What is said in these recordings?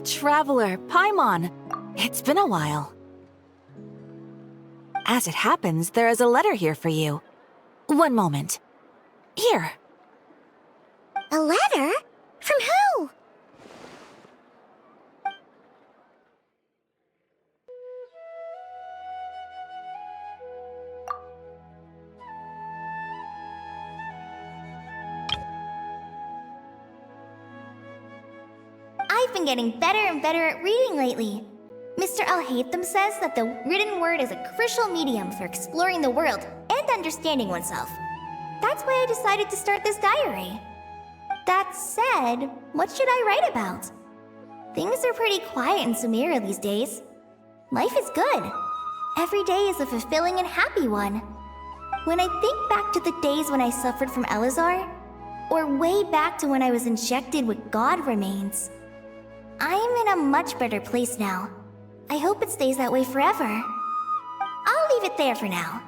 Traveler, Paimon. It's been a while. As it happens, there is a letter here for you. One moment. Here. A letter? From who? I've been getting better and better at reading lately. Mr. Alhaitham says that the written word is a crucial medium for exploring the world and understanding oneself. That's why I decided to start this diary. That said, what should I write about? Things are pretty quiet in Sumeru these days. Life is good. Every day is a fulfilling and happy one. When I think back to the days when I suffered from Elazar, or way back to when I was injected with God remains, I'm in a much better place now. I hope it stays that way forever. I'll leave it there for now.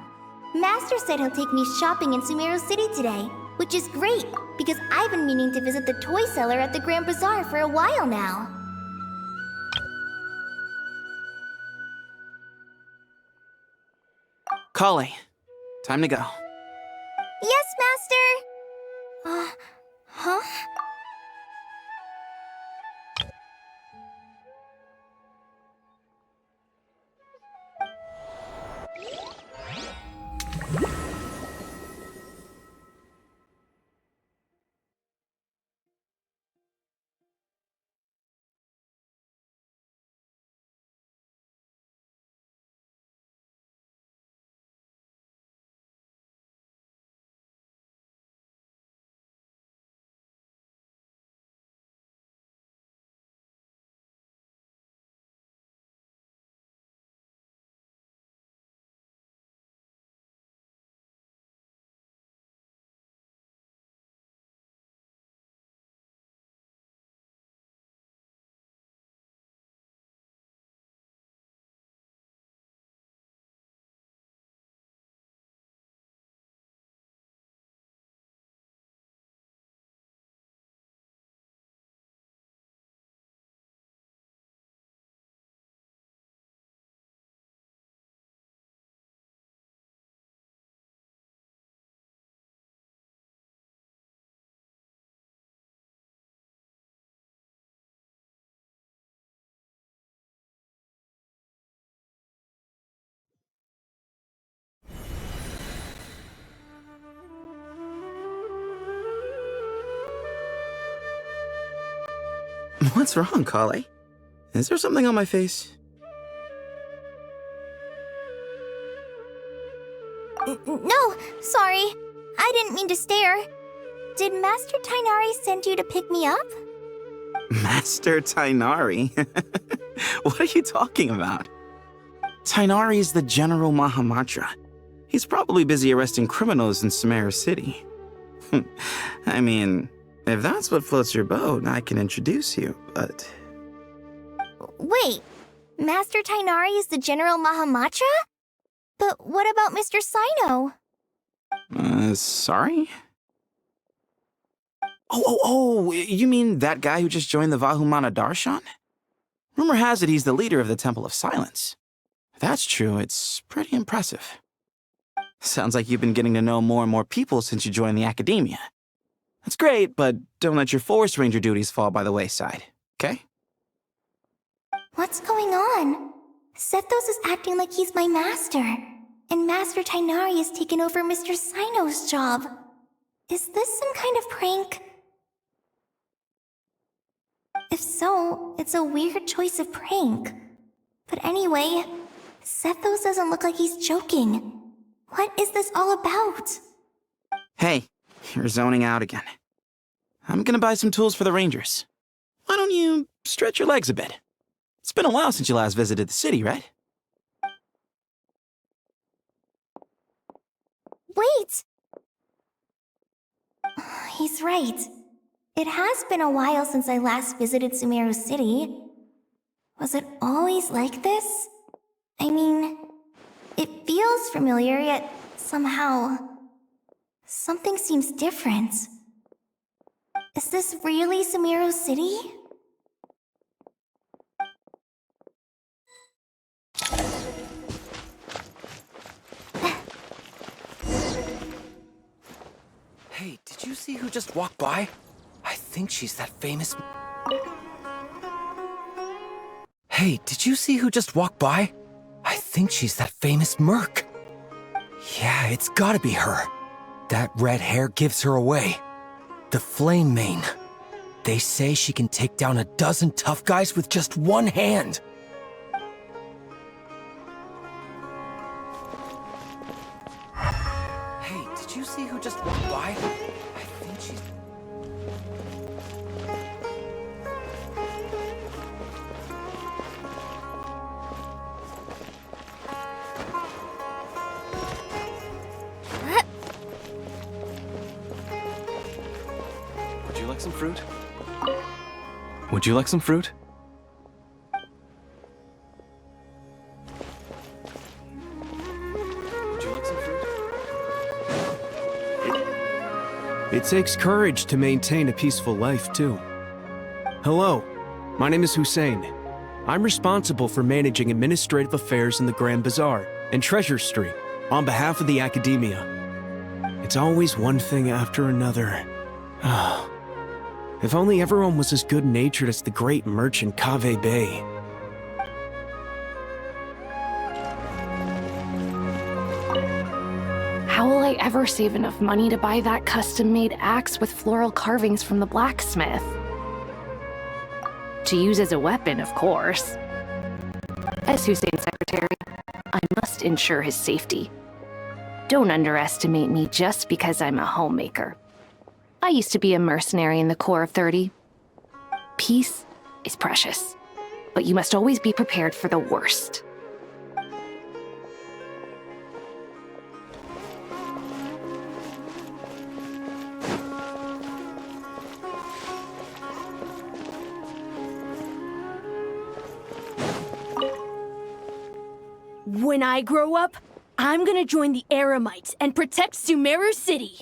Master said he'll take me shopping in Sumeru City today, which is great, because I've been meaning to visit the toy seller at the Grand Bazaar for a while now. Kale, time to go. Yes, Master! Huh? What's wrong, Kale? Is there something on my face? No, sorry. I didn't mean to stare. Did Master Tainari send you to pick me up? Master Tainari? What are you talking about? Tainari is the General Mahamatra. He's probably busy arresting criminals in Sumeru City. I mean, if that's what floats your boat, I can introduce you, but... Wait, Master Tainari is the General Mahamatra? But what about Mr. Sino? Sorry? Oh, you mean that guy who just joined the Vahumana Darshan? Rumor has it he's the leader of the Temple of Silence. If that's true, it's pretty impressive. Sounds like you've been getting to know more and more people since you joined the academia. That's great, but don't let your Forest Ranger duties fall by the wayside, okay? What's going on? Sethos is acting like he's my master, and Master Tainari has taken over Mr. Sino's job. Is this some kind of prank? If so, it's a weird choice of prank. But anyway, Sethos doesn't look like he's joking. What is this all about? Hey, you're zoning out again. I'm gonna buy some tools for the Rangers. Why don't you stretch your legs a bit? It's been a while since you last visited the city, right? Wait! He's right. It has been a while since I last visited Sumeru City. Was it always like this? I mean, it feels familiar, yet somehow... something seems different. Is this really Sumeru City? Did you see who just walked by? I think she's that famous... Hey, did you see who just walked by? I think she's that famous merc. Yeah, it's gotta be her. That red hair gives her away. The Flame Mane. They say she can take down a dozen tough guys with just one hand. Hey, did you see who just walked by? I think she's... Would you like some fruit? Would you like some fruit? Would you like some fruit? It takes courage to maintain a peaceful life, too. Hello, my name is Hussein. I'm responsible for managing administrative affairs in the Grand Bazaar and Treasure Street on behalf of the Academia. It's always one thing after another. If only everyone was as good-natured as the great merchant Kave Bay. How will I ever save enough money to buy that custom-made axe with floral carvings from the blacksmith? To use as a weapon, of course. As Hussein's secretary, I must ensure his safety. Don't underestimate me just because I'm a homemaker. I used to be a mercenary in the Corps of 30. Peace is precious, but you must always be prepared for the worst. When I grow up, I'm gonna join the Eremites and protect Sumeru City.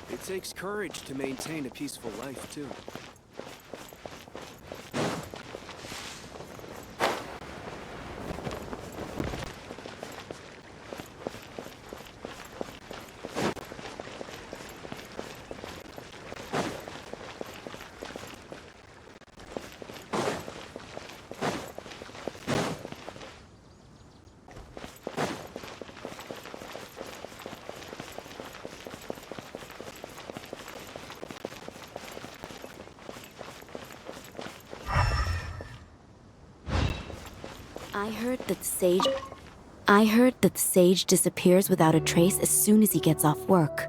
It takes courage to maintain a peaceful life, too. I heard that Sage disappears without a trace as soon as he gets off work.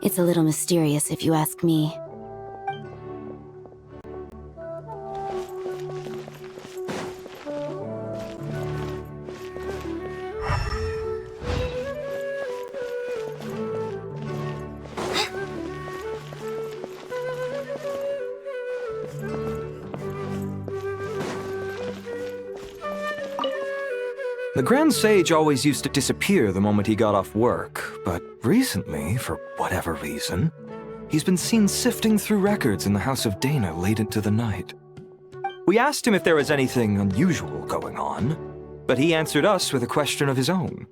It's a little mysterious if you ask me. The Grand Sage always used to disappear the moment he got off work, but recently, for whatever reason, he's been seen sifting through records in the House of Dana late into the night. We asked him if there was anything unusual going on, but he answered us with a question of his own.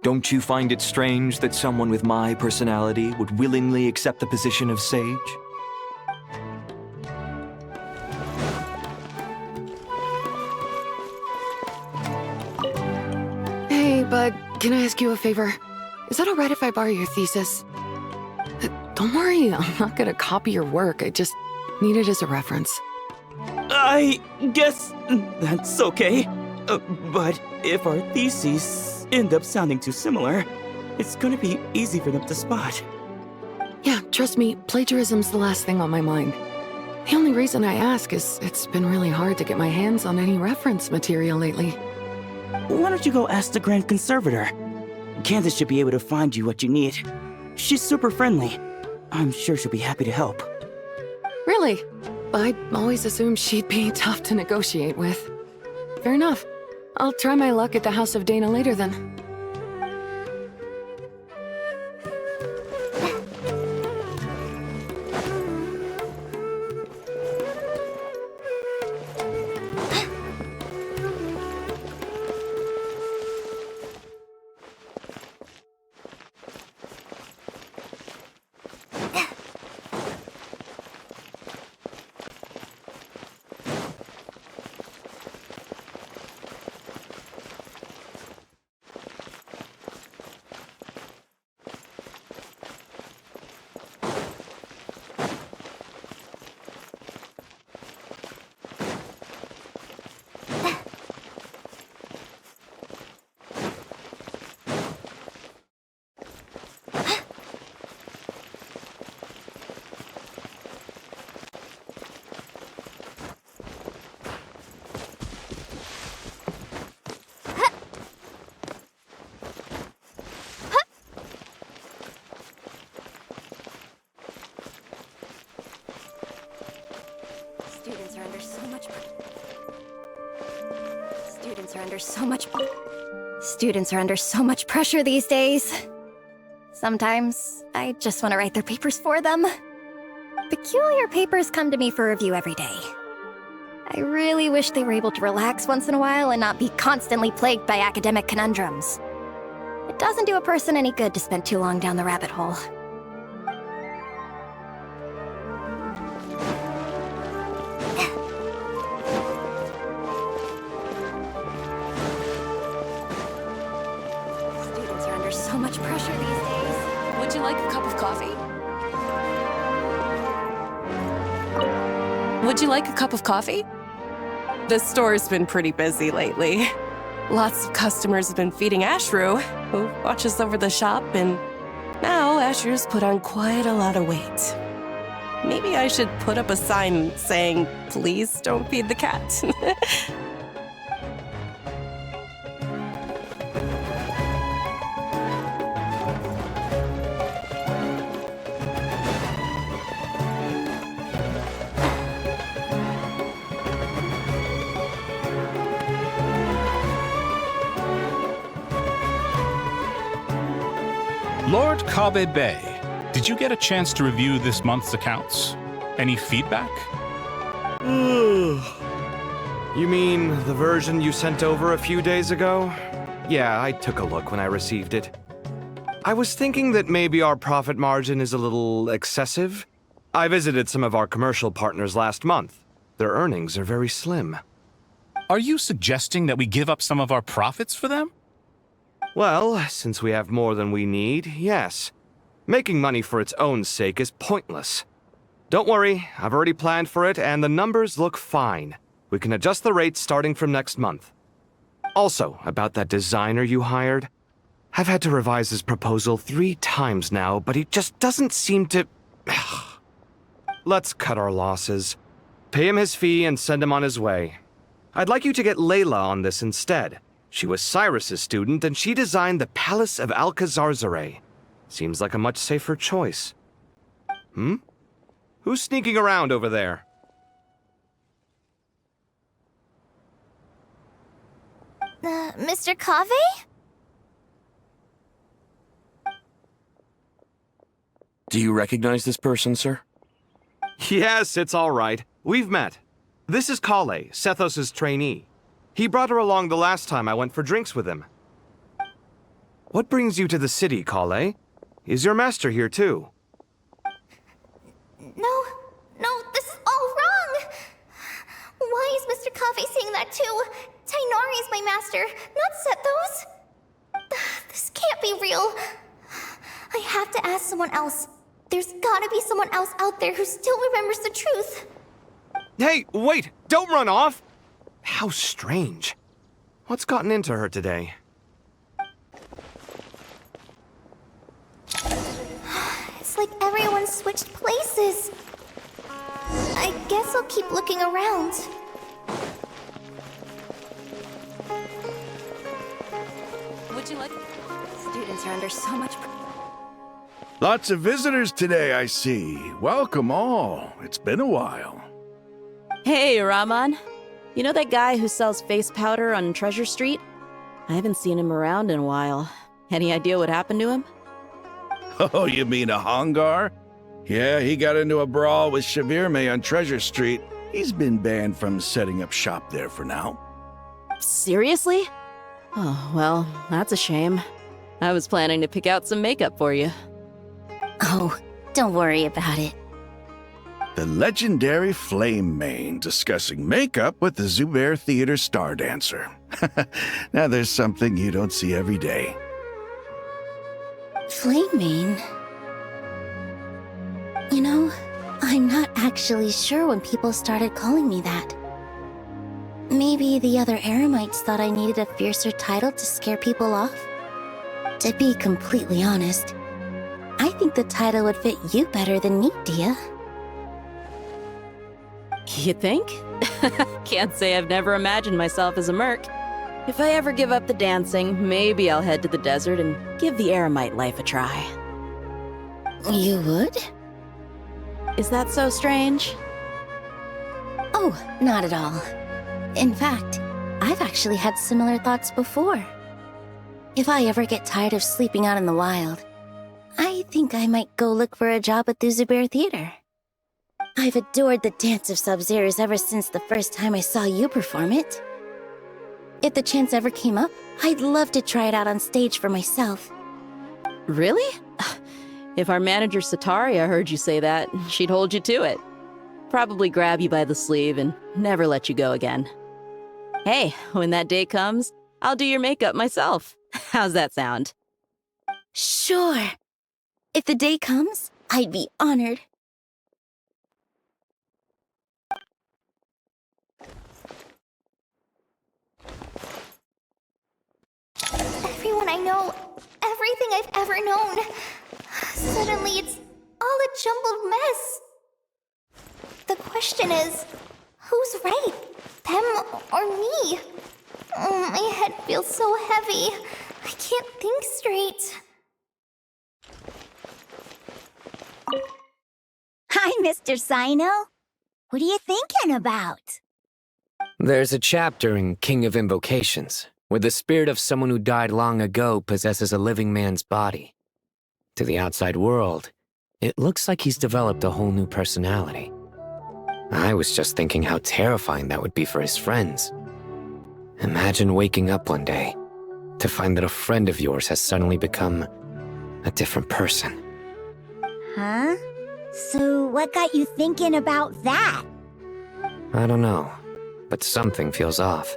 Don't you find it strange that someone with my personality would willingly accept the position of Sage? Bud, can I ask you a favor? Is that alright if I borrow your thesis? Don't worry, I'm not gonna copy your work. I just need it as a reference. I guess that's okay. But if our theses end up sounding too similar, it's gonna be easy for them to spot. Yeah, trust me, plagiarism's the last thing on my mind. The only reason I ask is it's been really hard to get my hands on any reference material lately. Why don't you go ask the Grand Conservator? Candace should be able to find you what you need. She's super friendly. I'm sure she'll be happy to help. Really? I always assumed she'd be tough to negotiate with. Fair enough. I'll try my luck at the House of Dana later then. Students are under so much pressure these days. Sometimes I just want to write their papers for them. Peculiar papers come to me for review every day. I really wish they were able to relax once in a while and not be constantly plagued by academic conundrums. It doesn't do a person any good to spend too long down the rabbit hole. Students are under so much pressure these days. Would you like a cup of coffee? Would you like a cup of coffee? The store's been pretty busy lately. Lots of customers have been feeding Ashru, who watches over the shop, and now Ashru's put on quite a lot of weight. Maybe I should put up a sign saying, "Please don't feed the cat." Lord Kabe Bay, did you get a chance to review this month's accounts? Any feedback? You mean the version you sent over a few days ago? Yeah, I took a look when I received it. I was thinking that maybe our profit margin is a little excessive. I visited some of our commercial partners last month. Their earnings are very slim. Are you suggesting that we give up some of our profits for them? Well, since we have more than we need, yes. Making money for its own sake is pointless. Don't worry, I've already planned for it, and the numbers look fine. We can adjust the rates starting from next month. Also, about that designer you hired, I've had to revise his proposal 3 times now, but he just doesn't seem to... Let's cut our losses. Pay him his fee and send him on his way. I'd like you to get Layla on this instead. She was Cyrus's student, and she designed the Palace of Alcazarzare. Seems like a much safer choice. Who's sneaking around over there? Mr. Kave? Do you recognize this person, sir? Yes, it's all right. We've met. This is Kale, Sethos' trainee. He brought her along the last time I went for drinks with him. What brings you to the city, Kale? Is your master here too? No, this is all wrong! Why is Mr. Kave saying that too? Tainari is my master, not Sethos. This can't be real. I have to ask someone else. There's gotta be someone else out there who still remembers the truth. Hey, wait! Don't run off! How strange. What's gotten into her today? It's like everyone switched places. I guess I'll keep looking around. Would you like... Students are under so much... Lots of visitors today, I see. Welcome all. It's been a while. Hey, Raman. You know that guy who sells face powder on Treasure Street? I haven't seen him around in a while. Any idea what happened to him? Oh, you mean a Hongar? Yeah, he got into a brawl with Shavirme on Treasure Street. He's been banned from setting up shop there for now. Seriously? Oh, well, that's a shame. I was planning to pick out some makeup for you. Oh, don't worry about it. The legendary Flame Mane discussing makeup with the Zubair Theater star dancer. Now there's something you don't see every day. Flame Mane? You know, I'm not actually sure when people started calling me that. Maybe the other Eremites thought I needed a fiercer title to scare people off? To be completely honest, I think the title would fit you better than me, Dia. You think? Can't say I've never imagined myself as a merc. If I ever give up the dancing, maybe I'll head to the desert and give the Eremite life a try. You would? Is that so strange? Oh, not at all. In fact, I've actually had similar thoughts before. If I ever get tired of sleeping out in the wild, I think I might go look for a job at the Zubair Theater. I've adored the dance of Sub-Zeros ever since the first time I saw you perform it. If the chance ever came up, I'd love to try it out on stage for myself. Really? If our manager Sataria heard you say that, she'd hold you to it. Probably grab you by the sleeve and never let you go again. Hey, when that day comes, I'll do your makeup myself. How's that sound? Sure. If the day comes, I'd be honored. Everyone I know, everything I've ever known. Suddenly it's all a jumbled mess. The question is, who's right? Them or me? Oh, my head feels so heavy. I can't think straight. Hi, Mr. Sino. What are you thinking about? There's a chapter in King of Invocations where the spirit of someone who died long ago possesses a living man's body. To the outside world, it looks like he's developed a whole new personality. I was just thinking how terrifying that would be for his friends. Imagine waking up one day to find that a friend of yours has suddenly become a different person. Huh? So what got you thinking about that? I don't know, but something feels off.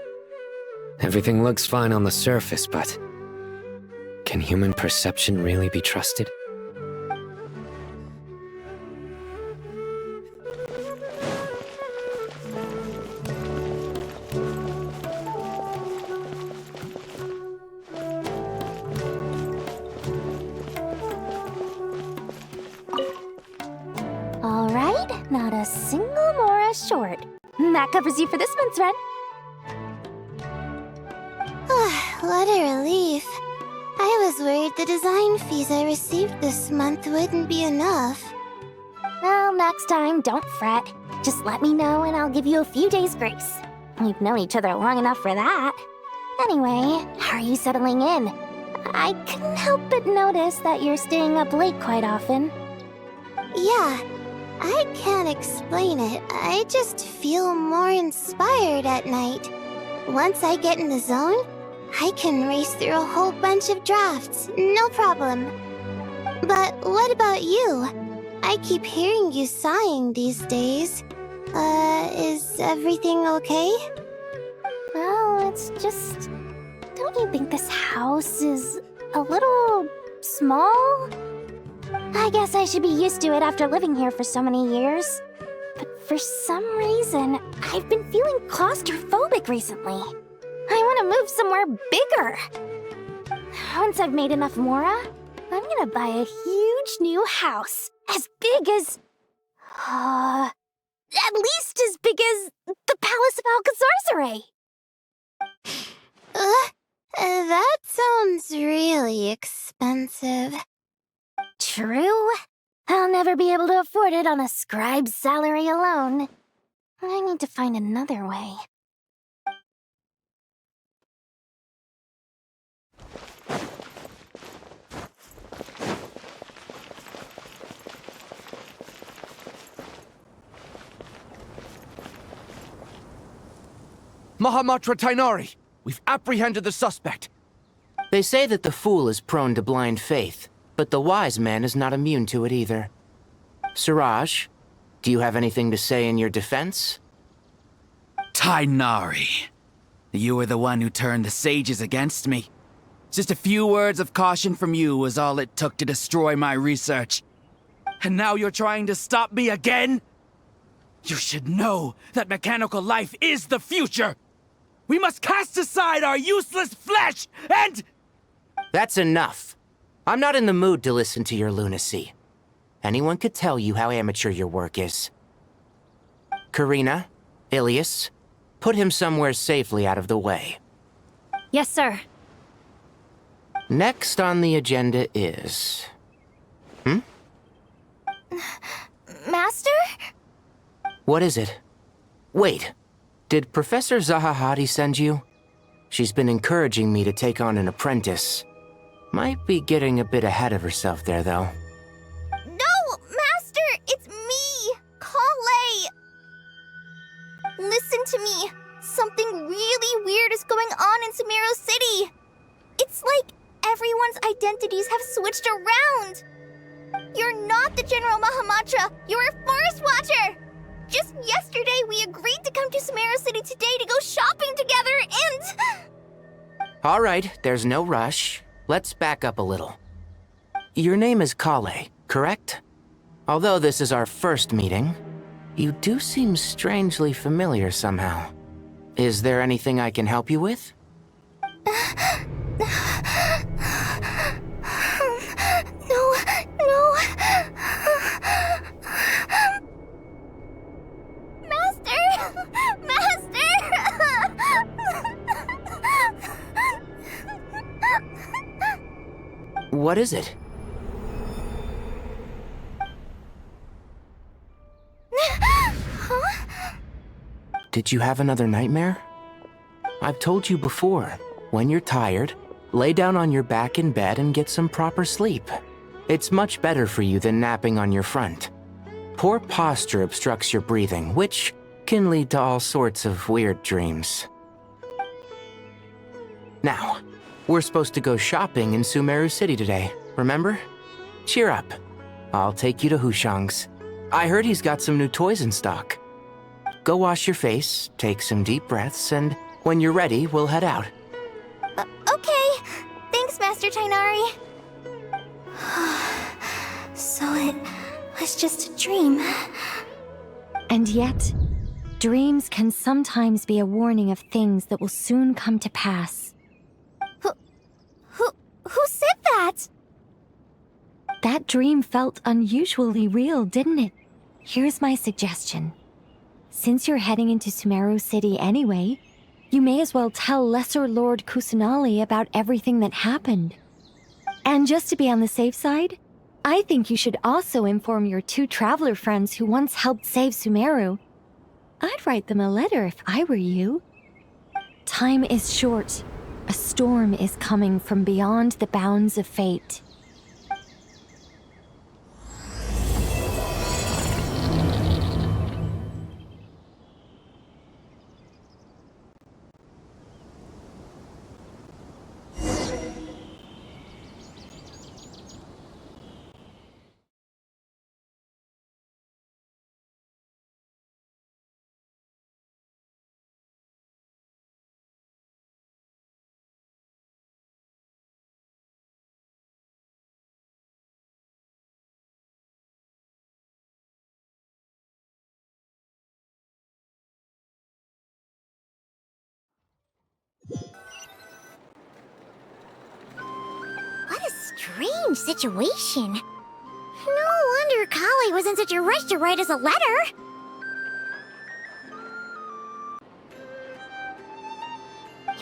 Everything looks fine on the surface, but can human perception really be trusted? All right, not a single Mora short. That covers you for this month's rent. What a relief. I was worried the design fees I received this month wouldn't be enough. Well, next time, don't fret. Just let me know and I'll give you a few days' grace. We've known each other long enough for that. Anyway, how are you settling in? I couldn't help but notice that you're staying up late quite often. Yeah, I can't explain it. I just feel more inspired at night. Once I get in the zone, I can race through a whole bunch of drafts, no problem. But what about you? I keep hearing you sighing these days. Is everything okay? Well, it's just... Don't you think this house is a little small? I guess I should be used to it after living here for so many years. But for some reason, I've been feeling claustrophobic recently. I want to move somewhere bigger. Once I've made enough Mora, I'm gonna buy a huge new house. As big as... at least as big as the Palace of Alcazarzaray. That sounds really expensive. True. I'll never be able to afford it on a scribe's salary alone. I need to find another way. Mahamatra Tainari, we've apprehended the suspect. They say that the fool is prone to blind faith, but the wise man is not immune to it either. Suraj, do you have anything to say in your defense? Tainari, you were the one who turned the sages against me. Just a few words of caution from you was all it took to destroy my research. And now you're trying to stop me again? You should know that mechanical life is the future! We must cast aside our useless flesh and... That's enough. I'm not in the mood to listen to your lunacy. Anyone could tell you how amateur your work is. Karina, Ilias, put him somewhere safely out of the way. Yes, sir. Next on the agenda is... Master? What is it? Wait, did Professor Zahahati send you? She's been encouraging me to take on an apprentice. Might be getting a bit ahead of herself there, though. No, Master! It's me! Kale! Listen to me. Something really weird is going on in Sumeru City. It's like everyone's identities have switched around. You're not the General Mahamatra. You're a Forest Watcher. Just yesterday, we agreed to come to Sumeru City today to go shopping together, and... All right, there's no rush. Let's back up a little. Your name is Kale, correct? Although this is our first meeting, you do seem strangely familiar somehow. Is there anything I can help you with? No. Master! What is it? Did you have another nightmare? I've told you before, when you're tired, lay down on your back in bed and get some proper sleep. It's much better for you than napping on your front. Poor posture obstructs your breathing, which can lead to all sorts of weird dreams. Now, we're supposed to go shopping in Sumeru City today, remember? Cheer up. I'll take you to Hushang's. I heard he's got some new toys in stock. Go wash your face, take some deep breaths, and when you're ready, we'll head out. Okay. Thanks, Master Tainari. So it was just a dream. And yet, dreams can sometimes be a warning of things that will soon come to pass. Who said that? That dream felt unusually real, didn't it? Here's my suggestion. Since you're heading into Sumeru City anyway, you may as well tell Lesser Lord Kusanali about everything that happened. And just to be on the safe side, I think you should also inform your 2 traveler friends who once helped save Sumeru. I'd write them a letter if I were you. Time is short. A storm is coming from beyond the bounds of fate. What a strange situation. No wonder Kali was in such a rush to write us a letter.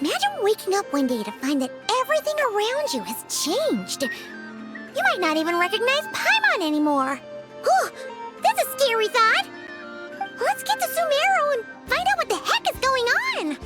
Imagine waking up one day to find that everything around you has changed. You might not even recognize Paimon anymore. Whew, that's a scary thought. Let's get to Sumeru and find out what the heck is going on.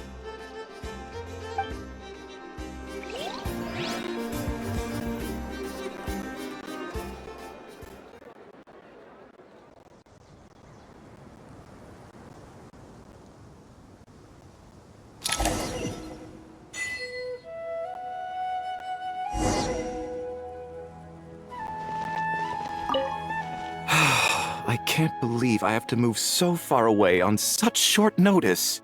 I can't believe I have to move so far away on such short notice.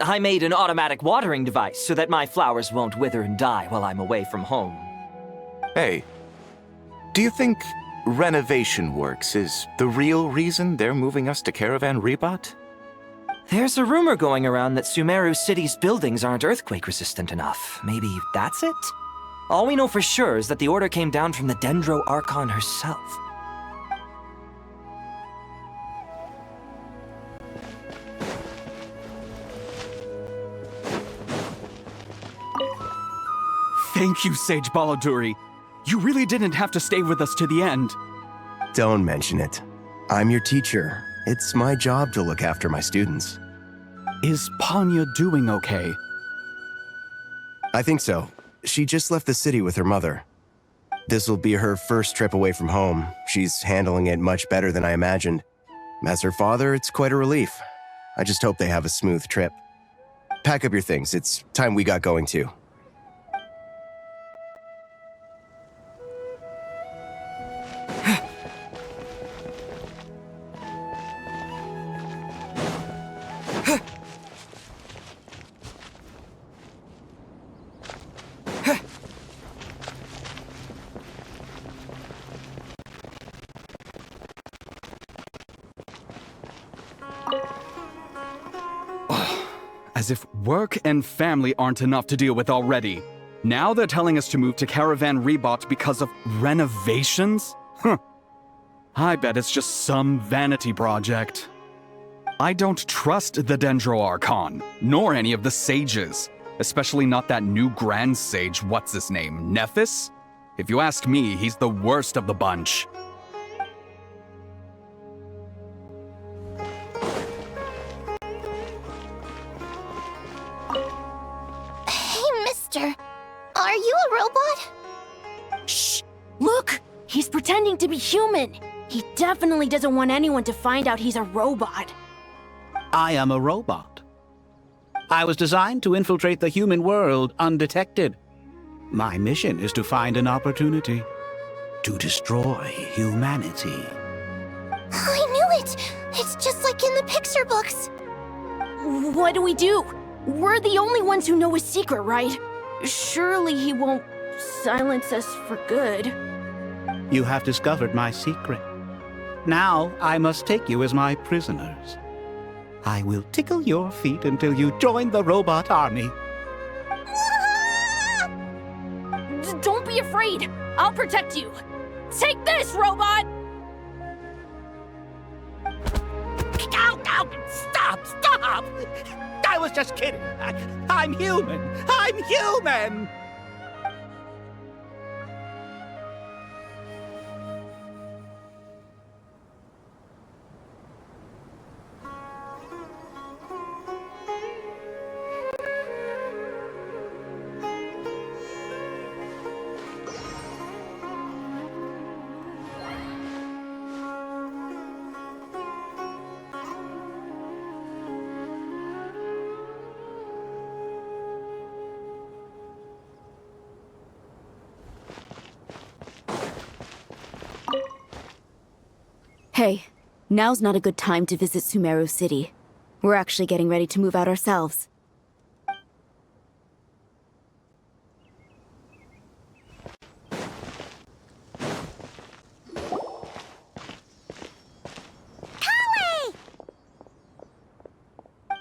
I made an automatic watering device so that my flowers won't wither and die while I'm away from home. Hey, do you think renovation works is the real reason they're moving us to Caravan Rebot? There's a rumor going around that Sumeru City's buildings aren't earthquake-resistant enough. Maybe that's it? All we know for sure is that the order came down from the Dendro Archon herself. Thank you, Sage Balladuri. You really didn't have to stay with us to the end. Don't mention it. I'm your teacher. It's my job to look after my students. Is Panya doing okay? I think so. She just left the city with her mother. This will be her first trip away from home. She's handling it much better than I imagined. As her father, it's quite a relief. I just hope they have a smooth trip. Pack up your things. It's time we got going too. As if work and family aren't enough to deal with already. Now they're telling us to move to Caravan Rebot because of renovations? Huh. I bet it's just some vanity project. I don't trust the Dendro Archon, nor any of the sages. Especially not that new Grand Sage, what's his name, Nephis? If you ask me, he's the worst of the bunch. Are you a robot? Shh! Look! He's pretending to be human! He definitely doesn't want anyone to find out he's a robot. I am a robot. I was designed to infiltrate the human world undetected. My mission is to find an opportunity to destroy humanity. I knew it! It's just like in the Pixar books. What do we do? We're the only ones who know his secret, right? Surely he won't silence us for good. You have discovered my secret. Now I must take you as my prisoners. I will tickle your feet until you join the robot army. Don't be afraid! I'll protect you! Take this, robot! Ow! Stop! Stop! I was just kidding. I'm human. I'm human! Hey, now's not a good time to visit Sumeru City. We're actually getting ready to move out ourselves.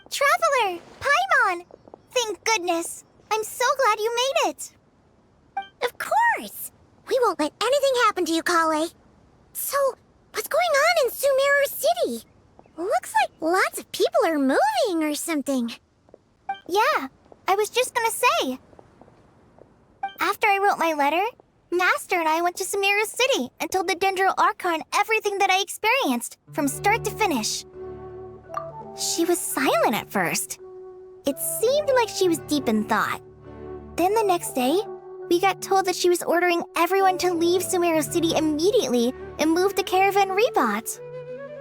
Traveler! Paimon! Thank goodness! I'm so glad you made it! Of course! We won't let anything happen to you, Kale. So, what's going on in Sumeru City? Looks like lots of people are moving or something. Yeah, I was just gonna say. After I wrote my letter, Master and I went to Sumeru City and told the Dendro Archon everything that I experienced, from start to finish. She was silent at first. It seemed like she was deep in thought. Then the next day, we got told that she was ordering everyone to leave Sumeru City immediately and move to Caravan Rebot.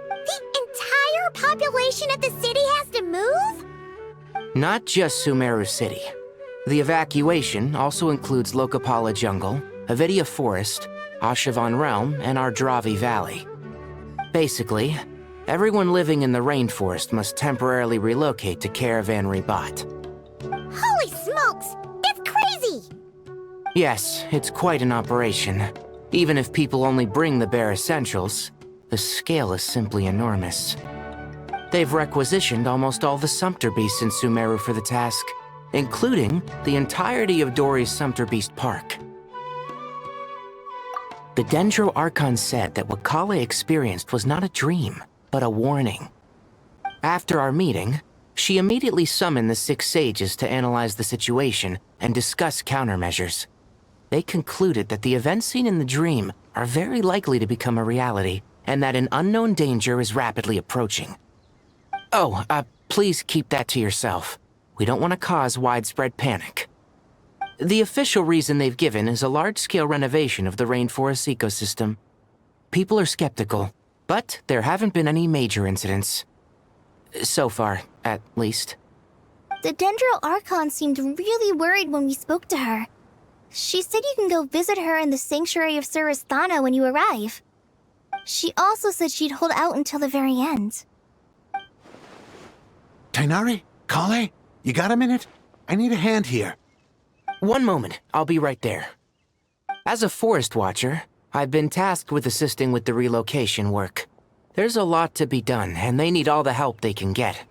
The entire population of the city has to move? Not just Sumeru City. The evacuation also includes Lokapala Jungle, Avidia Forest, Ashavan Realm, and Ardravi Valley. Basically, everyone living in the rainforest must temporarily relocate to Caravan Rebot. Holy smokes! That's crazy! Yes, it's quite an operation. Even if people only bring the bare essentials, the scale is simply enormous. They've requisitioned almost all the Sumpter Beasts in Sumeru for the task, including the entirety of Dori's Sumpter Beast Park. The Dendro Archon said that what Kale experienced was not a dream, but a warning. After our meeting, she immediately summoned the 6 sages to analyze the situation and discuss countermeasures. They concluded that the events seen in the dream are very likely to become a reality, and that an unknown danger is rapidly approaching. Oh, please keep that to yourself. We don't want to cause widespread panic. The official reason they've given is a large-scale renovation of the rainforest ecosystem. People are skeptical, but there haven't been any major incidents. So far, at least. The Dendro Archon seemed really worried when we spoke to her. She said you can go visit her in the Sanctuary of Surasthana when you arrive. She also said she'd hold out until the very end. Tainari? Kale? You got a minute? I need a hand here. One moment, I'll be right there. As a forest watcher, I've been tasked with assisting with the relocation work. There's a lot to be done, and they need all the help they can get.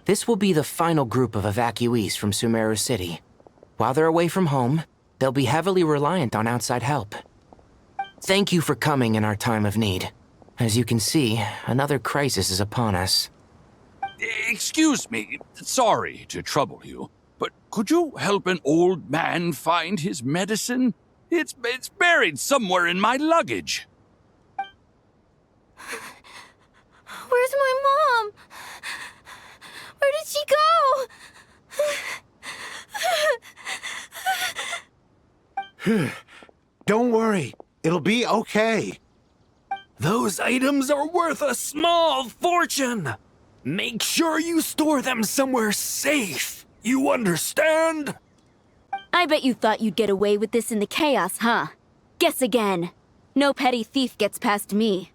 This will be the final group of evacuees from Sumeru City. While they're away from home, they'll be heavily reliant on outside help. Thank you for coming in our time of need. As you can see, another crisis is upon us. Excuse me, sorry to trouble you, but could you help an old man find his medicine? It's buried somewhere in my luggage. Where's my mom? Where did she go? Don't worry. It'll be okay. Those items are worth a small fortune. Make sure you store them somewhere safe. You understand? I bet you thought you'd get away with this in the chaos, huh? Guess again. No petty thief gets past me.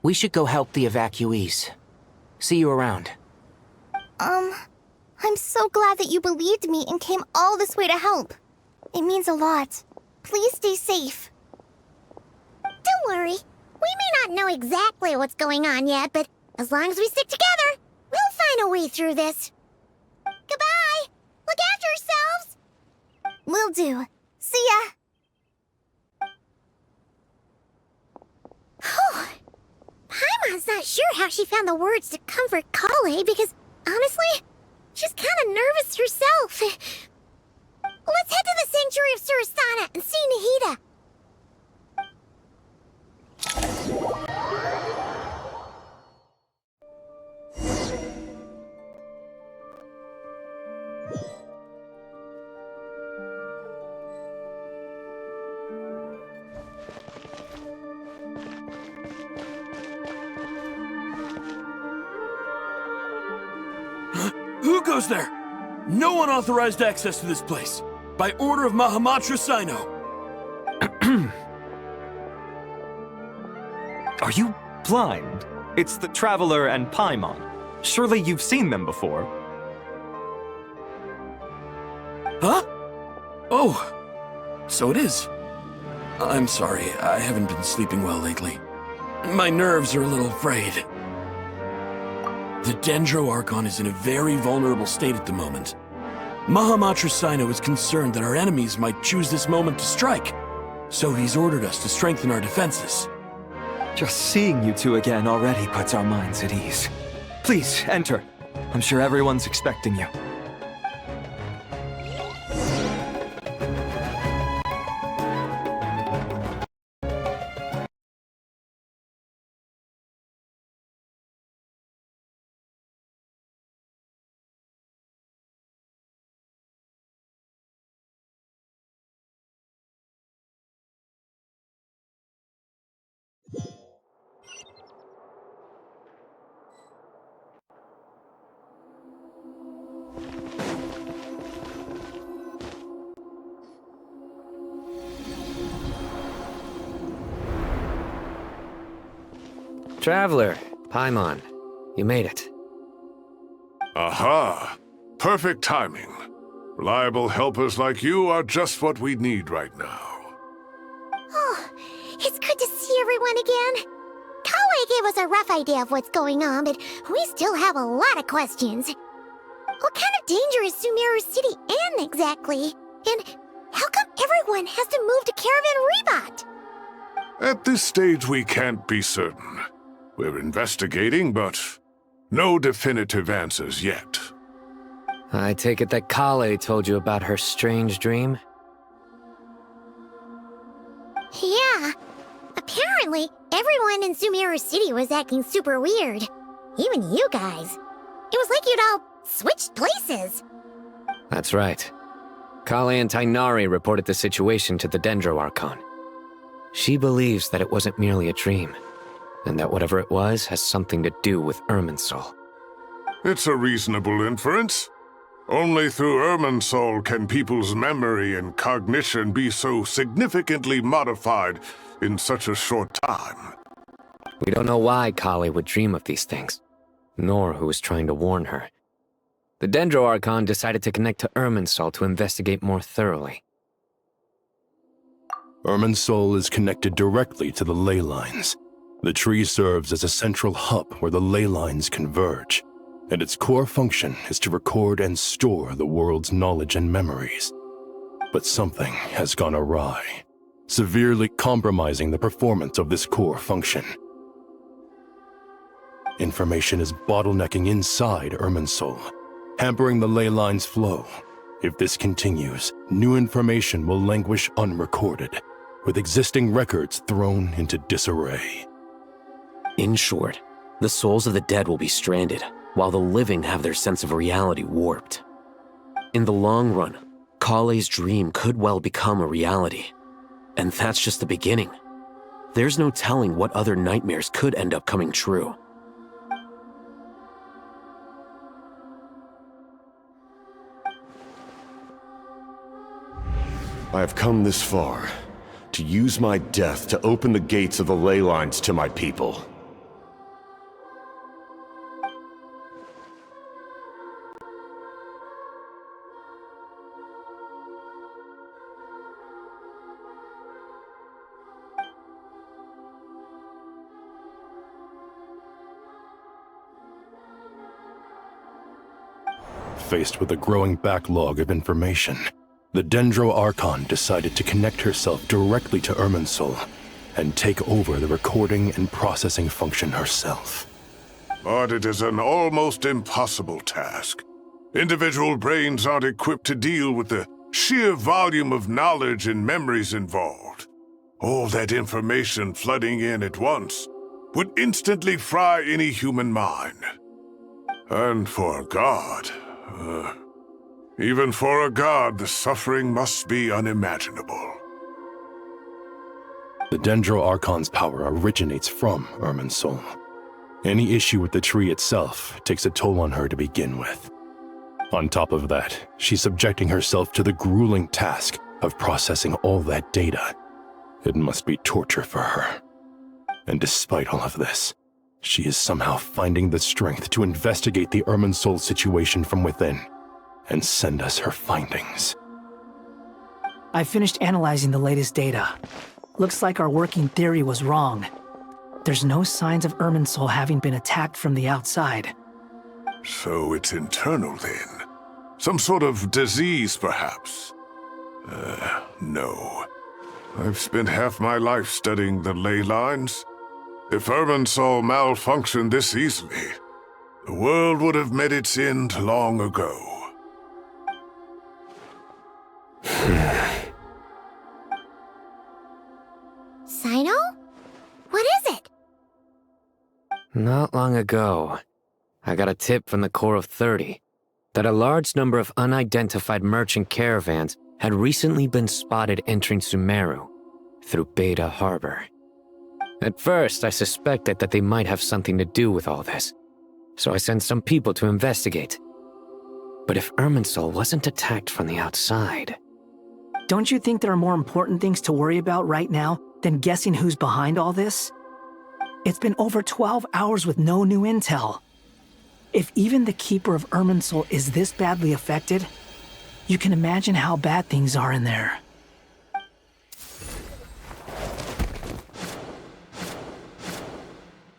We should go help the evacuees. See you around. I'm so glad that you believed me and came all this way to help. It means a lot. Please stay safe. Don't worry. We may not know exactly what's going on yet, but as long as we stick together, we'll find a way through this. Goodbye! Look after yourselves! Will do. See ya! Paimon's not sure how she found the words to comfort Kale because, honestly, she's kind of nervous herself. Let's head to the Sanctuary of Surasthana and see Nahida. Who goes there? No unauthorized access to this place. By order of Mahamatra Sino. Are you blind? It's the Traveler and Paimon. Surely you've seen them before. Huh? Oh, so it is. I'm sorry, I haven't been sleeping well lately. My nerves are a little frayed. The Dendro Archon is in a very vulnerable state at the moment. Mahamatra Sino is concerned that our enemies might choose this moment to strike, so he's ordered us to strengthen our defenses. Just seeing you two again already puts our minds at ease. Please, enter. I'm sure everyone's expecting you. Traveler, Paimon, you made it. Aha! Perfect timing. Reliable helpers like you are just what we need right now. Oh, it's good to see everyone again. Kale gave us a rough idea of what's going on, but we still have a lot of questions. What kind of danger is Sumeru City in exactly? And how come everyone has to move to Caravan Rebot? At this stage, we can't be certain. We're investigating, but no definitive answers yet. I take it that Kale told you about her strange dream? Yeah. Apparently, everyone in Sumeru City was acting super weird. Even you guys. It was like you'd all switched places. That's right. Kale and Tainari reported the situation to the Dendro Archon. She believes that it wasn't merely a dream, and that whatever it was has something to do with Irminsul. It's a reasonable inference. Only through Irminsul can people's memory and cognition be so significantly modified in such a short time. We don't know why Kale would dream of these things, nor who was trying to warn her. The Dendro Archon decided to connect to Irminsul to investigate more thoroughly. Irminsul is connected directly to the ley lines. The tree serves as a central hub where the ley lines converge, and its core function is to record and store the world's knowledge and memories. But something has gone awry, severely compromising the performance of this core function. Information is bottlenecking inside Irminsul, hampering the ley line's flow. If this continues, new information will languish unrecorded, with existing records thrown into disarray. In short, the souls of the dead will be stranded, while the living have their sense of reality warped. In the long run, Kale's dream could well become a reality. And that's just the beginning. There's no telling what other nightmares could end up coming true. I have come this far, to use my death to open the gates of the ley lines to my people. Faced with a growing backlog of information, the Dendro Archon decided to connect herself directly to Irminsul and take over the recording and processing function herself. But it is an almost impossible task. Individual brains aren't equipped to deal with the sheer volume of knowledge and memories involved. All that information flooding in at once would instantly fry any human mind. And for a god, even for a god, the suffering must be unimaginable. The Dendro Archon's power originates from Irminsul. Any issue with the tree itself takes a toll on her to begin with. On top of that, she's subjecting herself to the grueling task of processing all that data. It must be torture for her. And despite all of this, she is somehow finding the strength to investigate the Irminsul situation from within and send us her findings. I finished analyzing the latest data. Looks like our working theory was wrong. There's no signs of Irminsul having been attacked from the outside. So it's internal then? Some sort of disease, perhaps? No. I've spent half my life studying the ley lines. If Irminsul malfunctioned this easily, the world would have met its end long ago. Sino? What is it? Not long ago, I got a tip from the Corps of 30 that a large number of unidentified merchant caravans had recently been spotted entering Sumeru through Beta Harbor. At first, I suspected that they might have something to do with all this, so I sent some people to investigate. But if Irminsul wasn't attacked from the outside... Don't you think there are more important things to worry about right now than guessing who's behind all this? It's been over 12 hours with no new intel. If even the Keeper of Irminsul is this badly affected, you can imagine how bad things are in there.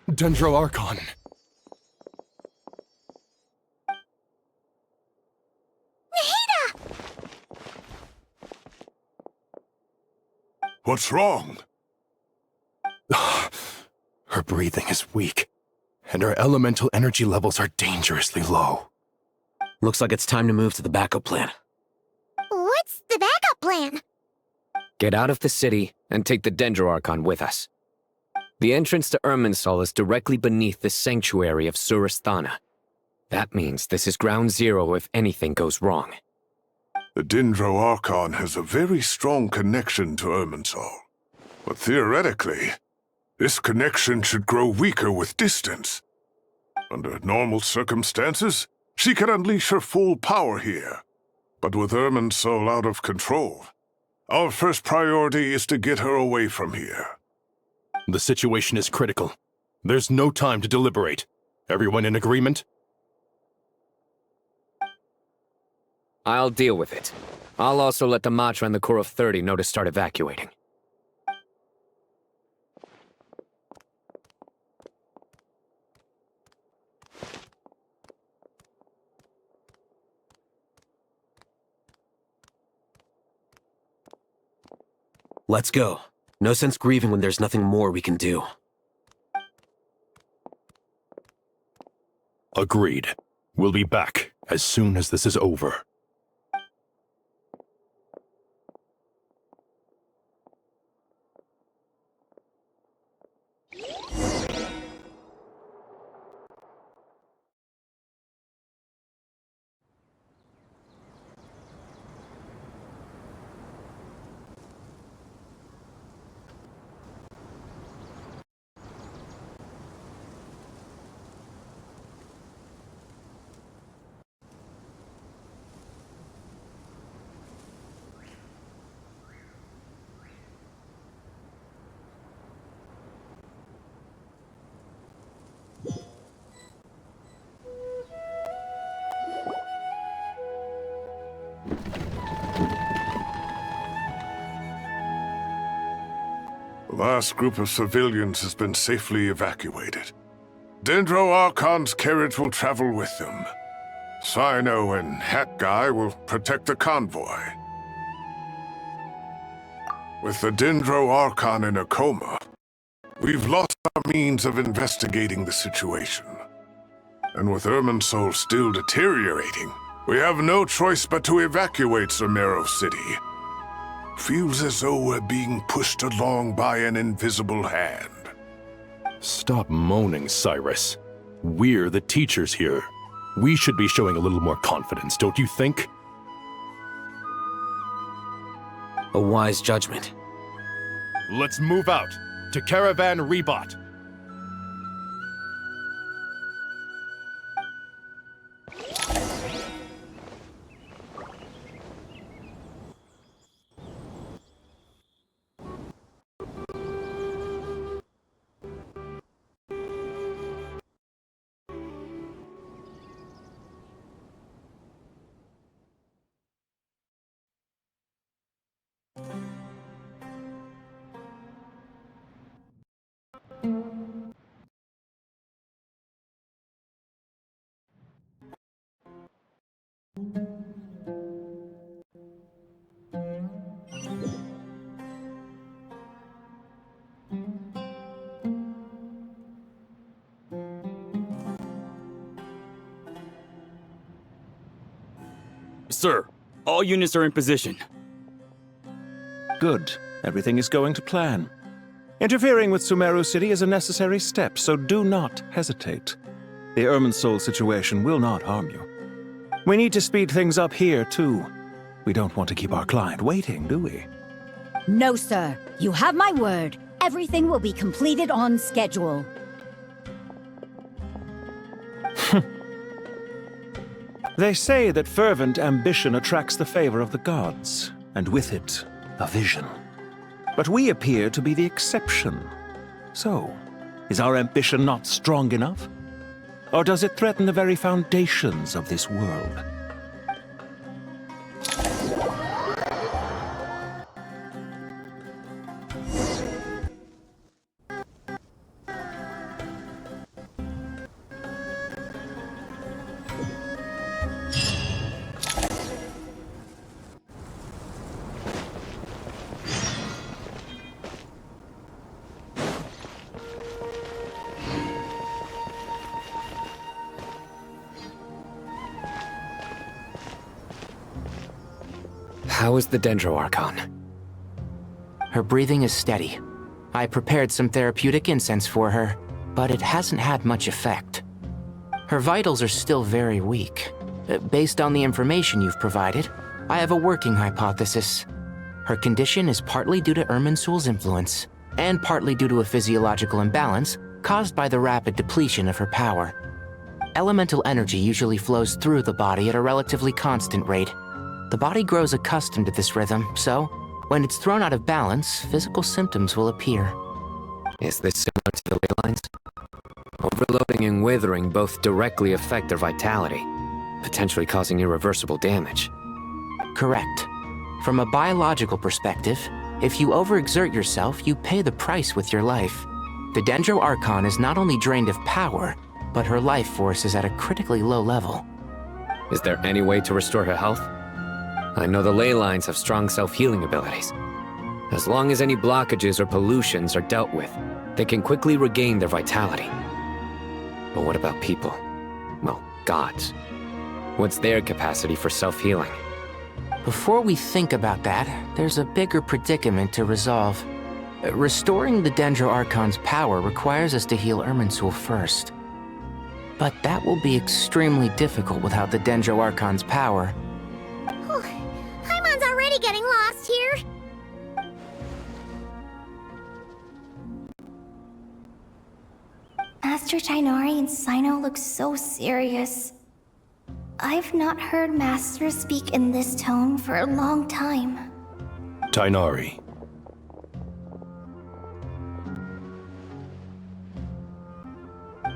Dendro Archon. What's wrong? Her breathing is weak, and her elemental energy levels are dangerously low. Looks like it's time to move to the backup plan. What's the backup plan? Get out of the city and take the Dendroarchon with us. The entrance to Irminsul is directly beneath the sanctuary of Surasthana. That means this is ground zero if anything goes wrong. The Dendroarchon has a very strong connection to Irminsul. But theoretically, this connection should grow weaker with distance. Under normal circumstances, she can unleash her full power here. But with Irminsul out of control, our first priority is to get her away from here. The situation is critical. There's no time to deliberate. Everyone in agreement? I'll deal with it. I'll also let the Matra and the Corps of 30 know to start evacuating. Let's go. No sense grieving when there's nothing more we can do. Agreed. We'll be back as soon as this is over. The last group of civilians has been safely evacuated. Dendroarchon's carriage will travel with them. Sino and Hat Guy will protect the convoy. With the Dendroarchon in a coma, we've lost our means of investigating the situation. And with Irminsul still deteriorating, we have no choice but to evacuate Zamero City. Feels as though we're being pushed along by an invisible hand. Stop moaning, Cyrus. We're the teachers here. We should be showing a little more confidence, don't you think? A wise judgment. Let's move out to Caravan Rebot. Sir, all units are in position. Good. Everything is going to plan. Interfering with Sumeru City is a necessary step, so do not hesitate. The Irminsul situation will not harm you. We need to speed things up here, too. We don't want to keep our client waiting, do we? No, sir. You have my word. Everything will be completed on schedule. They say that fervent ambition attracts the favor of the gods, and with it, a vision. But we appear to be the exception. So, is our ambition not strong enough? Or does it threaten the very foundations of this world? How is the Dendroarchon? Her breathing is steady. I prepared some therapeutic incense for her, but it hasn't had much effect. Her vitals are still very weak. Based on the information you've provided, I have a working hypothesis. Her condition is partly due to Irminsul's influence, and partly due to a physiological imbalance caused by the rapid depletion of her power. Elemental energy usually flows through the body at a relatively constant rate. The body grows accustomed to this rhythm, so when it's thrown out of balance, physical symptoms will appear. Is this similar to the ley lines? Overloading and withering both directly affect their vitality, potentially causing irreversible damage. Correct. From a biological perspective, if you overexert yourself, you pay the price with your life. The Dendroarchon is not only drained of power, but her life force is at a critically low level. Is there any way to restore her health? I know the ley lines have strong self-healing abilities. As long as any blockages or pollutions are dealt with, they can quickly regain their vitality. But what about people? Well, gods. What's their capacity for self-healing? Before we think about that, there's a bigger predicament to resolve. Restoring the Dendroarchon's power requires us to heal Irminsul first. But that will be extremely difficult without the Dendroarchon's power. Paimon's already getting lost here. Master Tighnari and Sino look so serious. I've not heard Master speak in this tone for a long time. Tighnari.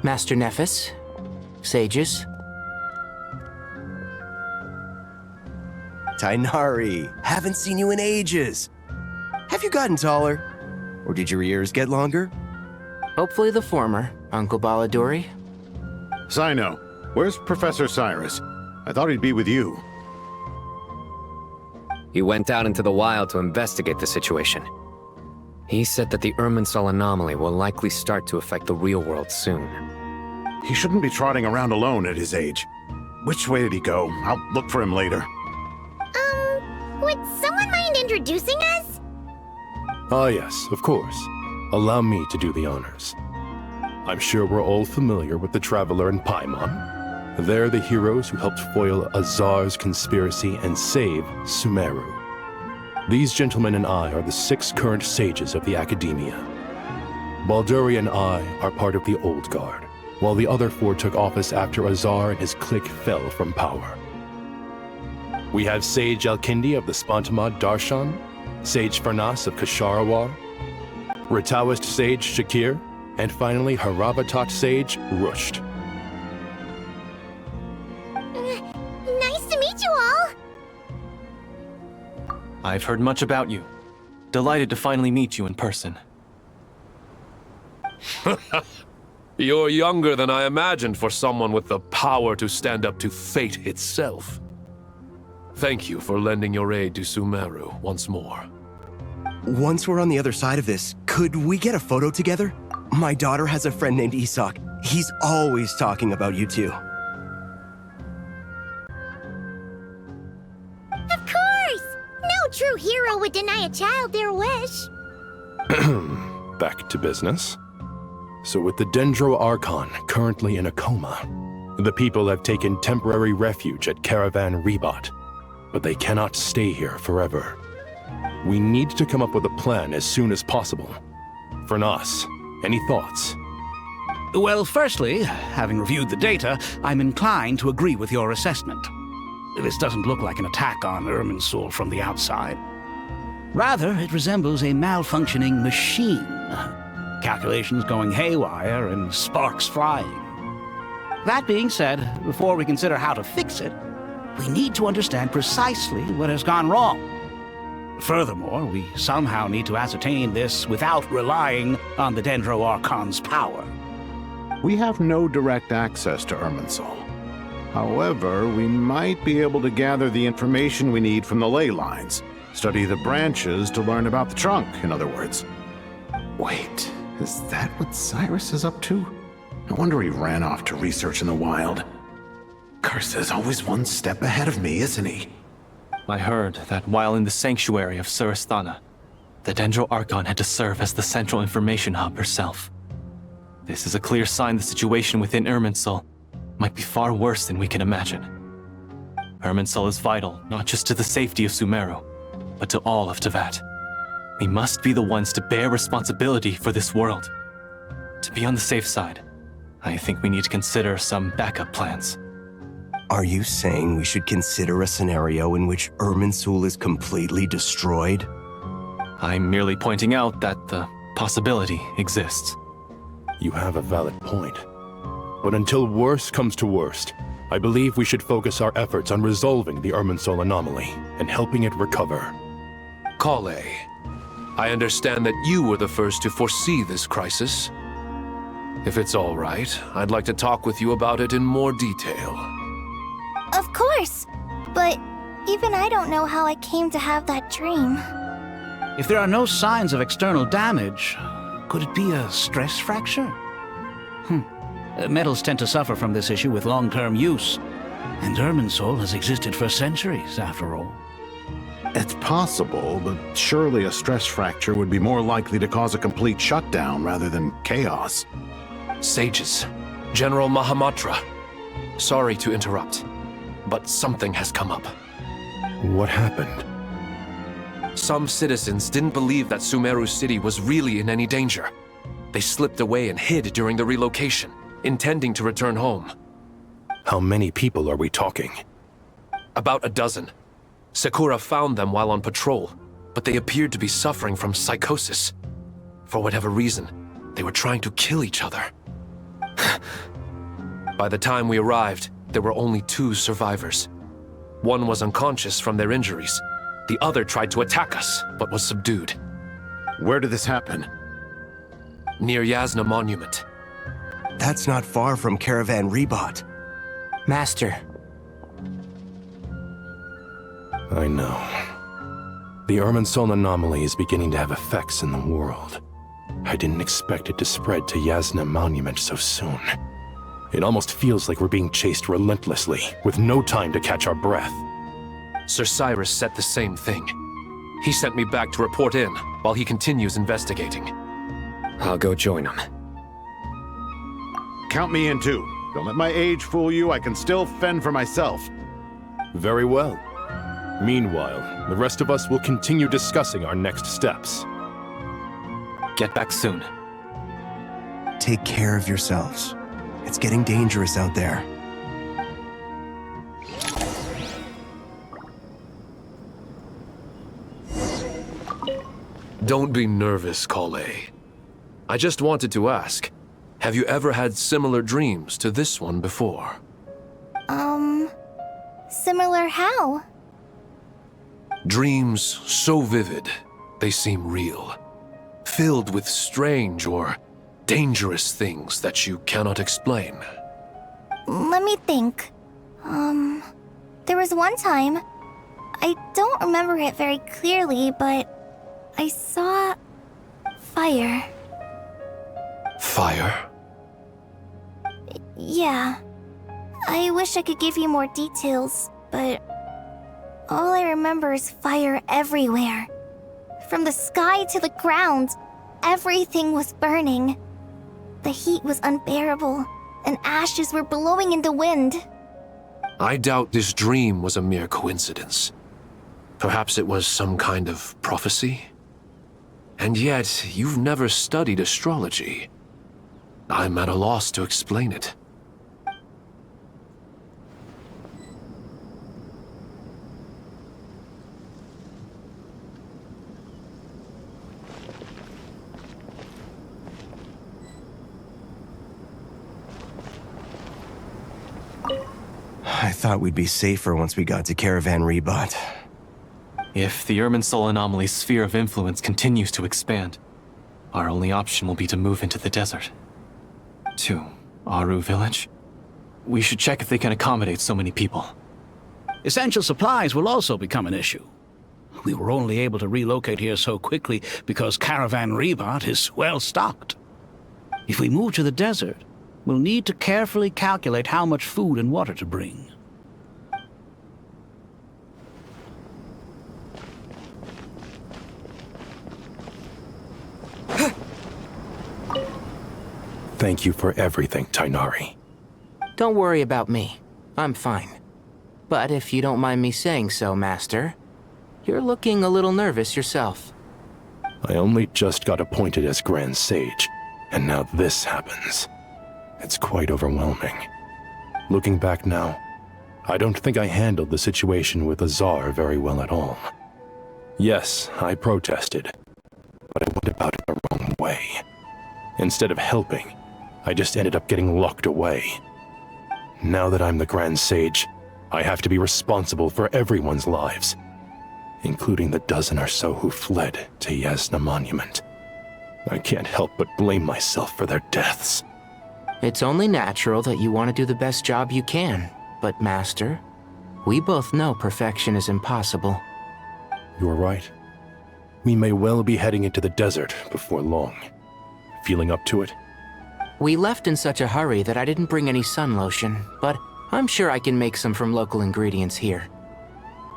Master Nephis, sages. Tighnari, haven't seen you in ages. Have you gotten taller? Or did your ears get longer? Hopefully the former, Uncle Baladuri. Sino, where's Professor Cyrus? I thought he'd be with you. He went out into the wild to investigate the situation. He said that the Irminsul anomaly will likely start to affect the real world soon. He shouldn't be trotting around alone at his age. Which way did he go? I'll look for him later. Would someone mind introducing us? Ah yes, of course. Allow me to do the honors. I'm sure we're all familiar with the Traveler and Paimon. They're the heroes who helped foil Azar's conspiracy and save Sumeru. These gentlemen and I are the 6 current sages of the Academia. Balduri and I are part of the Old Guard, while the other 4 took office after Azar and his clique fell from power. We have Sage Elkindi of the Spantamad Darshan, Sage Farnas of Kasharawar, Ritaoist Sage Shakir, and finally Harabatot Sage Rusht. Nice to meet you all! I've heard much about you. Delighted to finally meet you in person. You're younger than I imagined for someone with the power to stand up to fate itself. Thank you for lending your aid to Sumeru once more. Once we're on the other side of this, could we get a photo together? My daughter has a friend named Isak. He's always talking about you two. Of course! No true hero would deny a child their wish. Back to business. So with the Dendroarchon currently in a coma, the people have taken temporary refuge at Caravan Rebot, but they cannot stay here forever. We need to come up with a plan as soon as possible. Farnas, any thoughts? Well, firstly, having reviewed the data, I'm inclined to agree with your assessment. This doesn't look like an attack on Irminsul from the outside. Rather, it resembles a malfunctioning machine. Calculations going haywire and sparks flying. That being said, before we consider how to fix it, we need to understand precisely what has gone wrong. Furthermore, we somehow need to ascertain this without relying on the Dendroarchon's power. We have no direct access to Irminsul. However, we might be able to gather the information we need from the ley lines. Study the branches to learn about the trunk, in other words. Wait, is that what Cyrus is up to? No wonder he ran off to research in the wild. Curse is always one step ahead of me, isn't he? I heard that while in the sanctuary of Surasthana, the Dendro Archon had to serve as the central information hub herself. This is a clear sign the situation within Irminsul might be far worse than we can imagine. Irminsul is vital not just to the safety of Sumeru, but to all of Teyvat. We must be the ones to bear responsibility for this world. To be on the safe side, I think we need to consider some backup plans. Are you saying we should consider a scenario in which Irminsul is completely destroyed? I'm merely pointing out that the possibility exists. You have a valid point. But until worst comes to worst, I believe we should focus our efforts on resolving the Irminsul anomaly and helping it recover. Kale, I understand that you were the first to foresee this crisis. If it's all right, I'd like to talk with you about it in more detail. Of course! But even I don't know how I came to have that dream. If there are no signs of external damage, could it be a stress fracture? Metals tend to suffer from this issue with long-term use, and Irminsul has existed for centuries, after all. It's possible, but surely a stress fracture would be more likely to cause a complete shutdown rather than chaos. Sages, General Mahamatra, sorry to interrupt, but something has come up. What happened? Some citizens didn't believe that Sumeru City was really in any danger. They slipped away and hid during the relocation, intending to return home. How many people are we talking? About a dozen. Sakura found them while on patrol, but they appeared to be suffering from psychosis. For whatever reason, they were trying to kill each other. By the time we arrived, there were only 2 survivors. One was unconscious from their injuries. The other tried to attack us, but was subdued. Where did this happen? Near Yasna Monument. That's not far from Caravan Rebot. Master. I know. The Irminsul anomaly is beginning to have effects in the world. I didn't expect it to spread to Yasna Monument so soon. It almost feels like we're being chased relentlessly, with no time to catch our breath. Sir Cyrus said the same thing. He sent me back to report in, while he continues investigating. I'll go join him. Count me in too. Don't let my age fool you, I can still fend for myself. Very well. Meanwhile, the rest of us will continue discussing our next steps. Get back soon. Take care of yourselves. It's getting dangerous out there. Don't be nervous, Kale. I just wanted to ask, have you ever had similar dreams to this one before? Similar how? Dreams so vivid, they seem real. Filled with strange or dangerous things that you cannot explain. Let me think. There was one time, I don't remember it very clearly, but I saw fire. Fire? Yeah. I wish I could give you more details, but all I remember is fire everywhere. From the sky to the ground, everything was burning. The heat was unbearable, and ashes were blowing in the wind. I doubt this dream was a mere coincidence. Perhaps it was some kind of prophecy? And yet, you've never studied astrology. I'm at a loss to explain it. I thought we'd be safer once we got to Caravan Rebot. If the Irminsul anomaly's sphere of influence continues to expand, our only option will be to move into the desert. To Aru Village? We should check if they can accommodate so many people. Essential supplies will also become an issue. We were only able to relocate here so quickly because Caravan Rebot is well stocked. If we move to the desert, we'll need to carefully calculate how much food and water to bring. Thank you for everything, Tainari. Don't worry about me. I'm fine. But if you don't mind me saying so, Master, you're looking a little nervous yourself. I only just got appointed as Grand Sage, and now this happens. It's quite overwhelming. Looking back now, I don't think I handled the situation with Azar very well at all. Yes, I protested, but I went about it the wrong way. Instead of helping, I just ended up getting locked away. Now that I'm the Grand Sage, I have to be responsible for everyone's lives, including the dozen or so who fled to Yasna Monument. I can't help but blame myself for their deaths. It's only natural that you want to do the best job you can, but Master, we both know perfection is impossible. You're right. We may well be heading into the desert before long. Feeling up to it? We left in such a hurry that I didn't bring any sun lotion, but I'm sure I can make some from local ingredients here.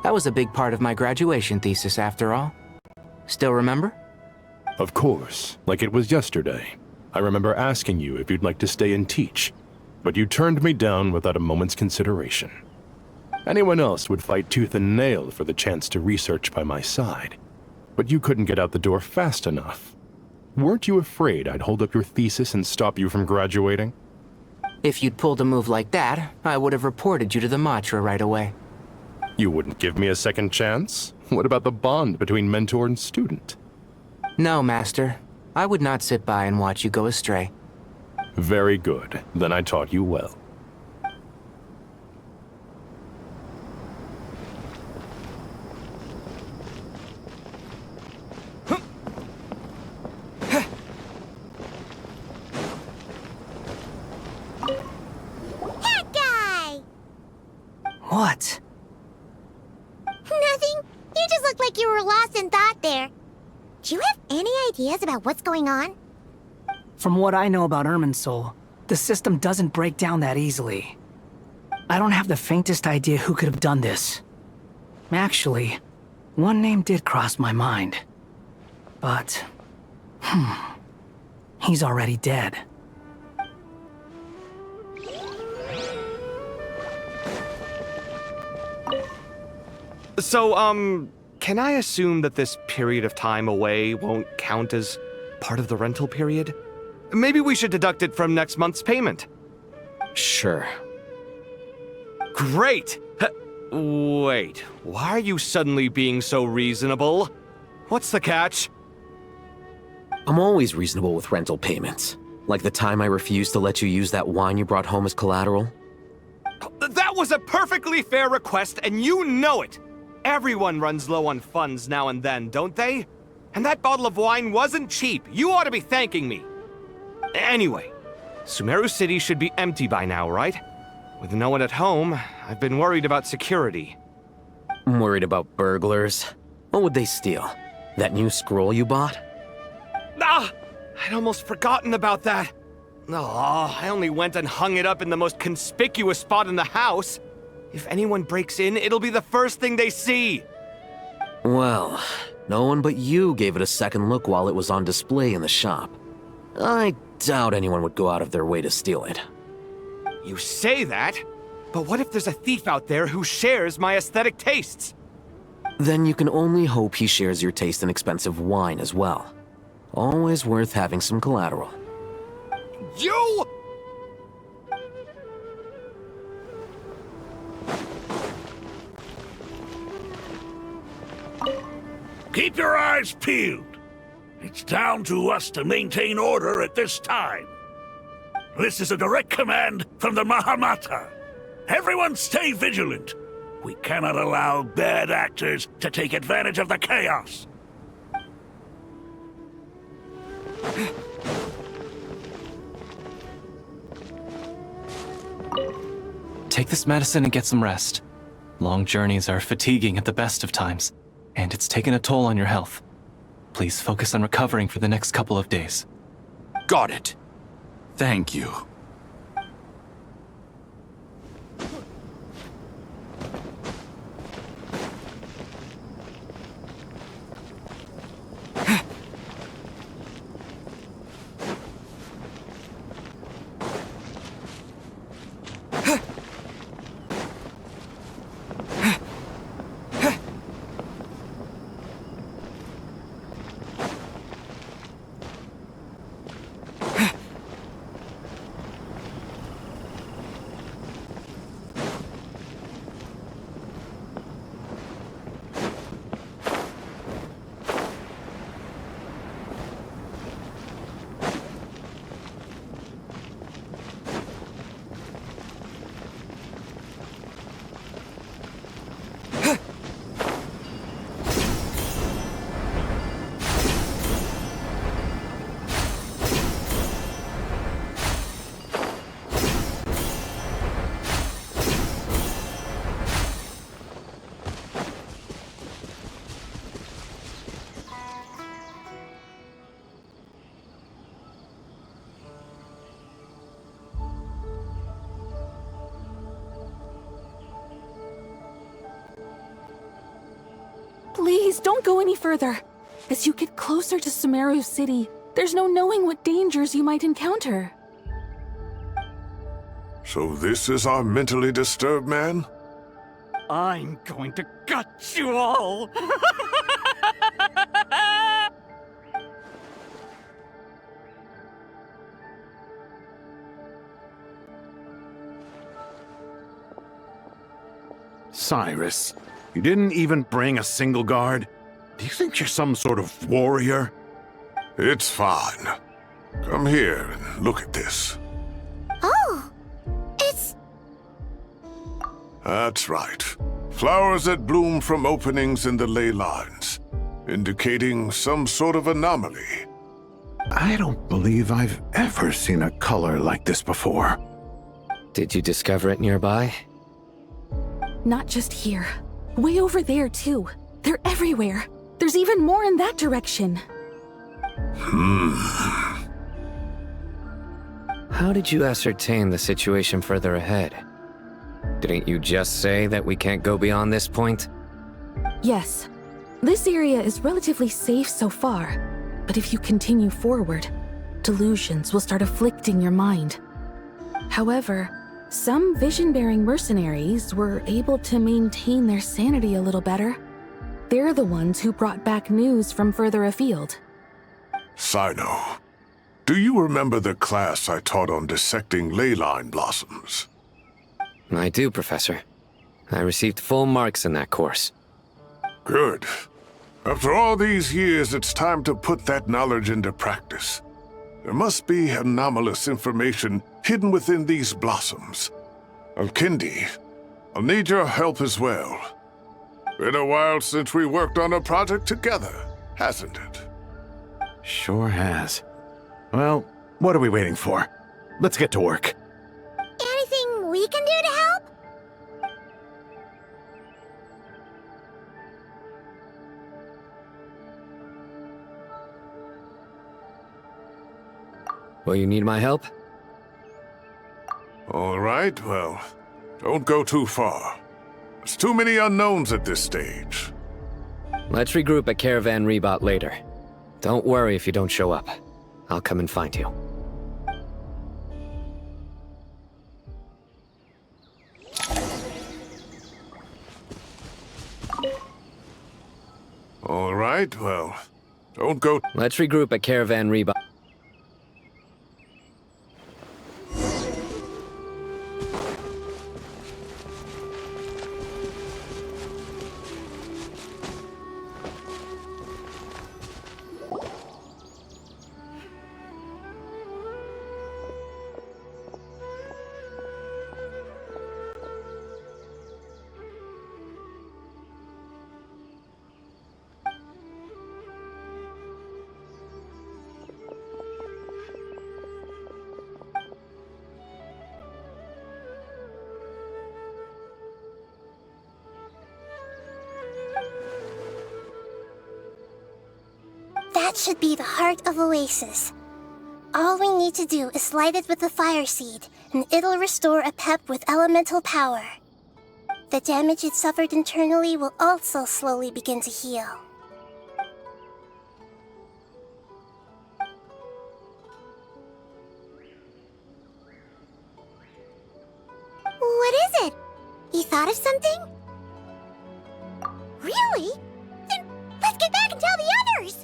That was a big part of my graduation thesis, after all. Still remember? Of course, like it was yesterday. I remember asking you if you'd like to stay and teach, but you turned me down without a moment's consideration. Anyone else would fight tooth and nail for the chance to research by my side, but you couldn't get out the door fast enough. Weren't you afraid I'd hold up your thesis and stop you from graduating? If you'd pulled a move like that, I would have reported you to the Matra right away. You wouldn't give me a second chance? What about the bond between mentor and student? No, Master. I would not sit by and watch you go astray. Very good. Then I taught you well. What? Nothing. You just looked like you were lost in thought there. Do you have any ideas about what's going on? From what I know about Irminsul, the system doesn't break down that easily. I don't have the faintest idea who could have done this. Actually, one name did cross my mind. But, he's already dead. So, can I assume that this period of time away won't count as part of the rental period? Maybe we should deduct it from next month's payment. Sure. Great! Wait, why are you suddenly being so reasonable? What's the catch? I'm always reasonable with rental payments. Like the time I refused to let you use that wine you brought home as collateral. That was a perfectly fair request, and you know it! Everyone runs low on funds now and then, don't they? And that bottle of wine wasn't cheap. You ought to be thanking me. Anyway, Sumeru City should be empty by now, right? With no one at home, I've been worried about security. I'm worried about burglars. What would they steal? That new scroll you bought? Ah! I'd almost forgotten about that. Oh, I only went and hung it up in the most conspicuous spot in the house. If anyone breaks in, it'll be the first thing they see. Well, no one but you gave it a second look while it was on display in the shop. I doubt anyone would go out of their way to steal it. You say that, but what if there's a thief out there who shares my aesthetic tastes? Then you can only hope he shares your taste in expensive wine as well. Always worth having some collateral. You! Keep your eyes peeled. It's down to us to maintain order at this time. This is a direct command from the Mahamata. Everyone stay vigilant. We cannot allow bad actors to take advantage of the chaos. Take this medicine and get some rest. Long journeys are fatiguing at the best of times, and it's taken a toll on your health. Please focus on recovering for the next couple of days. Got it. Thank you. Please, don't go any further. As you get closer to Sumeru City, there's no knowing what dangers you might encounter. So this is our mentally disturbed man? I'm going to gut you all! Cyrus, you didn't even bring a single guard? Do you think you're some sort of warrior? It's fine. Come here and look at this. Oh, it's... That's right. Flowers that bloom from openings in the ley lines, indicating some sort of anomaly. I don't believe I've ever seen a color like this before. Did you discover it nearby? Not just here. Way over there, too. They're everywhere. There's even more in that direction. How did you ascertain the situation further ahead? Didn't you just say that we can't go beyond this point? Yes. This area is relatively safe so far, but if you continue forward, delusions will start afflicting your mind. However, some vision-bearing mercenaries were able to maintain their sanity a little better. They're the ones who brought back news from further afield. Sino, do you remember the class I taught on dissecting ley line blossoms? I do, Professor. I received full marks in that course. Good. After all these years, it's time to put that knowledge into practice. There must be anomalous information hidden within these blossoms. Alkindi, I'll need your help as well. Been a while since we worked on a project together, hasn't it? Sure has. Well, what are we waiting for? Let's get to work. Anything we can do to help? Will you need my help? All right, well, don't go too far. There's too many unknowns at this stage. Let's regroup at Caravan Rebot later. Don't worry if you don't show up. I'll come and find you. All right, well, don't go... Let's regroup at Caravan Rebot. That should be the heart of Oasis. All we need to do is light it with the fire seed, and it'll restore a pep with elemental power. The damage it suffered internally will also slowly begin to heal. What is it? You thought of something? Really? Then let's get back and tell the others!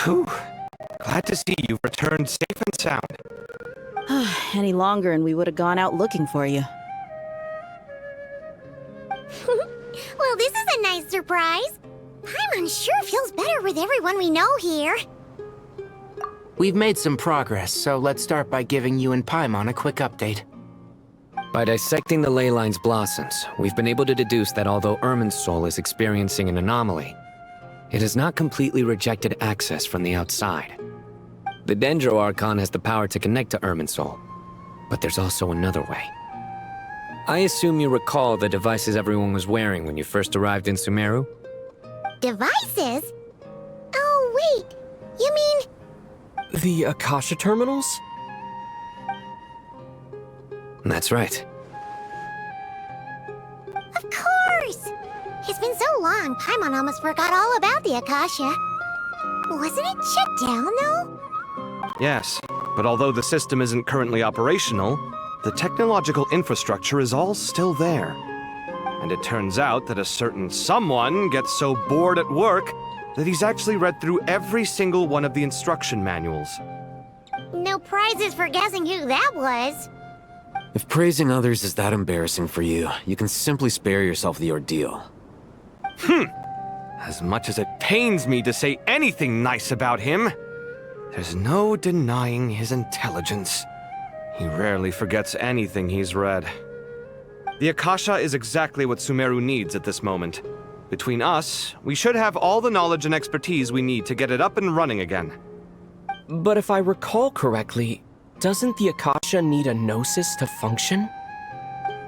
Whew. Glad to see you've returned safe and sound. Any longer and we would have gone out looking for you. Well, this is a nice surprise. Paimon sure feels better with everyone we know here. We've made some progress, so let's start by giving you and Paimon a quick update. By dissecting the ley line's blossoms, we've been able to deduce that although Irminsul is experiencing an anomaly, it has not completely rejected access from the outside. The Dendro Archon has the power to connect to Irminsul, but there's also another way. I assume you recall the devices everyone was wearing when you first arrived in Sumeru? Devices? You mean... The Akasha terminals? That's right. Of course! It's been so long, Paimon almost forgot all about the Akasha. Wasn't it shut down, though? Yes, but although the system isn't currently operational, the technological infrastructure is all still there. And it turns out that a certain someone gets so bored at work that he's actually read through every single one of the instruction manuals. No prizes for guessing who that was. If praising others is that embarrassing for you, you can simply spare yourself the ordeal. As much as it pains me to say anything nice about him, there's no denying his intelligence. He rarely forgets anything he's read. The Akasha is exactly what Sumeru needs at this moment. Between us, we should have all the knowledge and expertise we need to get it up and running again. But if I recall correctly, doesn't the Akasha need a Gnosis to function?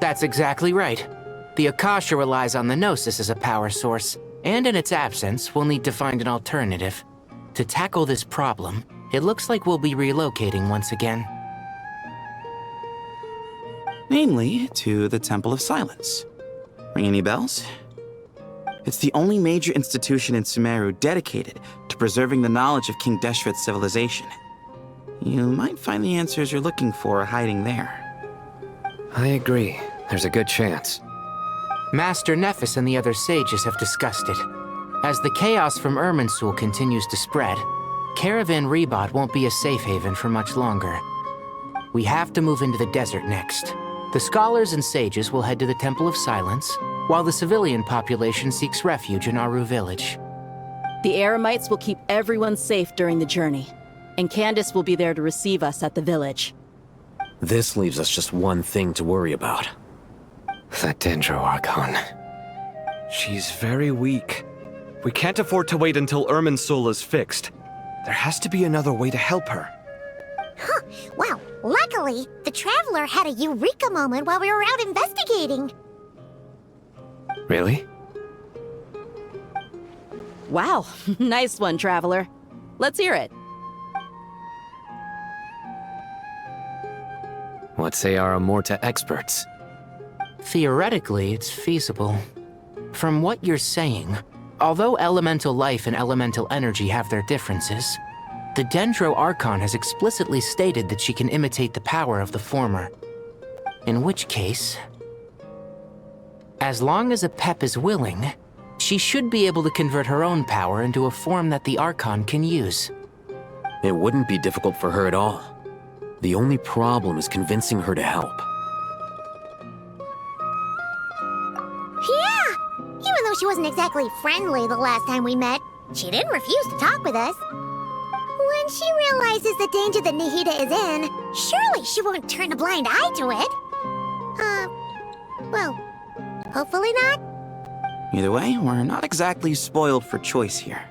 That's exactly right. The Akasha relies on the Gnosis as a power source, and in its absence, we'll need to find an alternative. To tackle this problem, it looks like we'll be relocating once again. Namely, to the Temple of Silence. Ring any bells? It's the only major institution in Sumeru dedicated to preserving the knowledge of King Deshret's civilization. You might find the answers you're looking for hiding there. I agree. There's a good chance. Master Nephis and the other sages have discussed it. As the chaos from Irminsul continues to spread, Caravan Rebot won't be a safe haven for much longer. We have to move into the desert next. The scholars and sages will head to the Temple of Silence, while the civilian population seeks refuge in Aru village. The Eremites will keep everyone safe during the journey, and Candace will be there to receive us at the village. This leaves us just one thing to worry about. That Dendro Archon. She's very weak. We can't afford to wait until Irminsul is fixed. There has to be another way to help her. Huh. Well, luckily, the Traveler had a eureka moment while we were out investigating. Really? Wow, nice one, Traveler. Let's hear it. What say our Amorta experts? Theoretically, it's feasible. From what you're saying, although elemental life and elemental energy have their differences, the Dendro Archon has explicitly stated that she can imitate the power of the former. In which case, as long as Apep is willing, she should be able to convert her own power into a form that the Archon can use. It wouldn't be difficult for her at all. The only problem is convincing her to help. Yeah! Even though she wasn't exactly friendly the last time we met, she didn't refuse to talk with us. When she realizes the danger that Nahida is in, surely she won't turn a blind eye to it. Well, hopefully not. Either way, we're not exactly spoiled for choice here.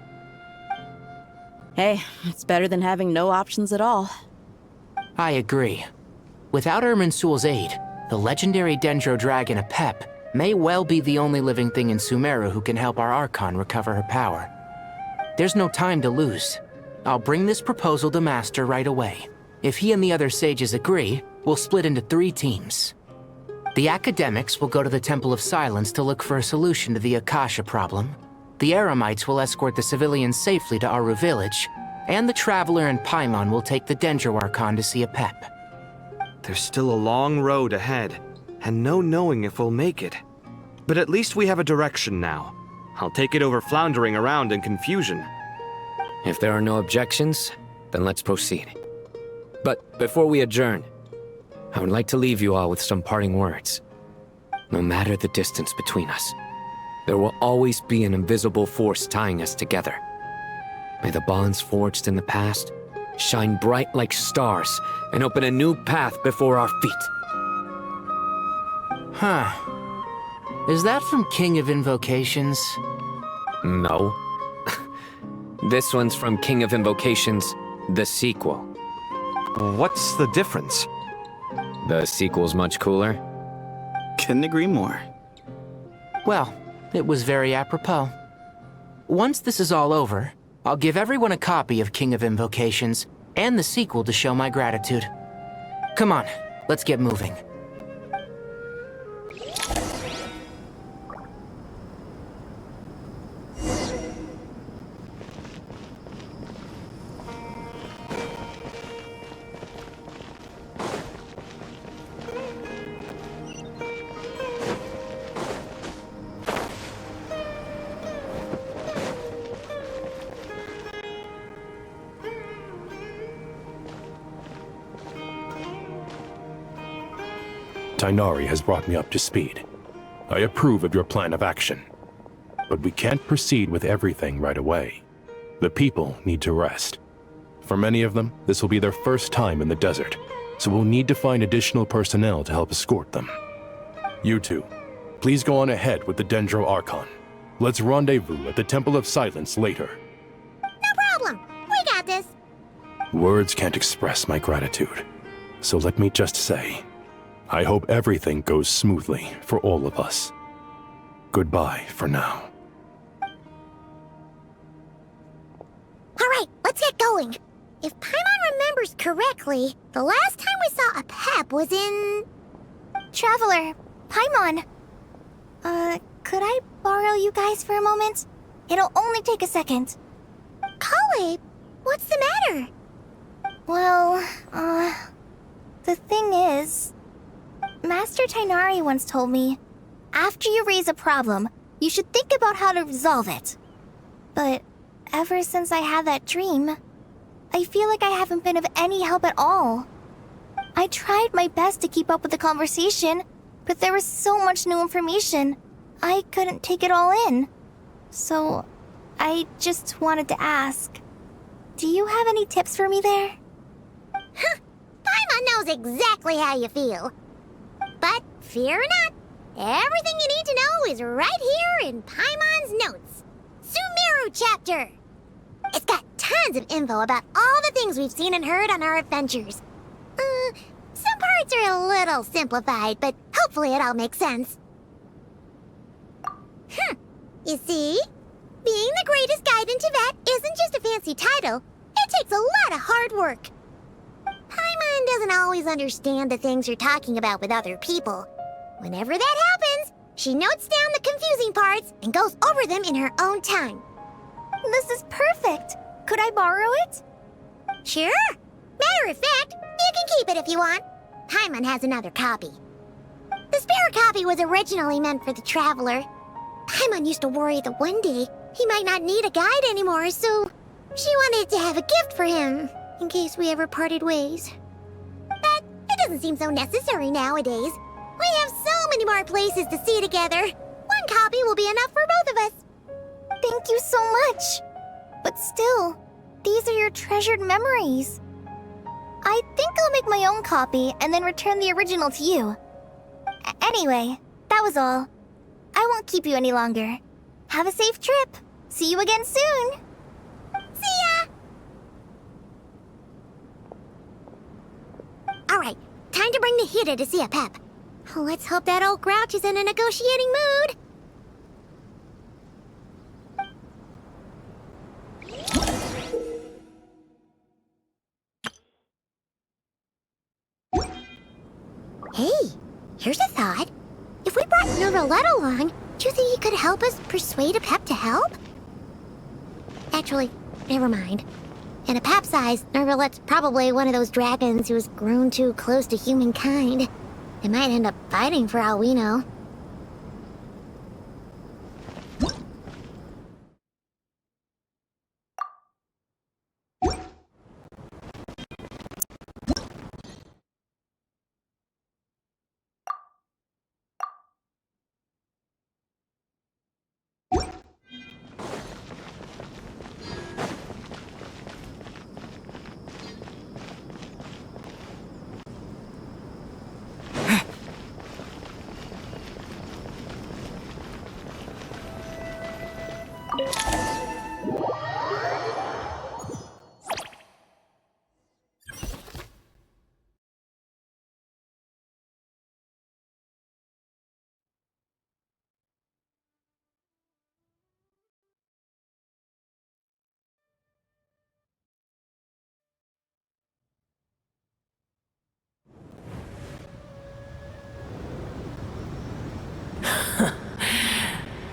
Hey, it's better than having no options at all. I agree. Without Irminsul's aid, the legendary Dendro Dragon Apep may well be the only living thing in Sumeru who can help our Archon recover her power. There's no time to lose. I'll bring this proposal to Master right away. If he and the other sages agree, we'll split into 3 teams. The academics will go to the Temple of Silence to look for a solution to the Akasha problem. The Eremites will escort the civilians safely to Aru village, and the Traveler and Paimon will take the Dendro Archon to see Apep. There's still a long road ahead, and no knowing if we'll make it. But at least we have a direction now. I'll take it over floundering around in confusion. If there are no objections, then let's proceed. But before we adjourn, I would like to leave you all with some parting words. No matter the distance between us, there will always be an invisible force tying us together. May the bonds forged in the past shine bright like stars and open a new path before our feet. Huh. Is that from King of Invocations? No. This one's from King of Invocations, the sequel. What's the difference? The sequel's much cooler. Couldn't agree more. Well, it was very apropos. Once this is all over, I'll give everyone a copy of King of Invocations and the sequel to show my gratitude. Come on, let's get moving. Tighnari has brought me up to speed. I approve of your plan of action. But we can't proceed with everything right away. The people need to rest. For many of them, this will be their first time in the desert, so we'll need to find additional personnel to help escort them. You two, please go on ahead with the Dendro Archon. Let's rendezvous at the Temple of Silence later. No problem. We got this. Words can't express my gratitude, so let me just say, I hope everything goes smoothly for all of us. Goodbye for now. All right, let's get going. If Paimon remembers correctly, the last time we saw a Pep was in... Traveler, Paimon. Could I borrow you guys for a moment? It'll only take a second. Kale, what's the matter? Well, the thing is... Master Tighnari once told me, after you raise a problem, you should think about how to resolve it. But ever since I had that dream, I feel like I haven't been of any help at all. I tried my best to keep up with the conversation, but there was so much new information, I couldn't take it all in. So, I just wanted to ask, do you have any tips for me there? Huh, Paimon knows exactly how you feel. But fear not, everything you need to know is right here in Paimon's notes. Sumeru chapter! It's got tons of info about all the things we've seen and heard on our adventures. Some parts are a little simplified, but hopefully it all makes sense. You see? Being the greatest guide in Tibet isn't just a fancy title. It takes a lot of hard work. Paimon doesn't always understand the things you're talking about with other people. Whenever that happens, she notes down the confusing parts and goes over them in her own time. This is perfect. Could I borrow it? Sure. Matter of fact, you can keep it if you want. Paimon has another copy. The spare copy was originally meant for the traveler. Paimon used to worry that one day he might not need a guide anymore, so she wanted to have a gift for him, in case we ever parted ways. But it doesn't seem so necessary nowadays. We have so many more places to see together. One copy will be enough for both of us. Thank you so much. But still, these are your treasured memories. I think I'll make my own copy and then return the original to you. Anyway, that was all. I won't keep you any longer. Have a safe trip. See you again soon. See ya! Alright, time to bring Nahida to see a Pep. Let's hope that old grouch is in a negotiating mood. Hey, here's a thought. If we brought Nervalette along, do you think he could help us persuade a Pep to help? Actually, never mind. In a Pep's eyes, Nervalette's probably one of those dragons who has grown too close to humankind. They might end up fighting for all we know.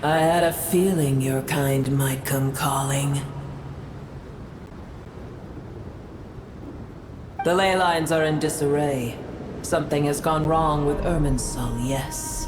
I had a feeling your kind might come calling. The ley lines are in disarray. Something has gone wrong with Irminsul, yes.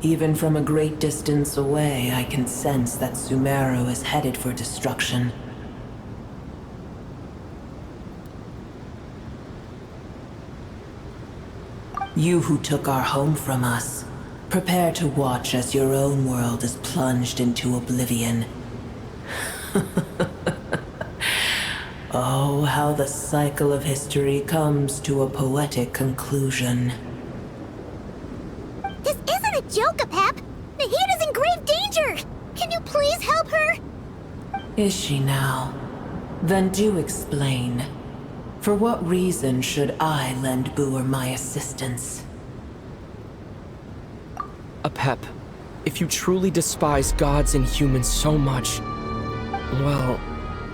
Even from a great distance away, I can sense that Sumeru is headed for destruction. You who took our home from us, prepare to watch as your own world is plunged into oblivion. Oh, how the cycle of history comes to a poetic conclusion. This isn't a joke, Apep! Nahida's in grave danger! Can you please help her? Is she now? Then do explain. For what reason should I lend Booer my assistance? Apep, if you truly despise gods and humans so much, well,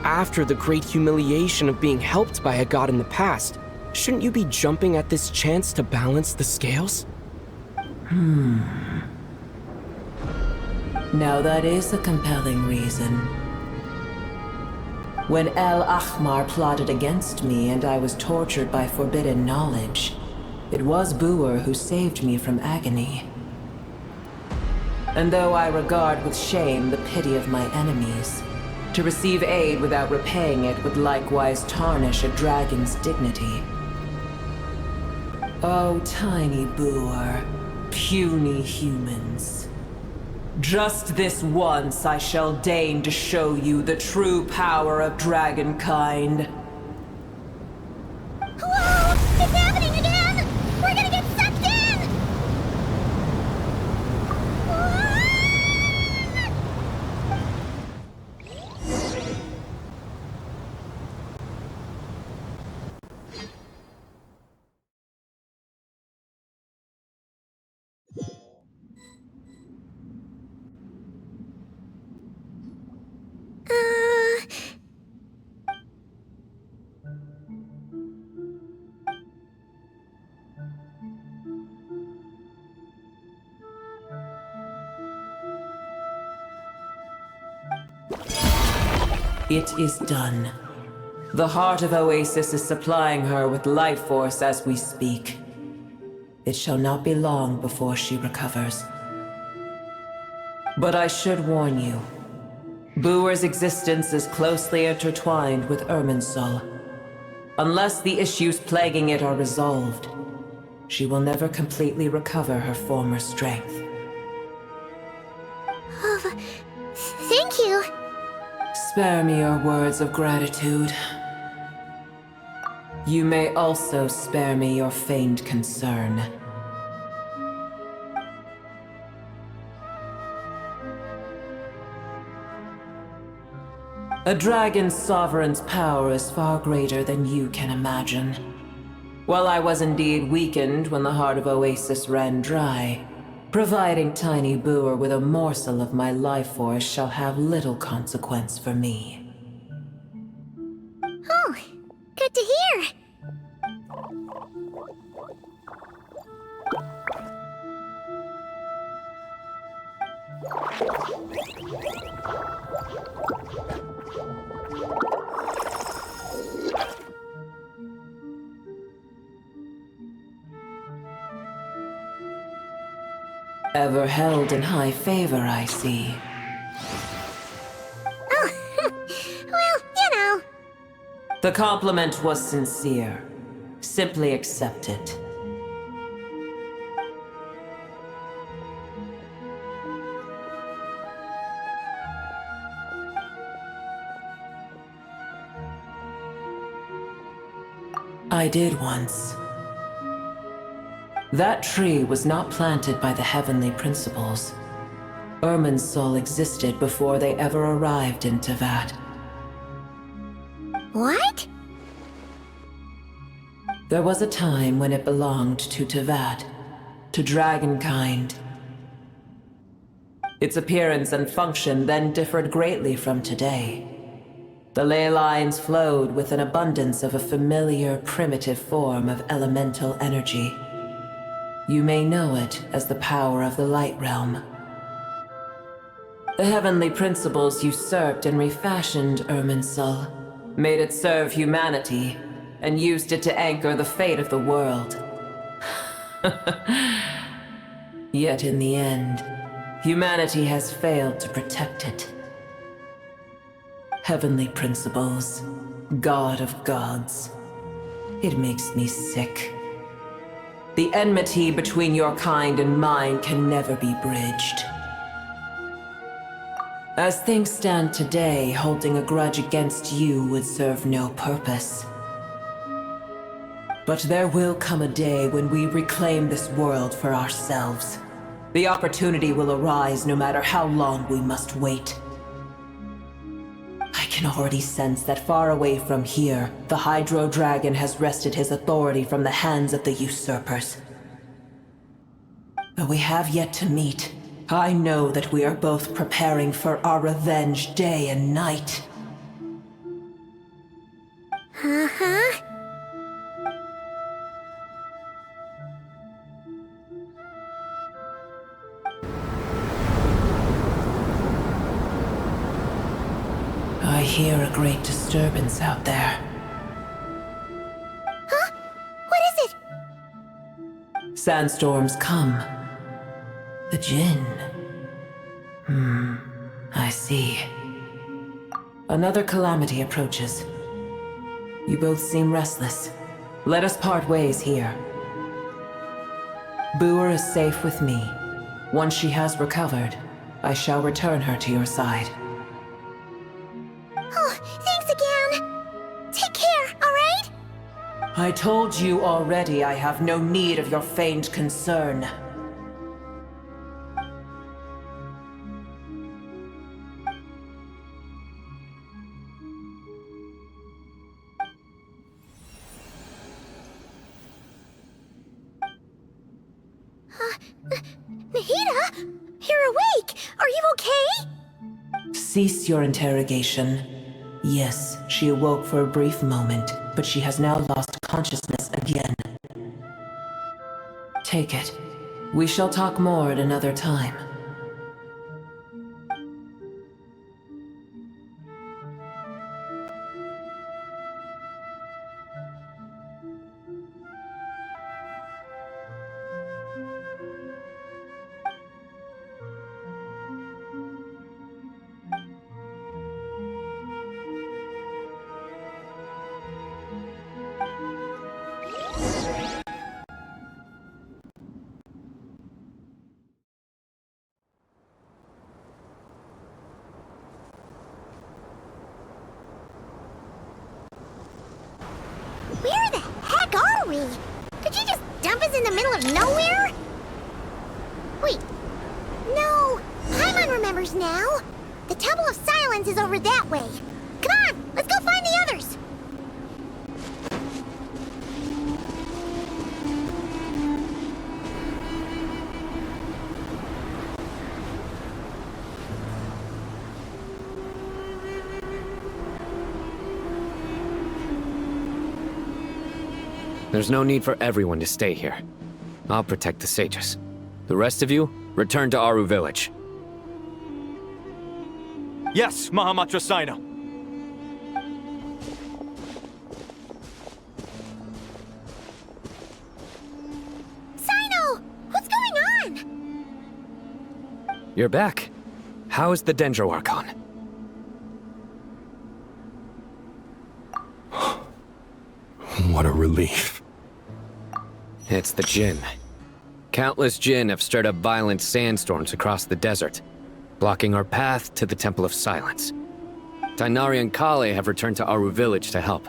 after the great humiliation of being helped by a god in the past, shouldn't you be jumping at this chance to balance the scales? Now that is a compelling reason. When El Ahmar plotted against me and I was tortured by forbidden knowledge, it was Booer who saved me from agony. And though I regard with shame the pity of my enemies, to receive aid without repaying it would likewise tarnish a dragon's dignity. Oh, tiny Booer, puny humans. Just this once I shall deign to show you the true power of dragonkind. Whoa! It's happening again! We're gonna get sucked in! It is done. The heart of Oasis is supplying her with life force as we speak. It shall not be long before she recovers. But I should warn you. Booer's existence is closely intertwined with Irminsul. Unless the issues plaguing it are resolved, she will never completely recover her former strength. Oh, thank you. Spare me your words of gratitude. You may also spare me your feigned concern. A dragon's sovereign's power is far greater than you can imagine. While I was indeed weakened when the heart of Oasis ran dry, providing Tiny Boer with a morsel of my life force shall have little consequence for me. Oh, good to hear. Ever held in high favor, I see. Oh, well, you know. The compliment was sincere. Simply accept it. I did once. That tree was not planted by the heavenly principles. Irminsul existed before they ever arrived in Teyvat. What? There was a time when it belonged to Teyvat, to dragonkind. Its appearance and function then differed greatly from today. The ley lines flowed with an abundance of a familiar, primitive form of elemental energy. You may know it as the power of the Light Realm. The heavenly principles usurped and refashioned Irminsul, made it serve humanity, and used it to anchor the fate of the world. Yet in the end, humanity has failed to protect it. Heavenly principles, God of gods. It makes me sick. The enmity between your kind and mine can never be bridged. As things stand today, holding a grudge against you would serve no purpose. But there will come a day when we reclaim this world for ourselves. The opportunity will arise no matter how long we must wait. I can already sense that far away from here, the Hydro Dragon has wrested his authority from the hands of the usurpers. Though we have yet to meet, I know that we are both preparing for our revenge day and night. Uh-huh. I hear a great disturbance out there. Huh? What is it? Sandstorms come. The Jinn. I see. Another calamity approaches. You both seem restless. Let us part ways here. Boer is safe with me. Once she has recovered, I shall return her to your side. Oh, thanks again. Take care, alright? I told you already I have no need of your feigned concern. Nahida? You're awake! Are you okay? Cease your interrogation. Yes, she awoke for a brief moment, but she has now lost consciousness again. Take it. We shall talk more at another time. Where the heck are we? Did you just dump us in the middle of nowhere? Wait. No. Paimon remembers now. The Temple of Silence is over that way. Come on, let's go find the others! There's no need for everyone to stay here. I'll protect the sages. The rest of you, return to Aru village. Yes, Mahamatra Sino. Sino! What's going on? You're back. How is the Dendro Archon? What a relief. It's the Jinn. Countless Jinn have stirred up violent sandstorms across the desert, blocking our path to the Temple of Silence. Tainari and Kale have returned to Aru village to help.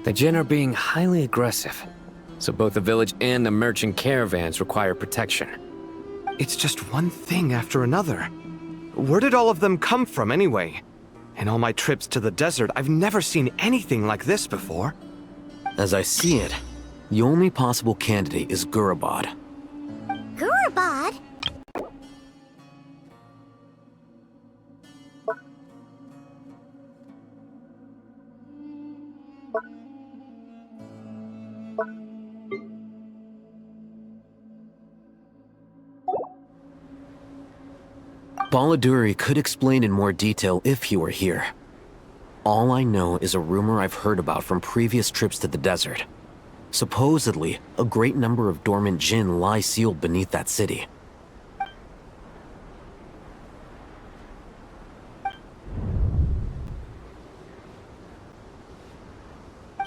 The Jinn are being highly aggressive, so both the village and the merchant caravans require protection. It's just one thing after another. Where did all of them come from anyway? In all my trips to the desert, I've never seen anything like this before. As I see it, the only possible candidate is Gurabad. Gurabad? Baladuri could explain in more detail if he were here. All I know is a rumor I've heard about from previous trips to the desert. Supposedly, a great number of dormant Jinn lie sealed beneath that city.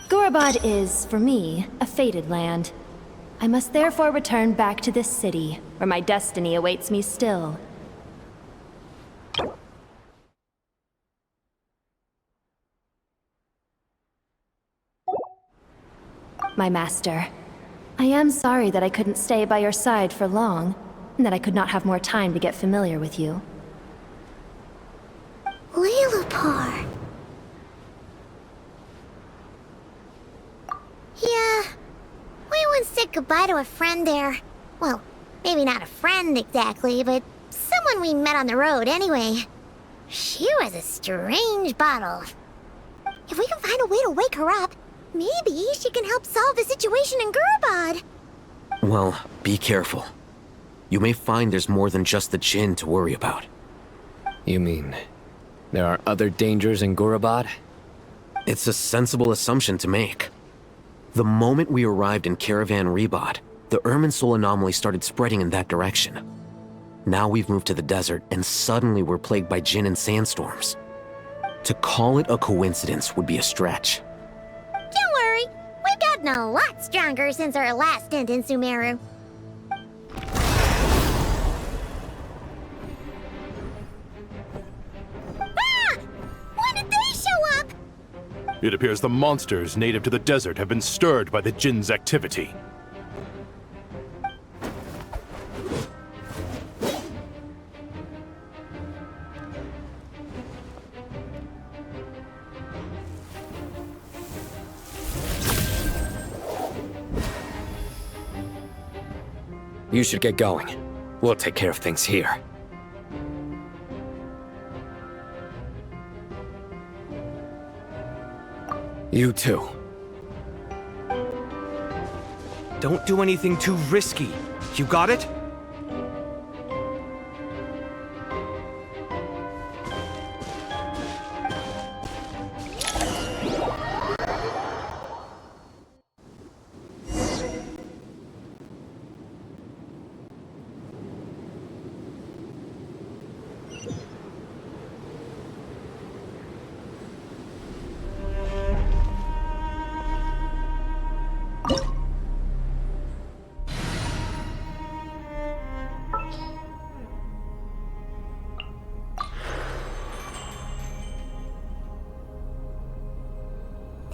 Gurabad is, for me, a fated land. I must therefore return back to this city, where my destiny awaits me still. My master, I am sorry that I couldn't stay by your side for long, and that I could not have more time to get familiar with you. Lilupar. Yeah, we once said goodbye to a friend there. Well, maybe not a friend exactly, but someone we met on the road anyway. She was a strange bottle. If we can find a way to wake her up, maybe she can help solve the situation in Gurabad. Well, be careful. You may find there's more than just the Jinn to worry about. You mean, there are other dangers in Gurabad? It's a sensible assumption to make. The moment we arrived in Caravan Rebad, the Irminsul anomaly started spreading in that direction. Now we've moved to the desert, and suddenly we're plagued by Jinn and sandstorms. To call it a coincidence would be a stretch. Don't worry, we've gotten a lot stronger since our last stint in Sumeru. Ah! When did they show up? It appears the monsters native to the desert have been stirred by the Jinn's activity. You should get going. We'll take care of things here. You too. Don't do anything too risky. You got it?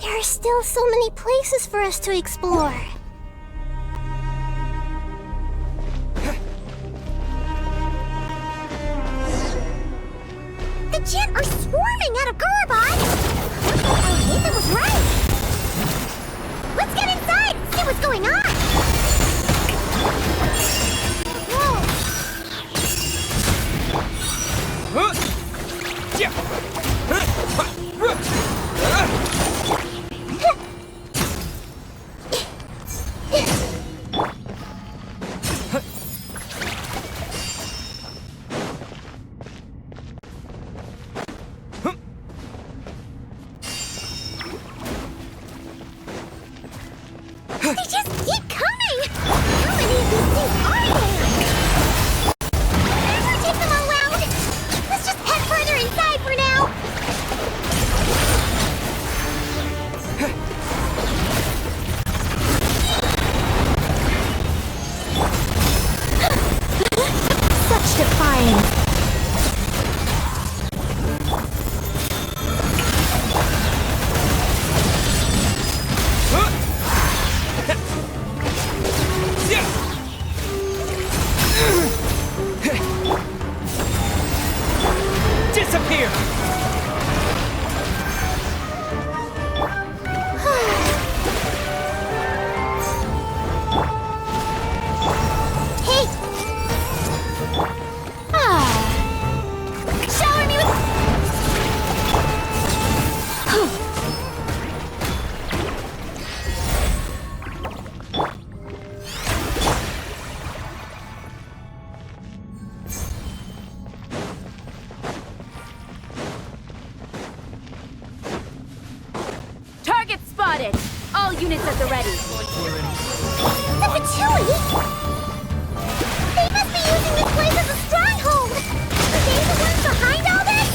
There are still so many places for us to explore. The Jinn are swarming out of Gurabad! right! Let's get inside and see what's going on! Whoa! They just keep coming! How many of these things are there? Never take them all out! Let's just head further inside for now! Such defiance. Disappear! Hey! Shower me with... Target spotted! All units at the ready. The Patui! They must be using this place as a stronghold! Are they the ones behind all this?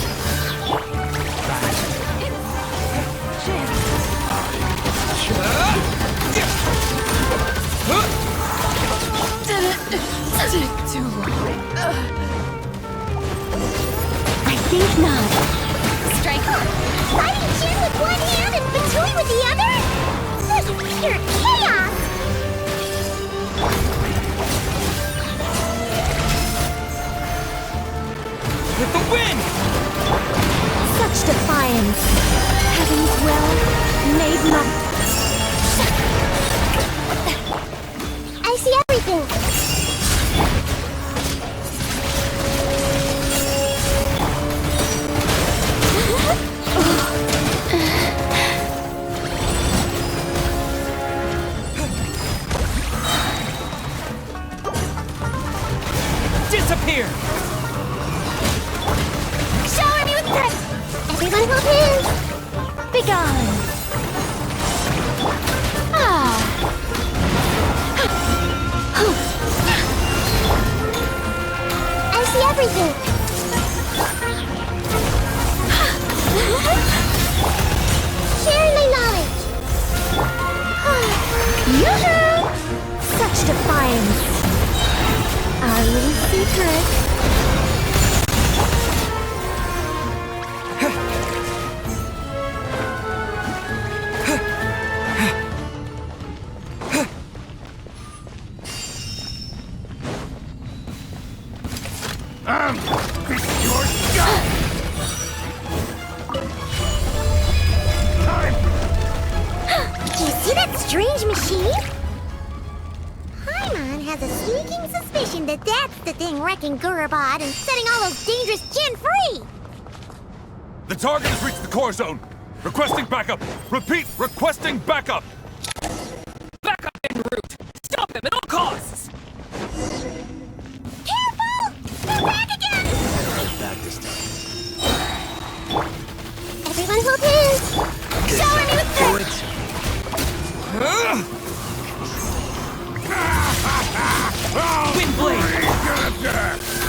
Take too long. I think not. Strike! Fighting Jin with one hand and Patui with the other? This is pure chaos! With the wind! Such defiance. Heaven's will made not. I see everything! Disappear! Shower me with threat! Everyone hold hands! Begone. I see everything! Sharing my knowledge! Yoo-hoo! Such defiance. Our little secret. Do you see that strange machine? Paimon has a sneaking suspicion that that's the thing wrecking Gurubad and setting all those dangerous Jin free! The target has reached the core zone. Requesting backup. Repeat, requesting backup. Backup en route! Stop him at all costs! Careful! They're back again! Back this time. Everyone hold hands! Shower me with threat! Windblade!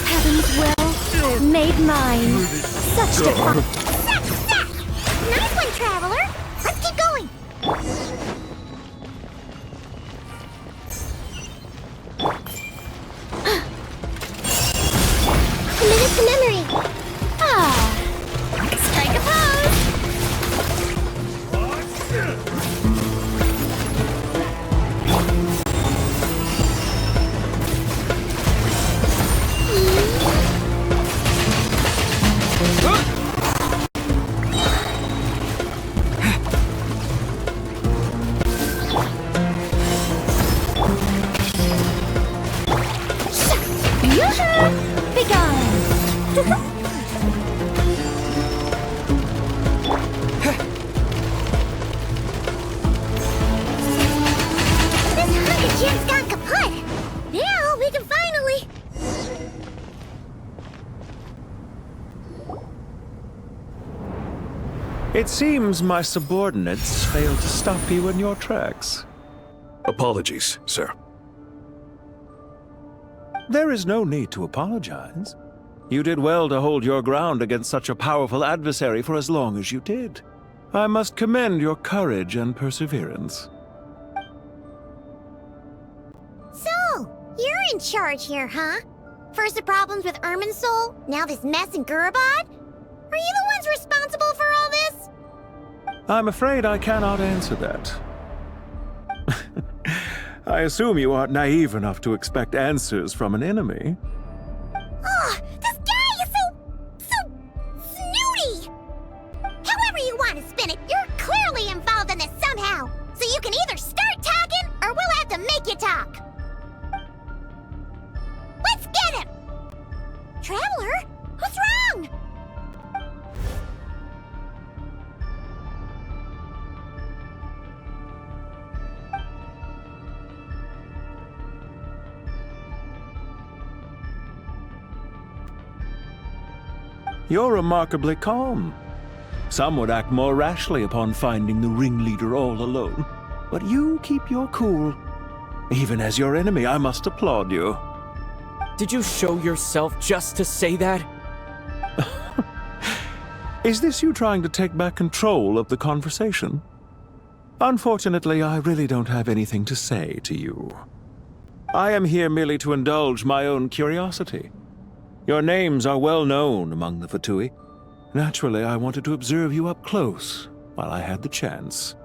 Heaven's will made mine. Such defiance. Nice one, Traveler! Let's keep going! Committed to memory! Strike a pose! Jim's gone kaput! Now we can finally... It seems my subordinates failed to stop you in your tracks. Apologies, sir. There is no need to apologize. You did well to hold your ground against such a powerful adversary for as long as you did. I must commend your courage and perseverance. So, you're in charge here, huh? First the problems with Irminsul, now this mess in Gurabad? Are you the ones responsible for all this? I'm afraid I cannot answer that. I assume you aren't naive enough to expect answers from an enemy. Oh, this guy is so snooty! However you want to spin it, you're clearly involved in this somehow. So you can either start talking, or we'll have to make you talk. Let's get him! Traveler? What's wrong? You're remarkably calm. Some would act more rashly upon finding the ringleader all alone. But you keep your cool. Even as your enemy, I must applaud you. Did you show yourself just to say that? Is this you trying to take back control of the conversation? Unfortunately, I really don't have anything to say to you. I am here merely to indulge my own curiosity. Your names are well known among the Fatui. Naturally, I wanted to observe you up close while I had the chance.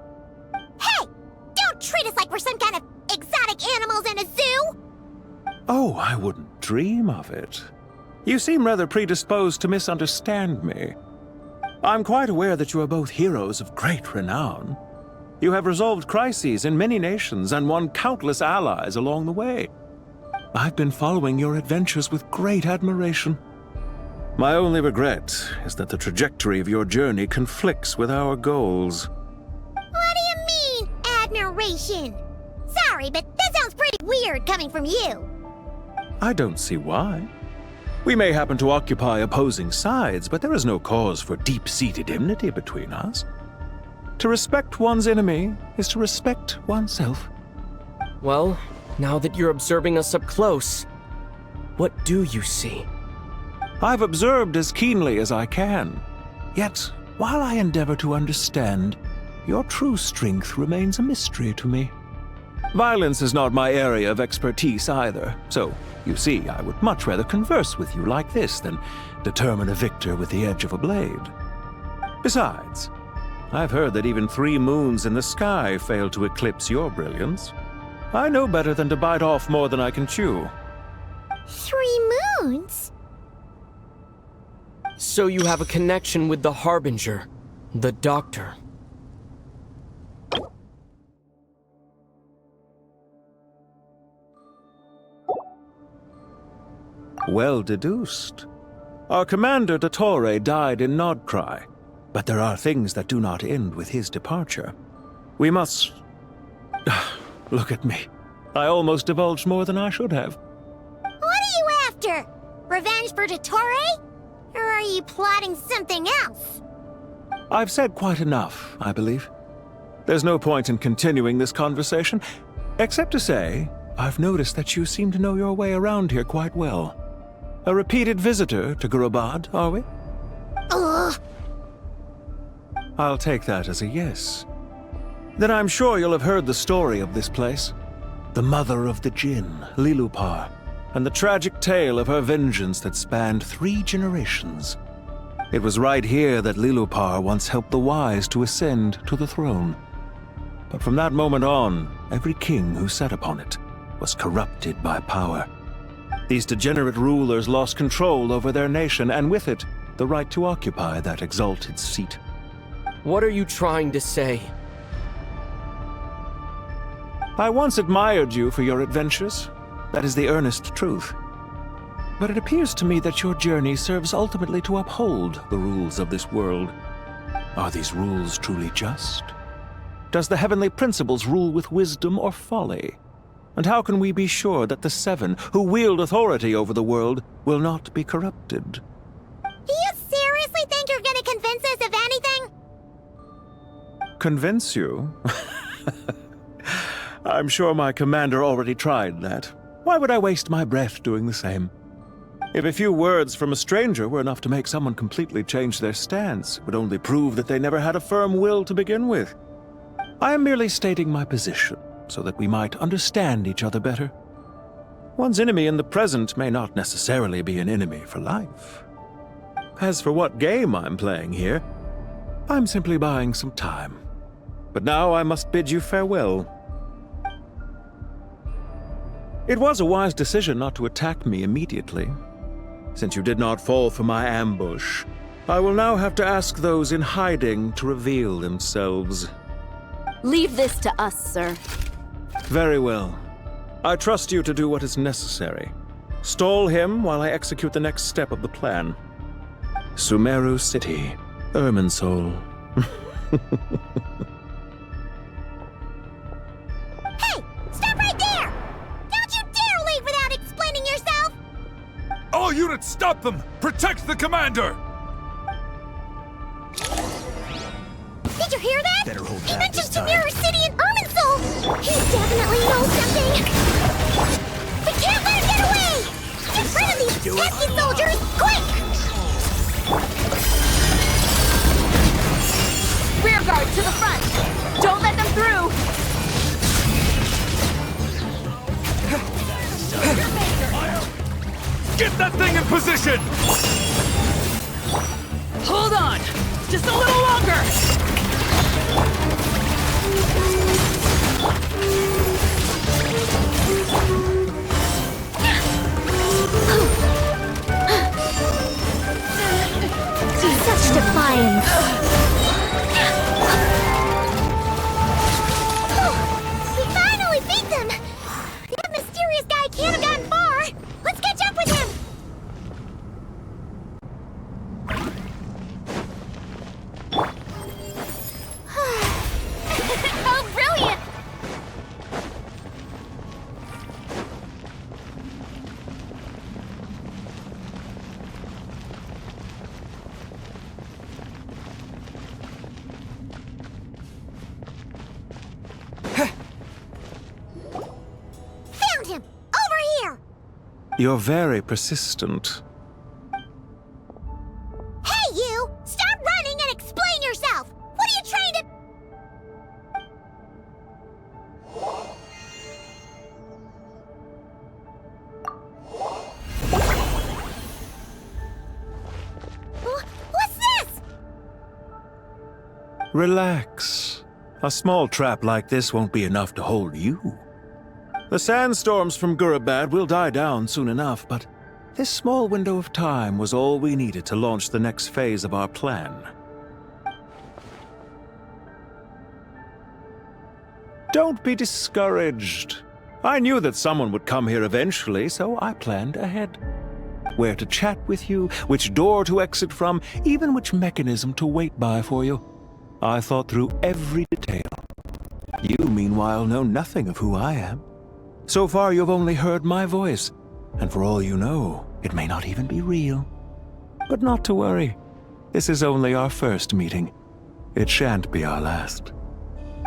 Hey! Don't treat us like we're some kind of exotic animals in a zoo! Oh, I wouldn't dream of it. You seem rather predisposed to misunderstand me. I'm quite aware that you are both heroes of great renown. You have resolved crises in many nations and won countless allies along the way. I've been following your adventures with great admiration. My only regret is that the trajectory of your journey conflicts with our goals. What do you mean, admiration? Sorry, but that sounds pretty weird coming from you. I don't see why. We may happen to occupy opposing sides, but there is no cause for deep-seated enmity between us. To respect one's enemy is to respect oneself. Well, now that you're observing us up close, what do you see? I've observed as keenly as I can. Yet, while I endeavor to understand, your true strength remains a mystery to me. Violence is not my area of expertise either, so, you see, I would much rather converse with you like this than determine a victor with the edge of a blade. Besides, I've heard that even 3 moons in the sky fail to eclipse your brilliance. I know better than to bite off more than I can chew. 3 moons? So you have a connection with the Harbinger, the Doctor. Well deduced. Our commander, Dottore, died in Nodcry, but there are things that do not end with his departure. We must... Look at me. I almost divulged more than I should have. What are you after? Revenge for Dottore? Or are you plotting something else? I've said quite enough, I believe. There's no point in continuing this conversation, except to say, I've noticed that you seem to know your way around here quite well. A repeated visitor to Gurabad, are we? Ugh. I'll take that as a yes. Then I'm sure you'll have heard the story of this place. The mother of the Jinn, Lilupar, and the tragic tale of her vengeance that spanned 3 generations. It was right here that Lilupar once helped the wise to ascend to the throne. But from that moment on, every king who sat upon it was corrupted by power. These degenerate rulers lost control over their nation, and with it, the right to occupy that exalted seat. What are you trying to say? I once admired you for your adventures. That is the earnest truth. But it appears to me that your journey serves ultimately to uphold the rules of this world. Are these rules truly just? Does the heavenly principles rule with wisdom or folly? And how can we be sure that the Seven, who wield authority over the world, will not be corrupted? Do you seriously think you're gonna convince us of anything? Convince you? I'm sure my commander already tried that. Why would I waste my breath doing the same? If a few words from a stranger were enough to make someone completely change their stance, it would only prove that they never had a firm will to begin with. I am merely stating my position, so that we might understand each other better. One's enemy in the present may not necessarily be an enemy for life. As for what game I'm playing here, I'm simply buying some time. But now I must bid you farewell. It was a wise decision not to attack me immediately. Since you did not fall for my ambush, I will now have to ask those in hiding to reveal themselves. Leave this to us, sir. Very well. I trust you to do what is necessary. Stall him while I execute the next step of the plan. Sumeru City, Irminsul. Hey! Stop right there! Don't you dare leave without explaining yourself! All units, stop them! Protect the commander! Did you hear that? Better hold He back mentioned this time. Sumeru City and Irminsul! He definitely knows something! We can't let him get away! Get rid of these pesky soldiers, quick! Rear guard to the front! Don't let them through! Get that thing in position! Hold on! Just a little longer! Such defiance. We finally beat them! That mysterious guy can't have gotten far! Let's catch up with him! Oh, brilliant! Found him! Over here! You're very persistent. Hey, you! Stop running and explain yourself! What are you trying to... What's this? Relax. A small trap like this won't be enough to hold you. The sandstorms from Gurabad will die down soon enough, but this small window of time was all we needed to launch the next phase of our plan. Don't be discouraged. I knew that someone would come here eventually, so I planned ahead. Where to chat with you, which door to exit from, even which mechanism to wait by for you. I thought through every detail. You, meanwhile, know nothing of who I am. So far, you've only heard my voice, and for all you know, it may not even be real. But not to worry. This is only our first meeting. It shan't be our last.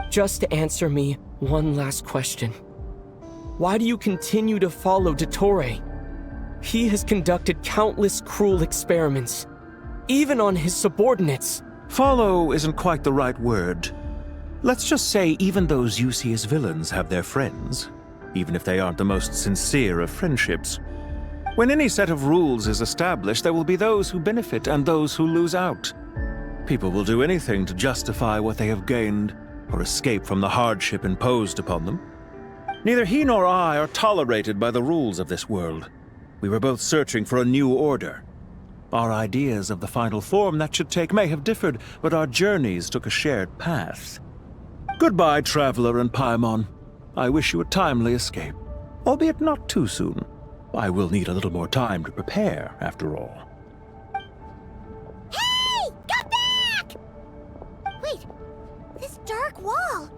Just answer me one last question. Why do you continue to follow Dottore? He has conducted countless cruel experiments, even on his subordinates. Follow isn't quite the right word. Let's just say even those you see as villains have their friends, even if they aren't the most sincere of friendships. When any set of rules is established, there will be those who benefit and those who lose out. People will do anything to justify what they have gained or escape from the hardship imposed upon them. Neither he nor I are tolerated by the rules of this world. We were both searching for a new order. Our ideas of the final form that should take may have differed, but our journeys took a shared path. Goodbye, Traveler and Paimon. I wish you a timely escape, albeit not too soon. I will need a little more time to prepare, after all. Hey! Come back! Wait, this dark wall.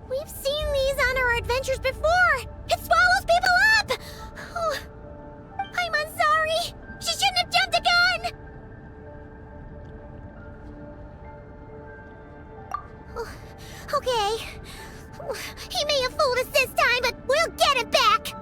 We've seen these on our adventures before. It swallows people up! Oh, I'm sorry. She shouldn't have jumped the gun! Oh, okay. He may have fooled us this time, but we'll get him back!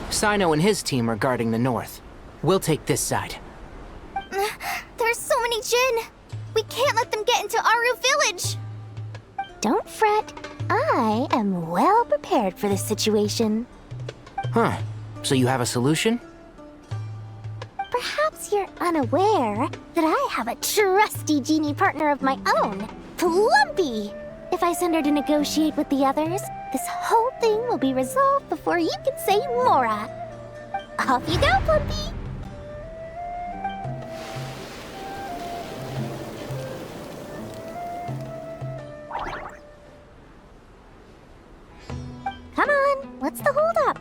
Sino and his team are guarding the north. We'll take this side. There's so many Jin! We can't let them get into Aru Village! Don't fret. I am well prepared for this situation. Huh. So you have a solution? Perhaps you're unaware that I have a trusty genie partner of my own, Plumpy. If I send her to negotiate with the others, this whole thing will be resolved before you can say Mora. Off you go, Plumpy! Come on, what's the holdup?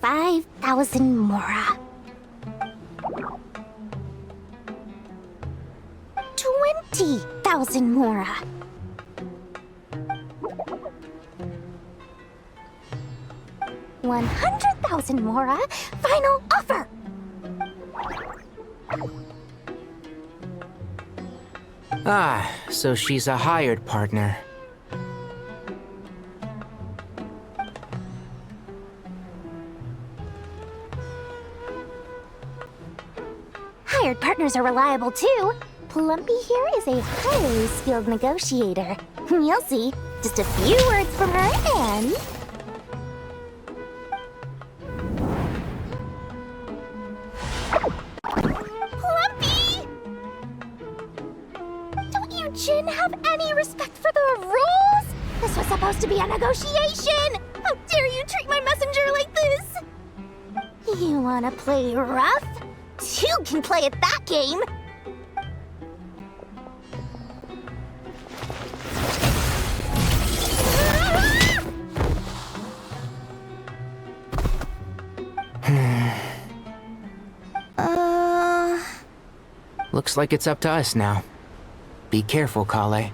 5,000 Mora. 20,000 Mora. 100,000 Mora. Final offer. Ah, so she's a hired partner. Hired partners are reliable too. Plumpy here is a highly skilled negotiator. You'll see. Just a few words from her and... Plumpy! Don't you Jin have any respect for the rules? This was supposed to be a negotiation! How dare you treat my messenger like this? You wanna play rough? You can play at that game! Looks like it's up to us now. Be careful, Kale.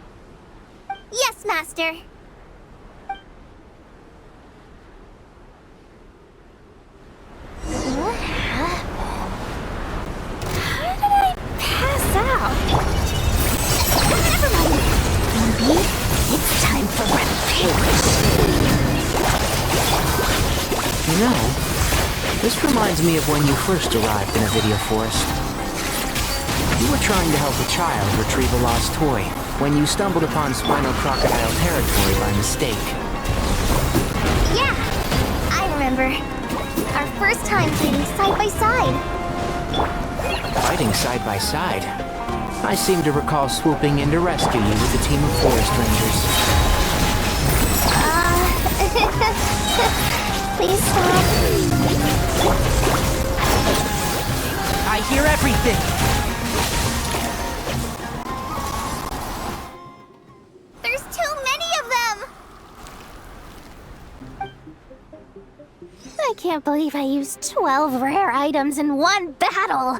Yes, Master. How did I pass out? Never mind. Maybe it's time for rampage. You know, this reminds me of when you first arrived in a video forest. You were trying to help a child retrieve a lost toy when you stumbled upon Spinal Crocodile territory by mistake. Yeah, I remember. Our first time fighting side by side. Fighting side by side? I seem to recall swooping in to rescue you with a team of forest rangers. Please stop. I hear everything! There's too many of them! I can't believe I used 12 rare items in one battle!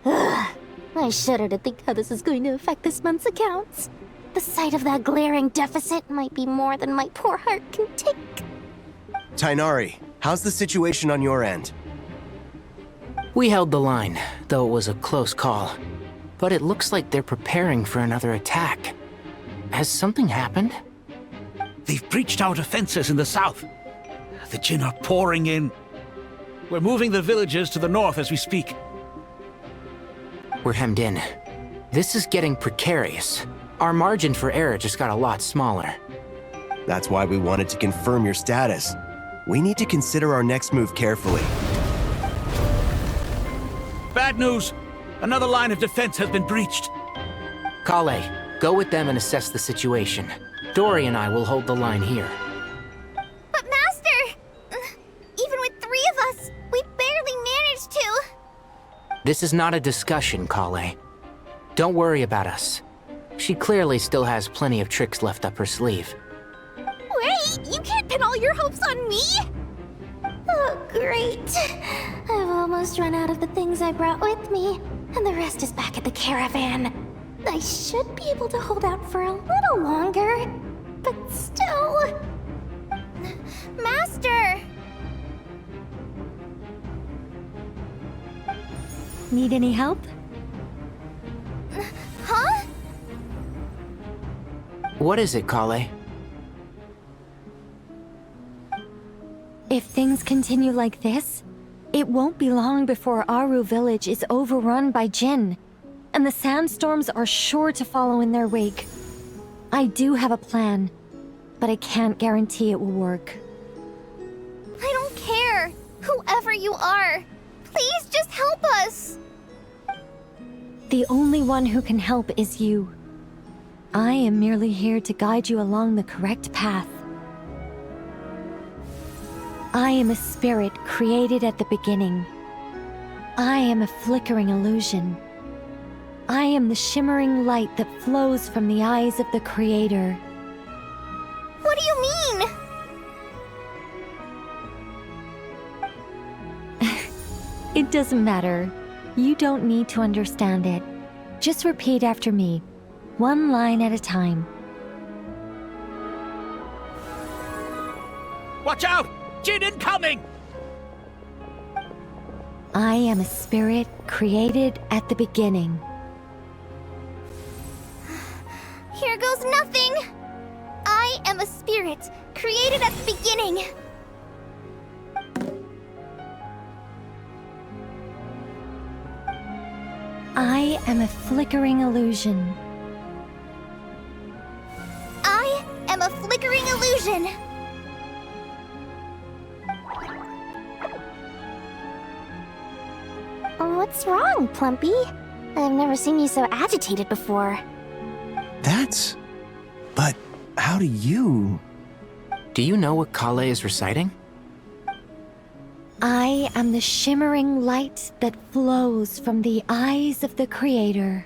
Ugh. I shudder to think how this is going to affect this month's accounts. The sight of that glaring deficit might be more than my poor heart can take. Tainari, how's the situation on your end? We held the line, though it was a close call. But it looks like they're preparing for another attack. Has something happened? They've breached our defenses in the south. The Jin are pouring in. We're moving the villagers to the north as we speak. We're hemmed in. This is getting precarious. Our margin for error just got a lot smaller. That's why we wanted to confirm your status. We need to consider our next move carefully. Bad news. Another line of defense has been breached. Kale, go with them and assess the situation. Dory and I will hold the line here. But Master! Even with 3 of us, we barely managed to. This is not a discussion, Kale. Don't worry about us. She clearly still has plenty of tricks left up her sleeve. Wait, you can't pin all your hopes on me? Oh, great. I've almost run out of the things I brought with me, and the rest is back at the caravan. I should be able to hold out for a little longer, but still... Master! Need any help? Huh? What is it, Kale? If things continue like this, it won't be long before Aru village is overrun by Jinn, and the sandstorms are sure to follow in their wake. I do have a plan, but I can't guarantee it will work. I don't care. Whoever you are, please just help us. The only one who can help is you. I am merely here to guide you along the correct path. I am a spirit created at the beginning. I am a flickering illusion. I am the shimmering light that flows from the eyes of the Creator. What do you mean? It doesn't matter. You don't need to understand it. Just repeat after me, one line at a time. Watch out! Jinn incoming! I am a spirit created at the beginning. Here goes nothing. I am a spirit created at the beginning. I am a flickering illusion. I am a flickering illusion. What's wrong, Plumpy? I've never seen you so agitated before. But how do you... Do you know what Kale is reciting? I am the shimmering light that flows from the eyes of the Creator.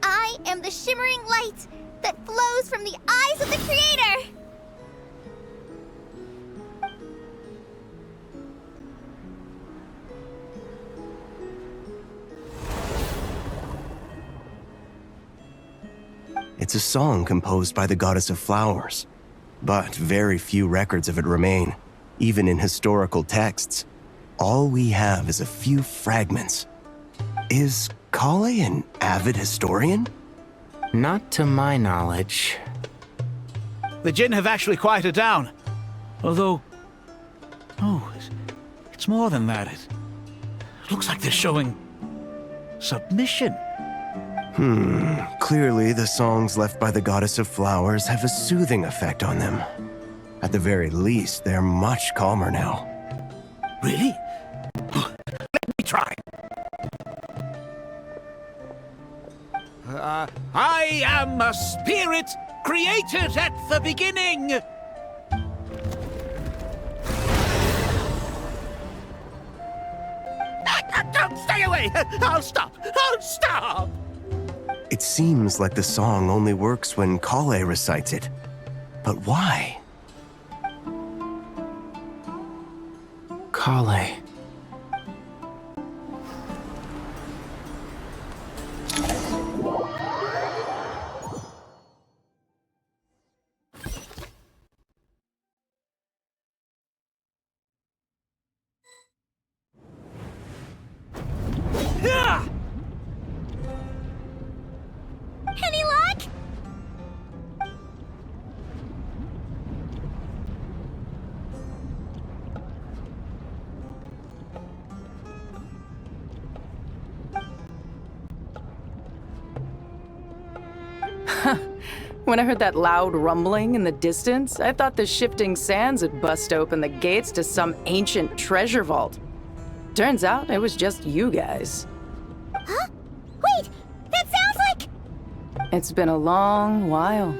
I am the shimmering light that flows from the eyes of the Creator. It's a song composed by the goddess of flowers, but very few records of it remain, even in historical texts. All we have is a few fragments. Is Kale an avid historian? Not to my knowledge. The Jinn have actually quieted down. Although... Oh, it's more than that. It looks like they're showing... submission. Clearly the songs left by the goddess of flowers have a soothing effect on them. At the very least, they're much calmer now. Really? Let me try. I am a spirit created at the beginning. Don't stay away! I'll stop! I'll stop! It seems like the song only works when Kale recites it. But why? Kale. Any luck? When I heard that loud rumbling in the distance, I thought the shifting sands had bust open the gates to some ancient treasure vault. Turns out it was just you guys. Huh? Wait, that sounds like... It's been a long while.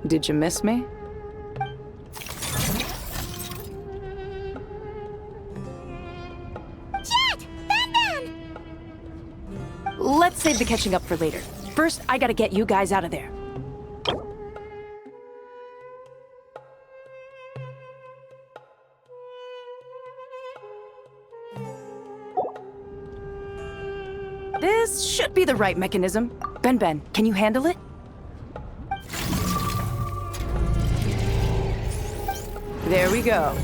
Did you miss me? Jet! Ben! Let's save the catching up for later. First, I gotta get you guys out of there. This should be the right mechanism. Ben, can you handle it? There we go.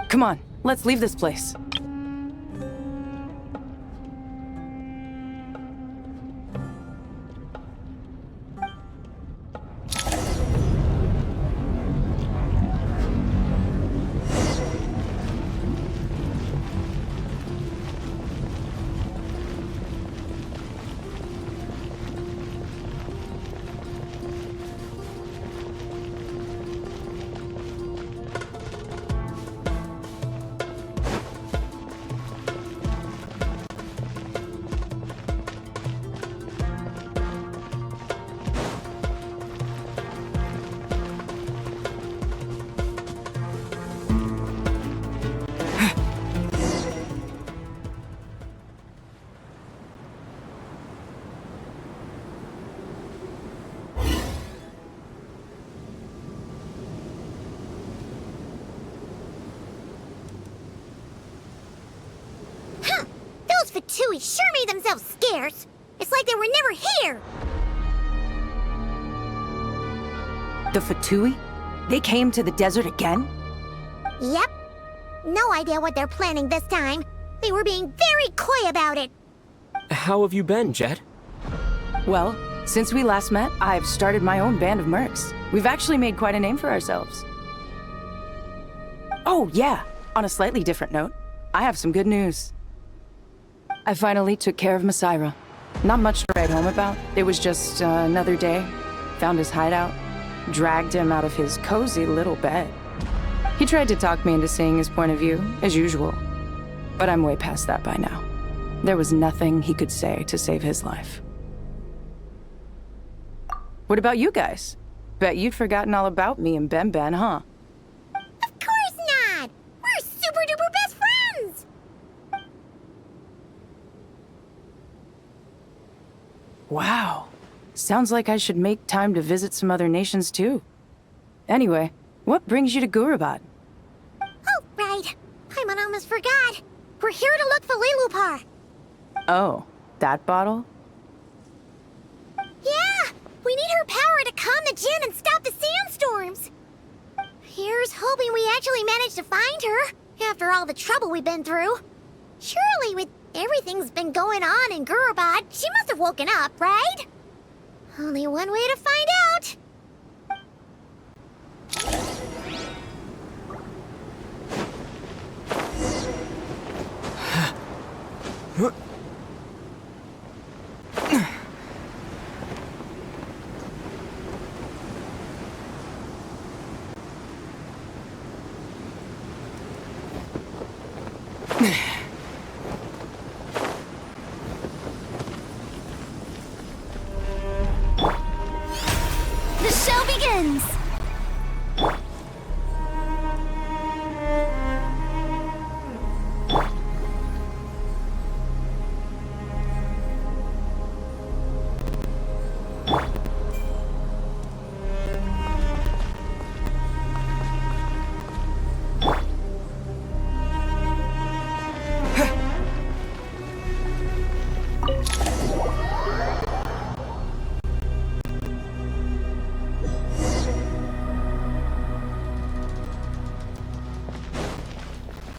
Come on, let's leave this place. Fatui sure made themselves scarce. It's like they were never here. The Fatui? They came to the desert again? Yep. No idea what they're planning this time. They were being very coy about it. How have you been, Jet? Well, since we last met, I've started my own band of mercs. We've actually made quite a name for ourselves. Oh, yeah. On a slightly different note, I have some good news. I finally took care of Masaira. Not much to write home about. It was just another day. Found his hideout. Dragged him out of his cozy little bed. He tried to talk me into seeing his point of view, as usual. But I'm way past that by now. There was nothing he could say to save his life. What about you guys? Bet you'd forgotten all about me and Ben, huh? Of course not! We're super duper best friends! Wow. Sounds like I should make time to visit some other nations too. Anyway, what brings you to Gurabad? Oh, right. I almost forgot. We're here to look for Lilupar. Oh, that bottle? Yeah! We need her power to calm the Jinn and stop the sandstorms. Here's hoping we actually manage to find her, after all the trouble we've been through. Surely, with everything's been going on in Gurabad, she must have woken up, right? Only one way to find out. The show begins!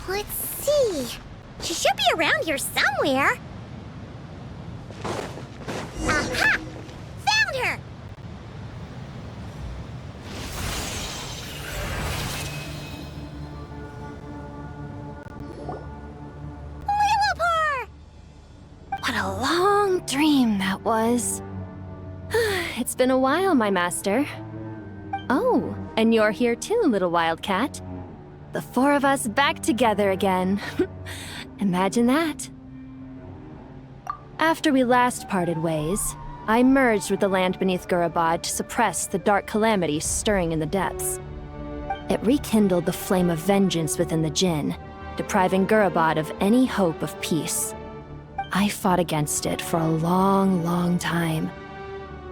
Let's see. She should be around here somewhere. Aha! Found her! What a long dream that was. It's been a while, my master. Oh, and you're here too, little wildcat. The four of us back together again. Imagine that. After we last parted ways, I merged with the land beneath Gurabad to suppress the dark calamity stirring in the depths. It rekindled the flame of vengeance within the Jinn, depriving Gurabad of any hope of peace. I fought against it for a long, long time,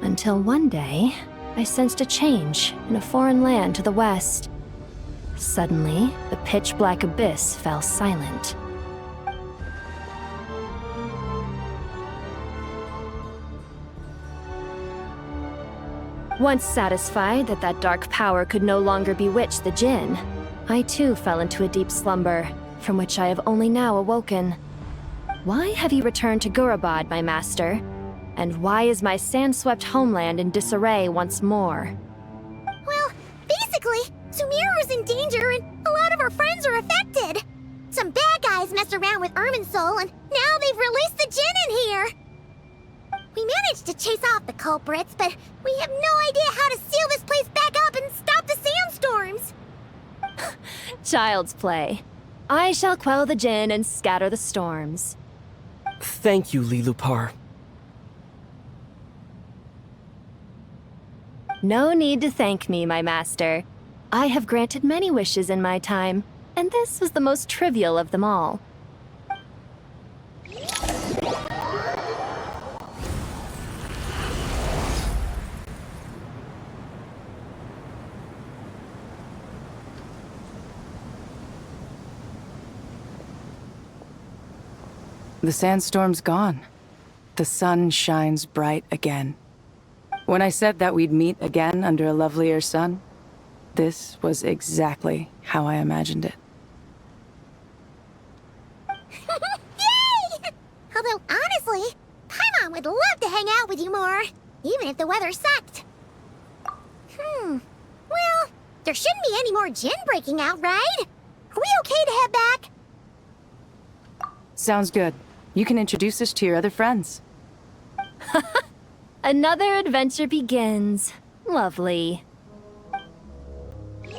until one day, I sensed a change in a foreign land to the west. Suddenly, the pitch-black abyss fell silent. Once satisfied that that dark power could no longer bewitch the Jinn, I too fell into a deep slumber, from which I have only now awoken. Why have you returned to Gurabad, my master? And why is my sand-swept homeland in disarray once more? Well, basically, Sumeru's in danger and a lot of our friends are affected. Some bad guys messed around with Irminsul and now they've released the Jinn in here. We managed to chase off the culprits, but we have no idea how to seal this place back up and stop the sandstorms. Child's play. I shall quell the Jinn and scatter the storms. Thank you, Lilupar. No need to thank me, my master. I have granted many wishes in my time, and this was the most trivial of them all. The sandstorm's gone. The sun shines bright again. When I said that we'd meet again under a lovelier sun, this was exactly how I imagined it. Yay! Although, honestly, Paimon would love to hang out with you more, even if the weather sucked. Well, there shouldn't be any more Jinn breaking out, right? Are we okay to head back? Sounds good. You can introduce us to your other friends. Another adventure begins. Lovely. The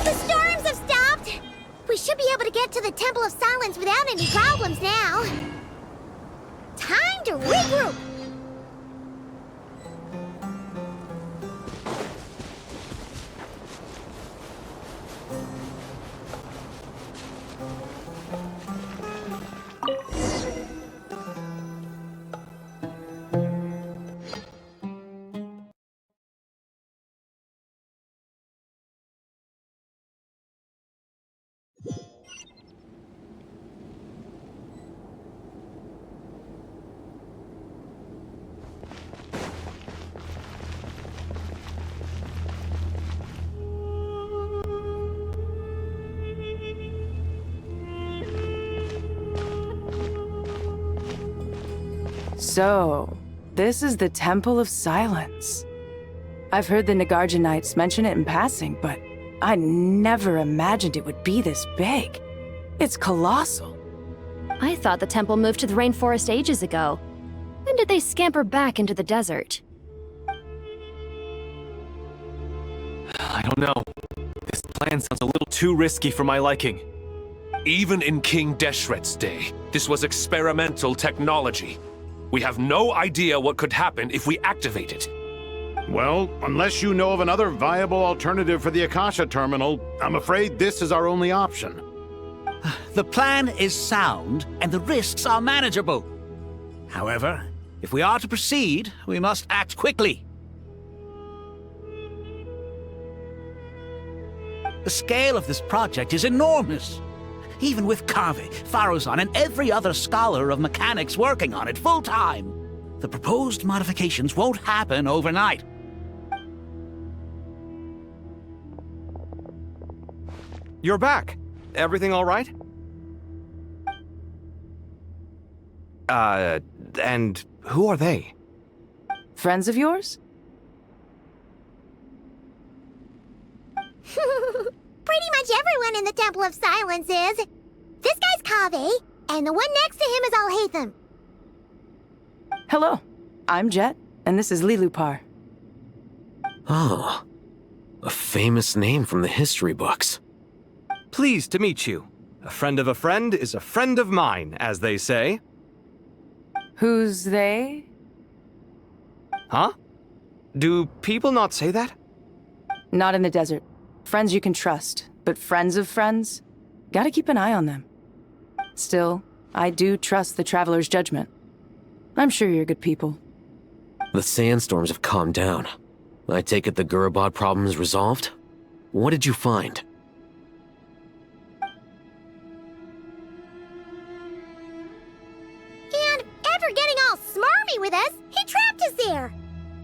storms have stopped! We should be able to get to the Temple of Silence without any problems now. Time to regroup! So, this is the Temple of Silence. I've heard the Nagarjanites mention it in passing, but I never imagined it would be this big. It's colossal. I thought the temple moved to the rainforest ages ago. When did they scamper back into the desert? I don't know. This plan sounds a little too risky for my liking. Even in King Deshret's day, this was experimental technology. We have no idea what could happen if we activate it. Well, unless you know of another viable alternative for the Akasha terminal, I'm afraid this is our only option. The plan is sound, and the risks are manageable. However, if we are to proceed, we must act quickly. The scale of this project is enormous. Even with Kave, Faruzan, and every other scholar of mechanics working on it full-time, the proposed modifications won't happen overnight. You're back. Everything all right? And who are they? Friends of yours? Pretty much everyone in the Temple of Silence is. This guy's Kave, And the one next to him is Alhaitham. Hello, I'm Jet, and this is Lilupar. Oh, a famous name from the history books. Pleased to meet you. A friend of a friend is a friend of mine, as they say. Who's they? Huh? Do people not say that? Not in the desert. Friends you can trust, but friends of friends? Gotta keep an eye on them. Still, I do trust the Traveler's judgment. I'm sure you're good people. The sandstorms have calmed down. I take it the Gurabad problem is resolved? What did you find? And after getting all smarmy with us, he trapped us there.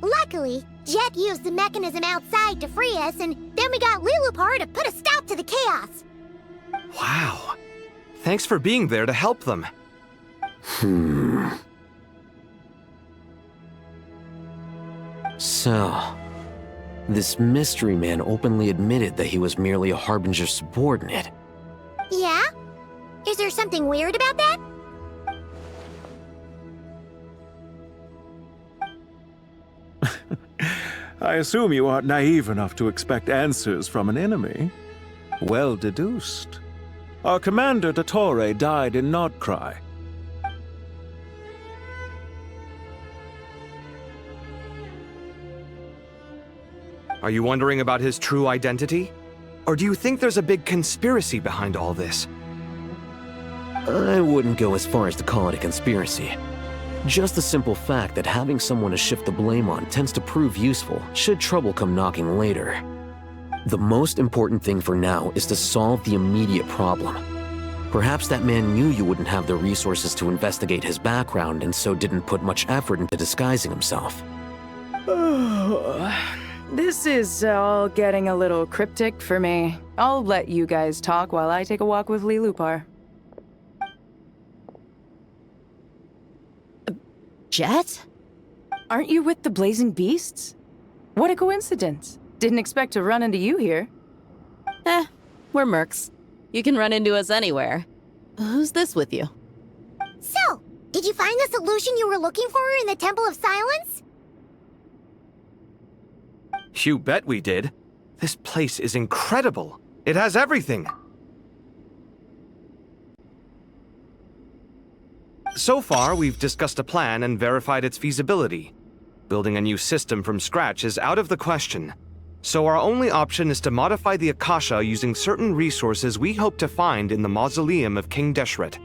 Luckily, Jet used the mechanism outside to free us, and then we got Lilupar to put a stop to the chaos. Wow. Thanks for being there to help them. So, this mystery man openly admitted that he was merely a Harbinger subordinate. Yeah? Is there something weird about that? I assume you aren't naive enough to expect answers from an enemy. Well deduced. Our commander, Dottore, died in Nodcry. Are you wondering about his true identity? Or do you think there's a big conspiracy behind all this? I wouldn't go as far as to call it a conspiracy. Just the simple fact that having someone to shift the blame on tends to prove useful should trouble come knocking later. The most important thing for now is to solve the immediate problem. Perhaps that man knew you wouldn't have the resources to investigate his background and so didn't put much effort into disguising himself. This is all getting a little cryptic for me. I'll let you guys talk while I take a walk with Lilupar. Jet? Aren't you with the Blazing Beasts? What a coincidence. Didn't expect to run into you here. We're mercs. You can run into us anywhere. Who's this with you? So, did you find the solution you were looking for in the Temple of Silence? You bet we did. This place is incredible. It has everything. So far, we've discussed a plan and verified its feasibility. Building a new system from scratch is out of the question. So our only option is to modify the Akasha using certain resources we hope to find in the mausoleum of King Deshret.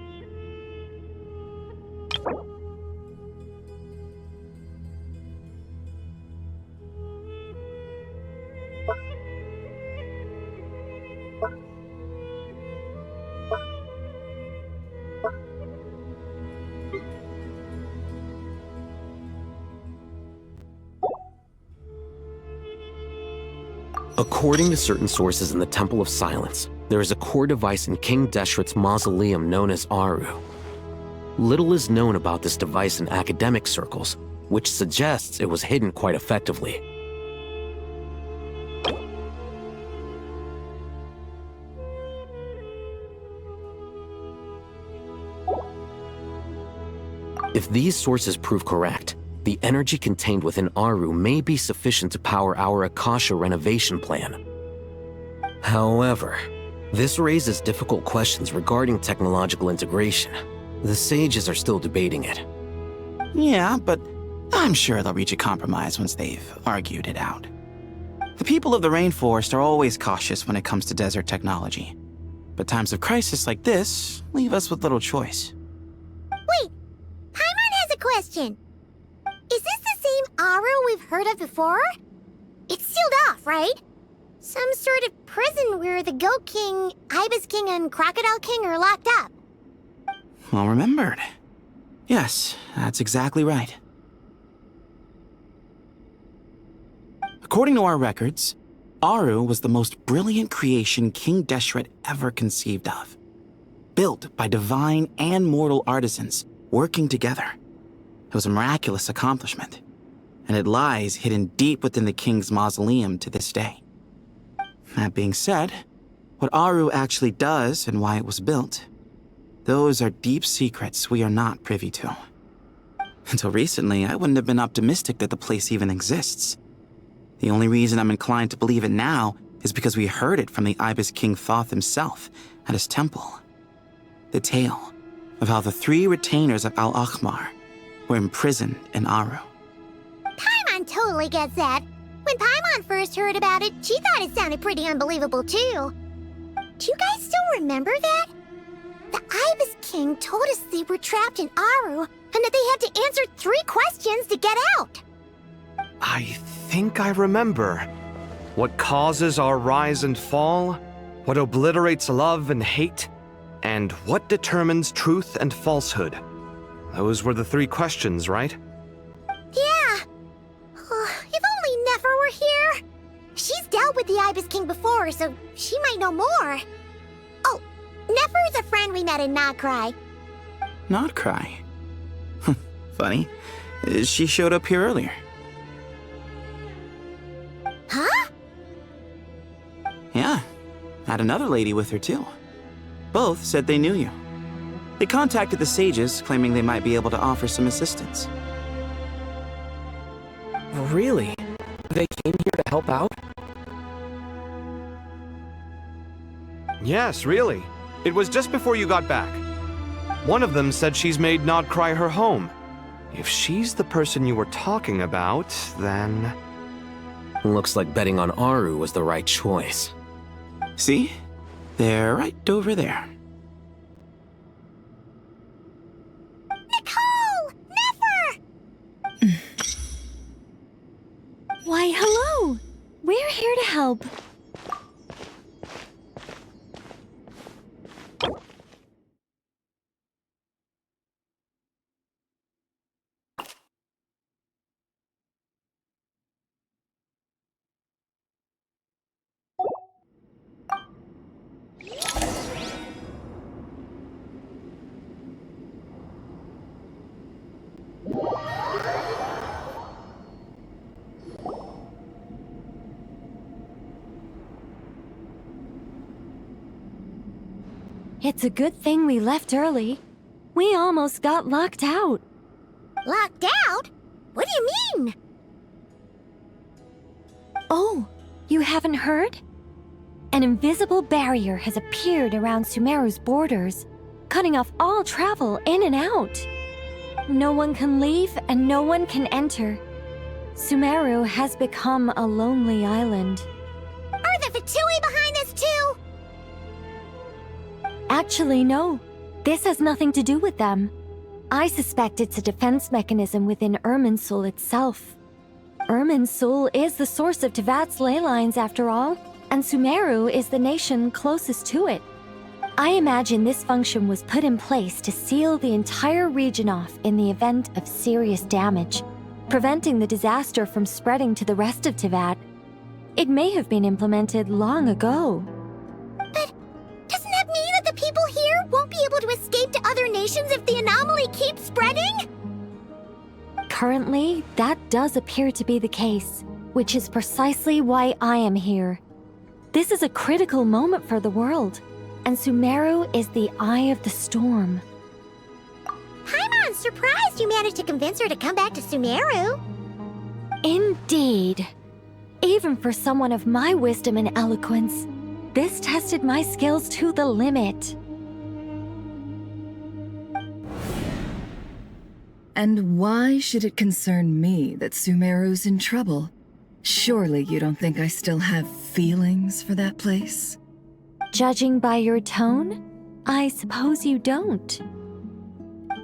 According to certain sources in the Temple of Silence, there is a core device in King Deshret's mausoleum known as Aru. Little is known about this device in academic circles, which suggests it was hidden quite effectively. If these sources prove correct, the energy contained within Aru may be sufficient to power our Akasha renovation plan. However, this raises difficult questions regarding technological integration. The sages are still debating it. Yeah, but I'm sure they'll reach a compromise once they've argued it out. The people of the rainforest are always cautious when it comes to desert technology. But times of crisis like this leave us with little choice. Wait, Paimon has a question. Is this the same Aru we've heard of before? It's sealed off, right? Some sort of prison where the Goat King, Ibis King, and Crocodile King are locked up. Well remembered. Yes, that's exactly right. According to our records, Aru was the most brilliant creation King Deshret ever conceived of. Built by divine and mortal artisans working together. It was a miraculous accomplishment, and it lies hidden deep within the king's mausoleum to this day. That being said, what Aru actually does and why it was built, Those are deep secrets we are not privy to. Until recently, I wouldn't have been optimistic that the place even exists. The only reason I'm inclined to believe it now is because we heard it from the Ibis King Thoth himself at his temple. The tale of how the 3 retainers of Al-Akhmar were imprisoned in Aru. Paimon totally gets that. When Paimon first heard about it, she thought it sounded pretty unbelievable too. Do you guys still remember that? The Ibis King told us they were trapped in Aru and that they had to answer 3 questions to get out. I think I remember. What causes our rise and fall? What obliterates love and hate? And what determines truth and falsehood? Those were the 3 questions, right? Yeah. If only Nefer were here. She's dealt with the Ibis King before, so she might know more. Oh, Nefer is a friend we met in Notcry. Notcry? Funny. She showed up here earlier. Huh? Yeah. Had another lady with her too. Both said they knew you. They contacted the sages, claiming they might be able to offer some assistance. Really? They came here to help out? Yes, really. It was just before you got back. One of them said she's made Nodcry her home. If she's the person you were talking about, then... Looks like betting on Aru was the right choice. See? They're right over there. Nicole! Nefer! Why, hello! We're here to help. It's a good thing we left early. We almost got locked out. Locked out? What do you mean? Oh, you haven't heard? An invisible barrier has appeared around Sumeru's borders, cutting off all travel in and out. No one can leave and no one can enter. Sumeru has become a lonely island. Are the Fatui behind this too? Actually, no. This has nothing to do with them. I suspect it's a defense mechanism within Irminsul itself. Irminsul is the source of Tevat's ley lines after all, and Sumeru is the nation closest to it. I imagine this function was put in place to seal the entire region off in the event of serious damage, preventing the disaster from spreading to the rest of Tevat. It may have been implemented long ago. But doesn't that mean that the people here won't be able to escape to other nations if the anomaly keeps spreading? Currently, that does appear to be the case, which is precisely why I am here. This is a critical moment for the world, and Sumeru is the eye of the storm. Paimon's surprised you managed to convince her to come back to Sumeru. Indeed. Even for someone of my wisdom and eloquence, this tested my skills to the limit. And why should it concern me that Sumeru's in trouble? Surely you don't think I still have feelings for that place? Judging by your tone, I suppose you don't.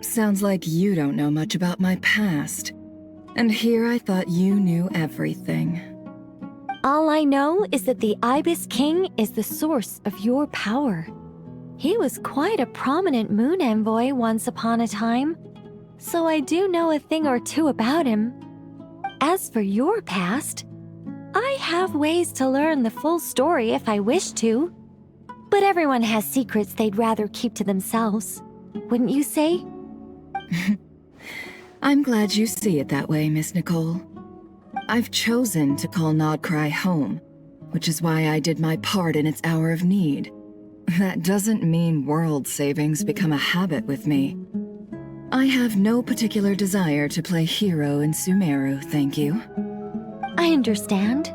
Sounds like you don't know much about my past. And here I thought you knew everything. All I know is that the Ibis King is the source of your power. He was quite a prominent moon envoy once upon a time, so I do know a thing or two about him. As for your past, I have ways to learn the full story if I wish to. But everyone has secrets they'd rather keep to themselves, wouldn't you say? I'm glad you see it that way, Miss Nicole. I've chosen to call Nodcry home, which is why I did my part in its hour of need. That doesn't mean world savings become a habit with me. I have no particular desire to play hero in Sumeru, thank you. I understand.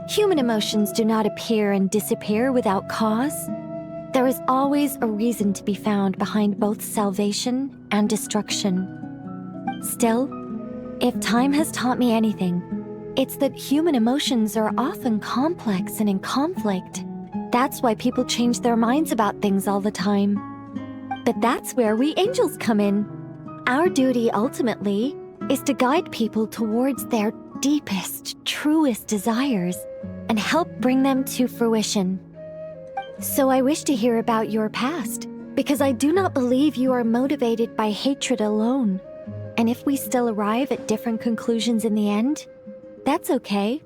Human emotions do not appear and disappear without cause. There is always a reason to be found behind both salvation and destruction. Still, if time has taught me anything, it's that human emotions are often complex and in conflict. That's why people change their minds about things all the time. But that's where we angels come in. Our duty, ultimately, is to guide people towards their deepest, truest desires and help bring them to fruition. So I wish to hear about your past, because I do not believe you are motivated by hatred alone. And if we still arrive at different conclusions in the end, that's okay.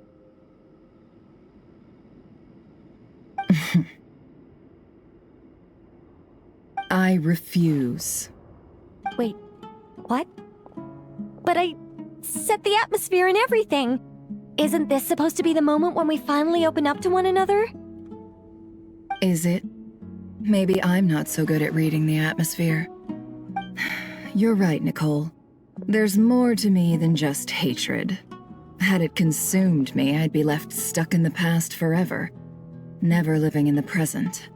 I refuse. Wait, what? But I set the atmosphere and everything. Isn't this supposed to be the moment when we finally open up to one another? Is it? Maybe I'm not so good at reading the atmosphere. You're right, Nicole. There's more to me than just hatred. Had it consumed me, I'd be left stuck in the past forever, never living in the present.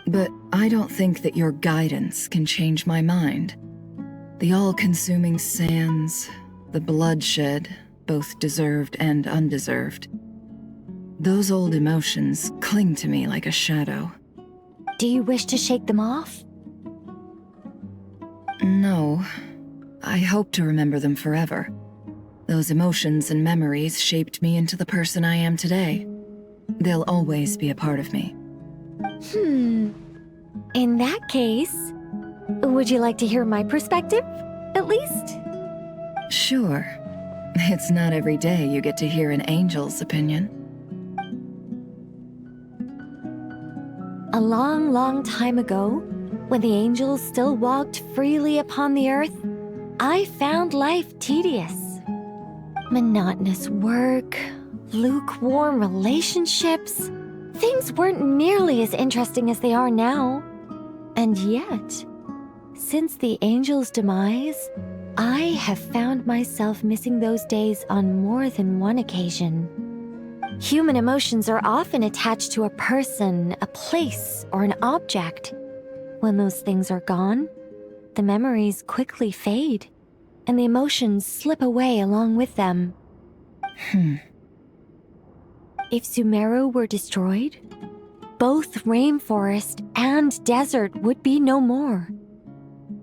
But I don't think that your guidance can change my mind. The all-consuming sands, the bloodshed, both deserved and undeserved. Those old emotions cling to me like a shadow. Do you wish to shake them off? No. I hope to remember them forever. Those emotions and memories shaped me into the person I am today. They'll always be a part of me. In that case, would you like to hear my perspective, at least? Sure. It's not every day you get to hear an angel's opinion. A long, long time ago, when the angels still walked freely upon the earth, I found life tedious. Monotonous work, lukewarm relationships. Things weren't nearly as interesting as they are now. And yet, since the angel's demise, I have found myself missing those days on more than one occasion. Human emotions are often attached to a person, a place, or an object. When those things are gone, the memories quickly fade, and the emotions slip away along with them. If Sumeru were destroyed, both rainforest and desert would be no more.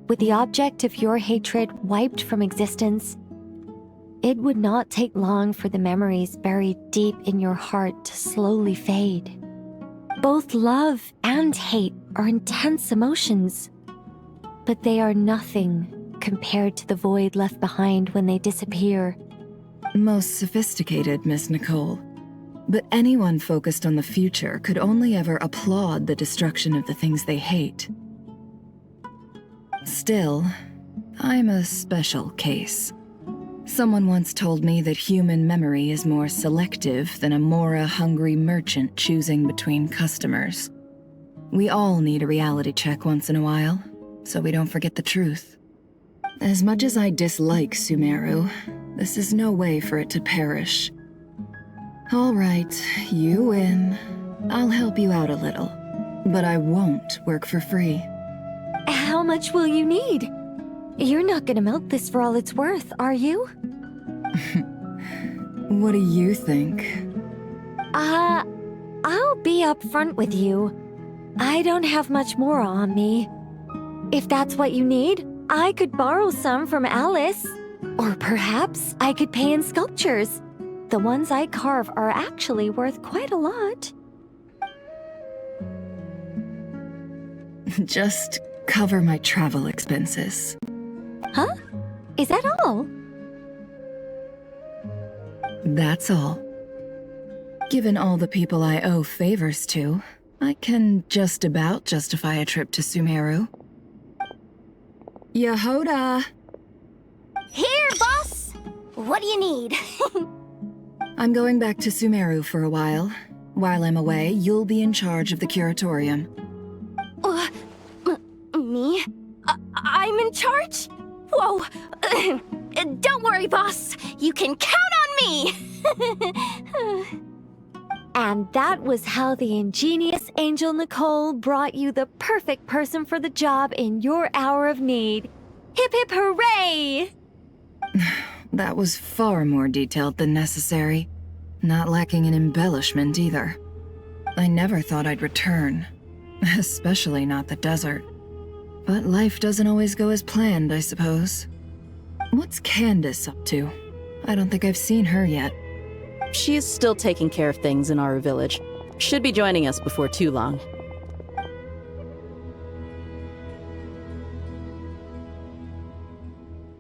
With the object of your hatred wiped from existence, it would not take long for the memories buried deep in your heart to slowly fade. Both love and hate are intense emotions, but they are nothing compared to the void left behind when they disappear. Most sophisticated, Miss Nicole. But anyone focused on the future could only ever applaud the destruction of the things they hate. Still, I'm a special case. Someone once told me that human memory is more selective than a Mora-hungry merchant choosing between customers. We all need a reality check once in a while, so we don't forget the truth. As much as I dislike Sumeru, this is no way for it to perish. All right, you win. I'll help you out a little, but I won't work for free. How much will you need? You're not gonna milk this for all it's worth, are you? What do you think? I'll be upfront with you. I don't have much more on me. If that's what you need, I could borrow some from Alice. Or perhaps I could pay in sculptures. The ones I carve are actually worth quite a lot. Just cover my travel expenses. Huh? Is that all? That's all. Given all the people I owe favors to, I can just about justify a trip to Sumeru. Yehoda! Here, boss! What do you need? I'm going back to Sumeru for a while. While I'm away, you'll be in charge of the curatorium. I'm in charge? Whoa. Don't worry, boss. You can count on me. And that was how the ingenious Angel Nicole brought you the perfect person for the job in your hour of need. Hip hip hooray! That was far more detailed than necessary. Not lacking in embellishment either. I never thought I'd return. Especially not the desert. But life doesn't always go as planned, I suppose. What's Candace up to? I don't think I've seen her yet. She's still taking care of things in our village. Should be joining us before too long.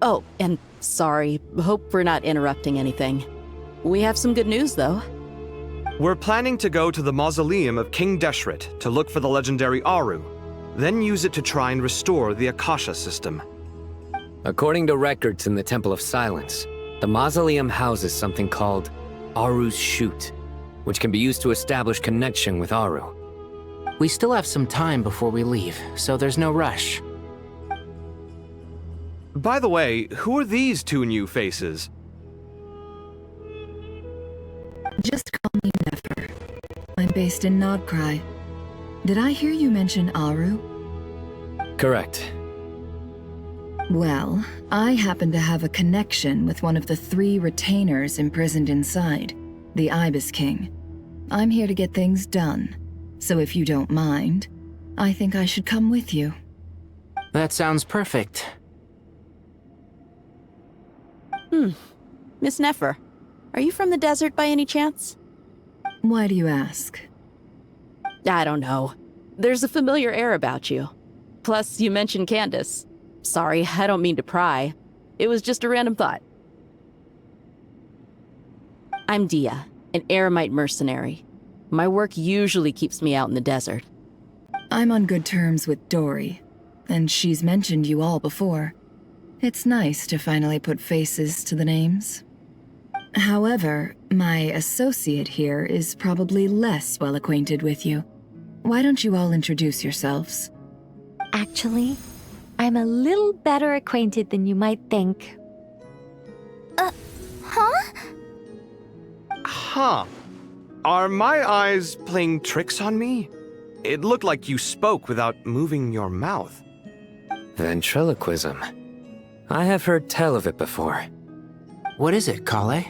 Oh, and sorry. Hope we're not interrupting anything. We have some good news, though. We're planning to go to the mausoleum of King Deshret to look for the legendary Aru, then use it to try and restore the Akasha system. According to records in the Temple of Silence, the mausoleum houses something called Aru's Chute, which can be used to establish connection with Aru. We still have some time before we leave, so there's no rush. By the way, who are these two new faces? Just call me Nefer. I'm based in Nodcry. Did I hear you mention Aru? Correct. Well, I happen to have a connection with one of the 3 retainers imprisoned inside, the Ibis King. I'm here to get things done, so if you don't mind, I think I should come with you. That sounds perfect. Miss Nefer, are you from the desert by any chance? Why do you ask? I don't know. There's a familiar air about you. Plus, you mentioned Candace. Sorry, I don't mean to pry. It was just a random thought. I'm Dia, an Eremite mercenary. My work usually keeps me out in the desert. I'm on good terms with Dory, and she's mentioned you all before. It's nice to finally put faces to the names. However, my associate here is probably less well acquainted with you. Why don't you all introduce yourselves? Actually, I'm a little better acquainted than you might think. Huh. Are my eyes playing tricks on me? It looked like you spoke without moving your mouth. Ventriloquism. I have heard tell of it before. What is it, Kale?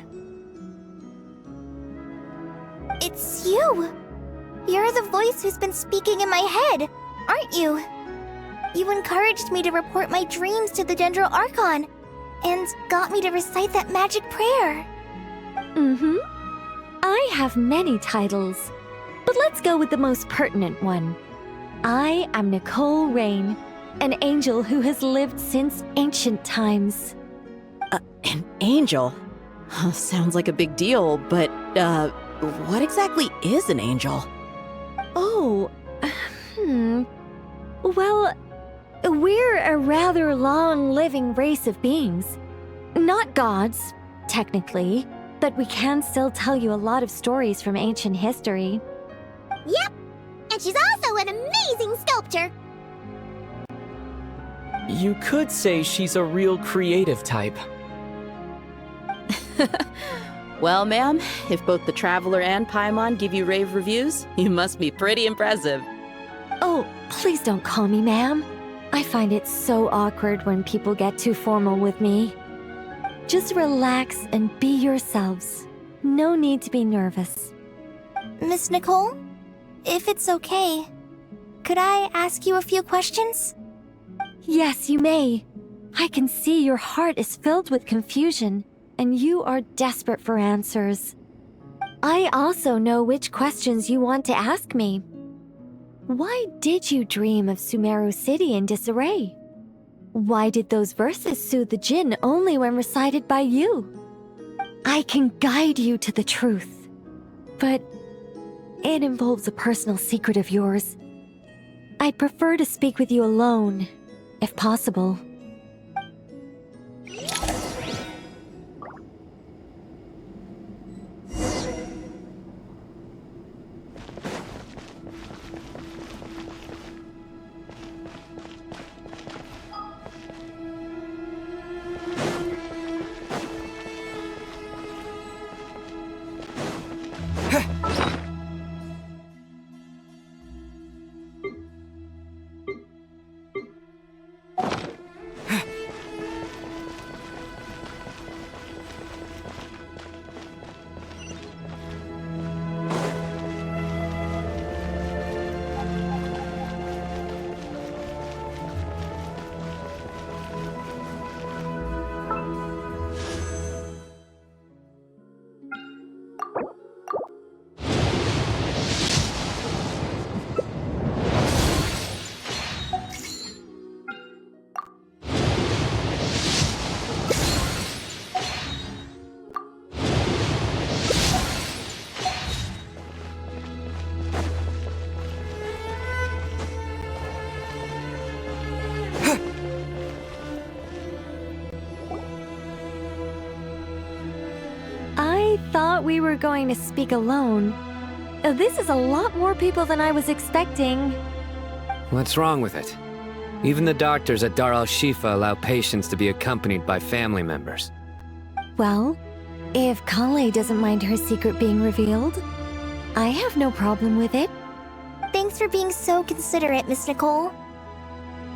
It's you! You're the voice who's been speaking in my head, aren't you? You encouraged me to report my dreams to the Dendro Archon, and got me to recite that magic prayer. Mm-hmm. I have many titles, but let's go with the most pertinent one. I am Nicole Rain, an angel who has lived since ancient times. An angel? Sounds like a big deal, but, what exactly is an angel? Oh, Well, we're a rather long-living race of beings. Not gods, technically, but we can still tell you a lot of stories from ancient history. Yep, and she's also an amazing sculptor. You could say she's a real creative type. Well, ma'am, if both the Traveler and Paimon give you rave reviews, you must be pretty impressive. Oh, please don't call me ma'am. I find it so awkward when people get too formal with me. Just relax and be yourselves. No need to be nervous. Miss Nicole, if it's okay, could I ask you a few questions? Yes, you may. I can see your heart is filled with confusion, and you are desperate for answers. I also know which questions you want to ask me. Why did you dream of Sumeru City in disarray? Why did those verses soothe the Jinn only when recited by you? I can guide you to the truth, but it involves a personal secret of yours. I'd prefer to speak with you alone, if possible. I thought we were going to speak alone. This is a lot more people than I was expecting. What's wrong with it? Even the doctors at Dar al-Shifa allow patients to be accompanied by family members. Well, if Kale doesn't mind her secret being revealed, I have no problem with it. Thanks for being so considerate, Miss Nicole.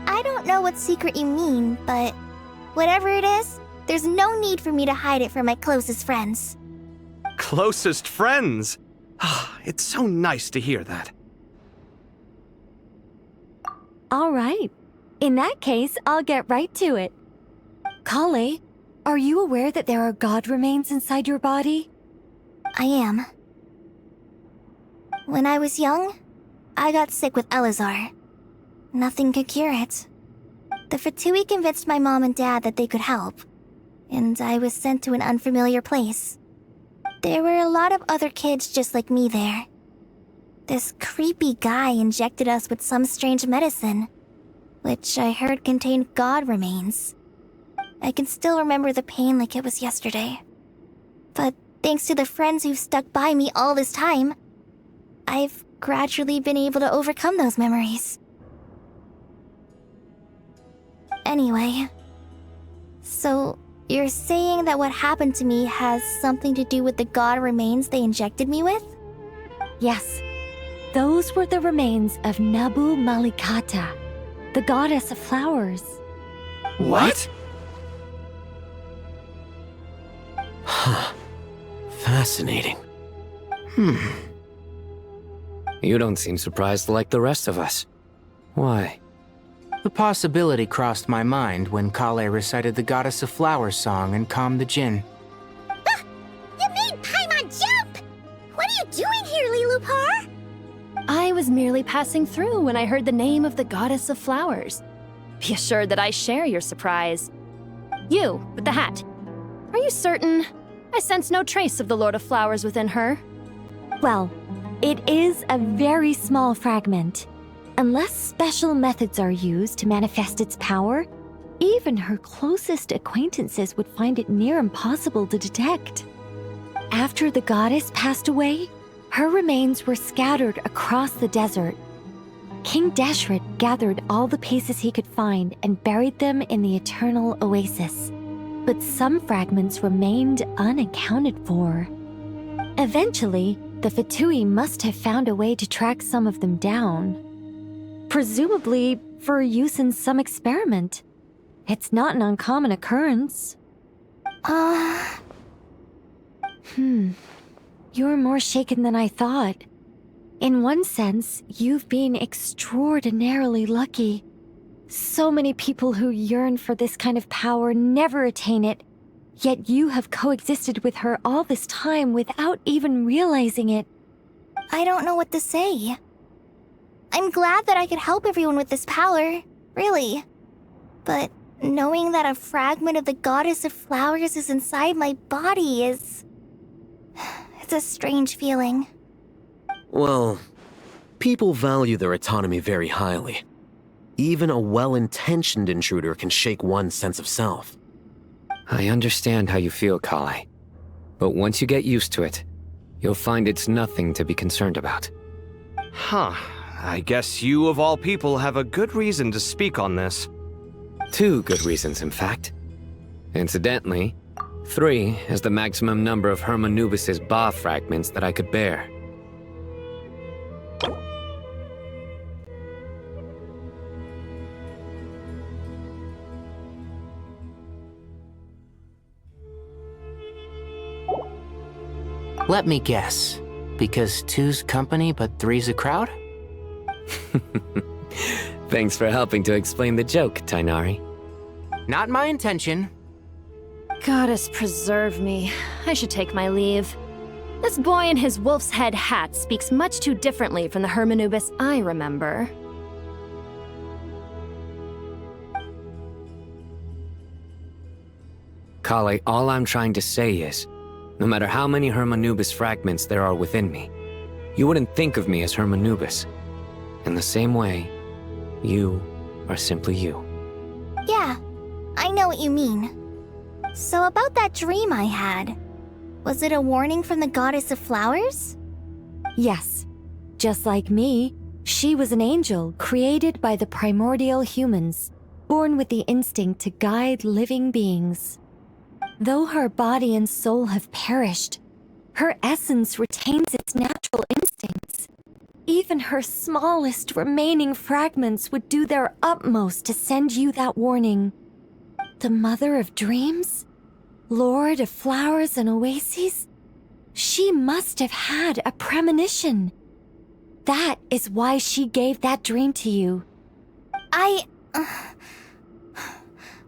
I don't know what secret you mean, but whatever it is, there's no need for me to hide it from my closest friends. Closest friends? It's so nice to hear that. All right. In that case, I'll get right to it. Kale, are you aware that there are god remains inside your body? I am. When I was young, I got sick with Elazar. Nothing could cure it. The Fatui convinced my mom and dad that they could help, and I was sent to an unfamiliar place. There were a lot of other kids just like me there. This creepy guy injected us with some strange medicine, which I heard contained god remains. I can still remember the pain like it was yesterday. But thanks to the friends who've stuck by me all this time, I've gradually been able to overcome those memories. Anyway, so you're saying that what happened to me has something to do with the god remains they injected me with? Yes. Those were the remains of Nabu Malikata, the goddess of flowers. What? Huh. Fascinating. You don't seem surprised like the rest of us. Why? The possibility crossed my mind when Kale recited the Goddess of Flowers song and calmed the Jinn. You made Paimon jump! What are you doing here, Lilupar? I was merely passing through when I heard the name of the Goddess of Flowers. Be assured that I share your surprise. You, with the hat. Are you certain? I sense no trace of the Lord of Flowers within her. Well, it is a very small fragment. Unless special methods are used to manifest its power, even her closest acquaintances would find it near impossible to detect. After the goddess passed away, her remains were scattered across the desert. King Deshret gathered all the pieces he could find and buried them in the eternal oasis. But some fragments remained unaccounted for. Eventually, the Fatui must have found a way to track some of them down. Presumably for use in some experiment. It's not an uncommon occurrence. You're more shaken than I thought. In one sense, you've been extraordinarily lucky. So many people who yearn for this kind of power never attain it, yet you have coexisted with her all this time without even realizing it. I don't know what to say. I'm glad that I could help everyone with this power, really. But knowing that a fragment of the Goddess of Flowers is inside my body is... it's a strange feeling. Well, people value their autonomy very highly. Even a well-intentioned intruder can shake one's sense of self. I understand how you feel, Kale. But once you get used to it, you'll find it's nothing to be concerned about. Huh. I guess you, of all people, have a good reason to speak on this. 2 good reasons, in fact. Incidentally, 3 is the maximum number of Hermanubis' Ba fragments that I could bear. Let me guess. Because 2's company, but 3's a crowd? Thanks for helping to explain the joke, Tainari. Not my intention. Goddess preserve me. I should take my leave. This boy in his wolf's head hat speaks much too differently from the Hermanubis I remember. Kale, all I'm trying to say is, no matter how many Hermanubis fragments there are within me, you wouldn't think of me as Hermanubis. In the same way, you are simply you. Yeah, I know what you mean. So about that dream I had, Was it a warning from the goddess of flowers? Yes. Just like me, she was an angel created by the primordial humans, born with the instinct to guide living beings. Though her body and soul have perished, her essence retains its natural instincts. Even her smallest remaining fragments would do their utmost to send you that warning. The mother of dreams? Lord of flowers and oases? She must have had a premonition. That is why she gave that dream to you.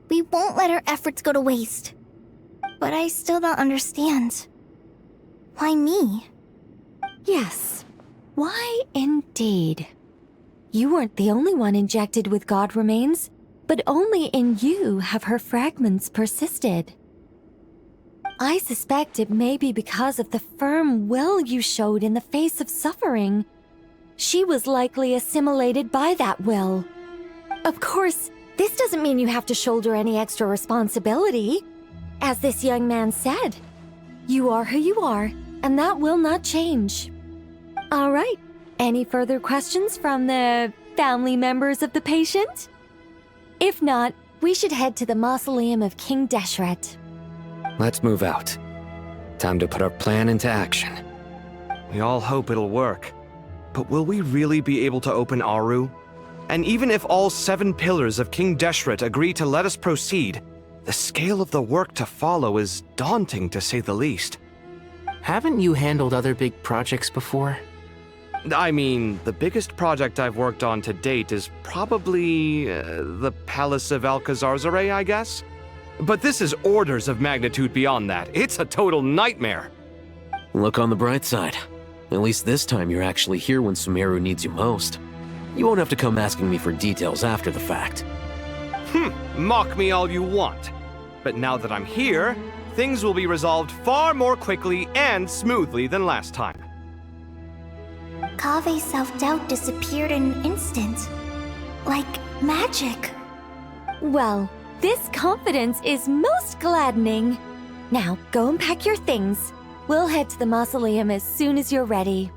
We won't let our efforts go to waste. But I still don't understand. Why me? Yes. Why indeed? You weren't the only one injected with god remains, but only in you have her fragments persisted. I suspect it may be because of the firm will you showed in the face of suffering. She was likely assimilated by that will. Of course, this doesn't mean you have to shoulder any extra responsibility. As this young man said, you are who you are, and that will not change. All right, any further questions from the family members of the patient? If not, we should head to the mausoleum of King Deshret. Let's move out. Time to put our plan into action. We all hope it'll work. But will we really be able to open Aru? And even if all 7 pillars of King Deshret agree to let us proceed, the scale of the work to follow is daunting to say the least. Haven't you handled other big projects before? I mean, the biggest project I've worked on to date is probably the Palace of Alcazarzaray, I guess? But this is orders of magnitude beyond that. It's a total nightmare. Look on the bright side. At least this time you're actually here when Sumeru needs you most. You won't have to come asking me for details after the fact. Mock me all you want. But now that I'm here, things will be resolved far more quickly and smoothly than last time. Kave's self-doubt disappeared in an instant. Like magic. Well, this confidence is most gladdening. Now, go and pack your things. We'll head to the mausoleum as soon as you're ready.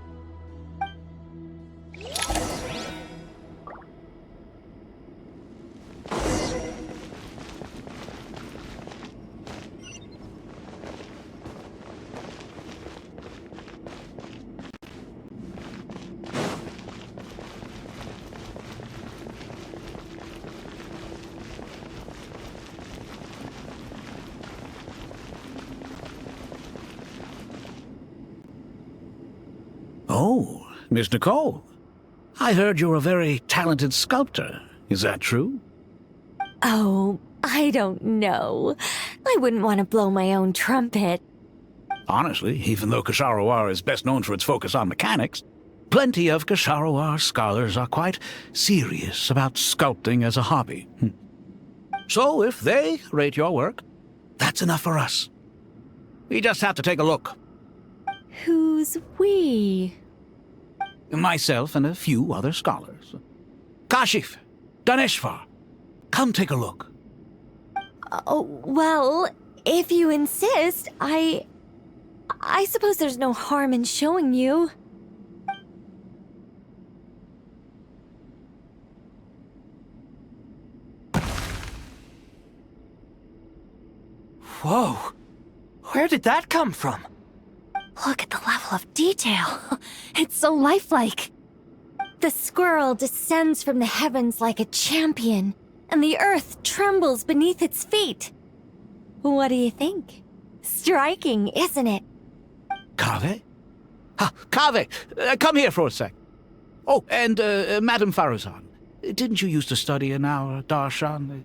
Oh, Miss Nicole. I heard you're a very talented sculptor. Is that true? Oh, I don't know. I wouldn't want to blow my own trumpet. Honestly, even though Ksharoar is best known for its focus on mechanics, plenty of Ksharoar scholars are quite serious about sculpting as a hobby. So if they rate your work, that's enough for us. We just have to take a look. Who's we? Myself and a few other scholars. Kashif, Daneshvar, come take a look. Oh, well, if you insist, I suppose there's no harm in showing you. Whoa! Where did that come from? Look at the level of detail. It's so lifelike. The squirrel descends from the heavens like a champion, and the earth trembles beneath its feet. What do you think? Striking, isn't it? Kave? Kave, come here for a sec. Oh, and Madame Farazan, didn't you used to study in our darshan?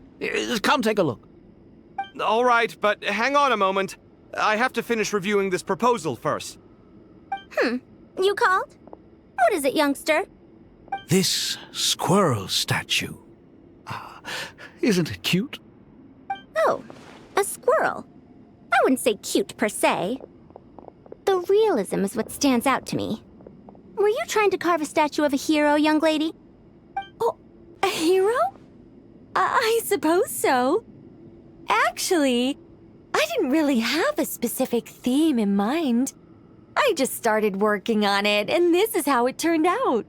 Come take a look. All right, but hang on a moment. I have to finish reviewing this proposal first. You called? What is it, youngster? This squirrel statue. Isn't it cute? Oh, a squirrel. I wouldn't say cute per se. The realism is what stands out to me. Were you trying to carve a statue of a hero, young lady? Oh, a hero? I suppose so. Actually, I didn't really have a specific theme in mind. I just started working on it, and this is how it turned out.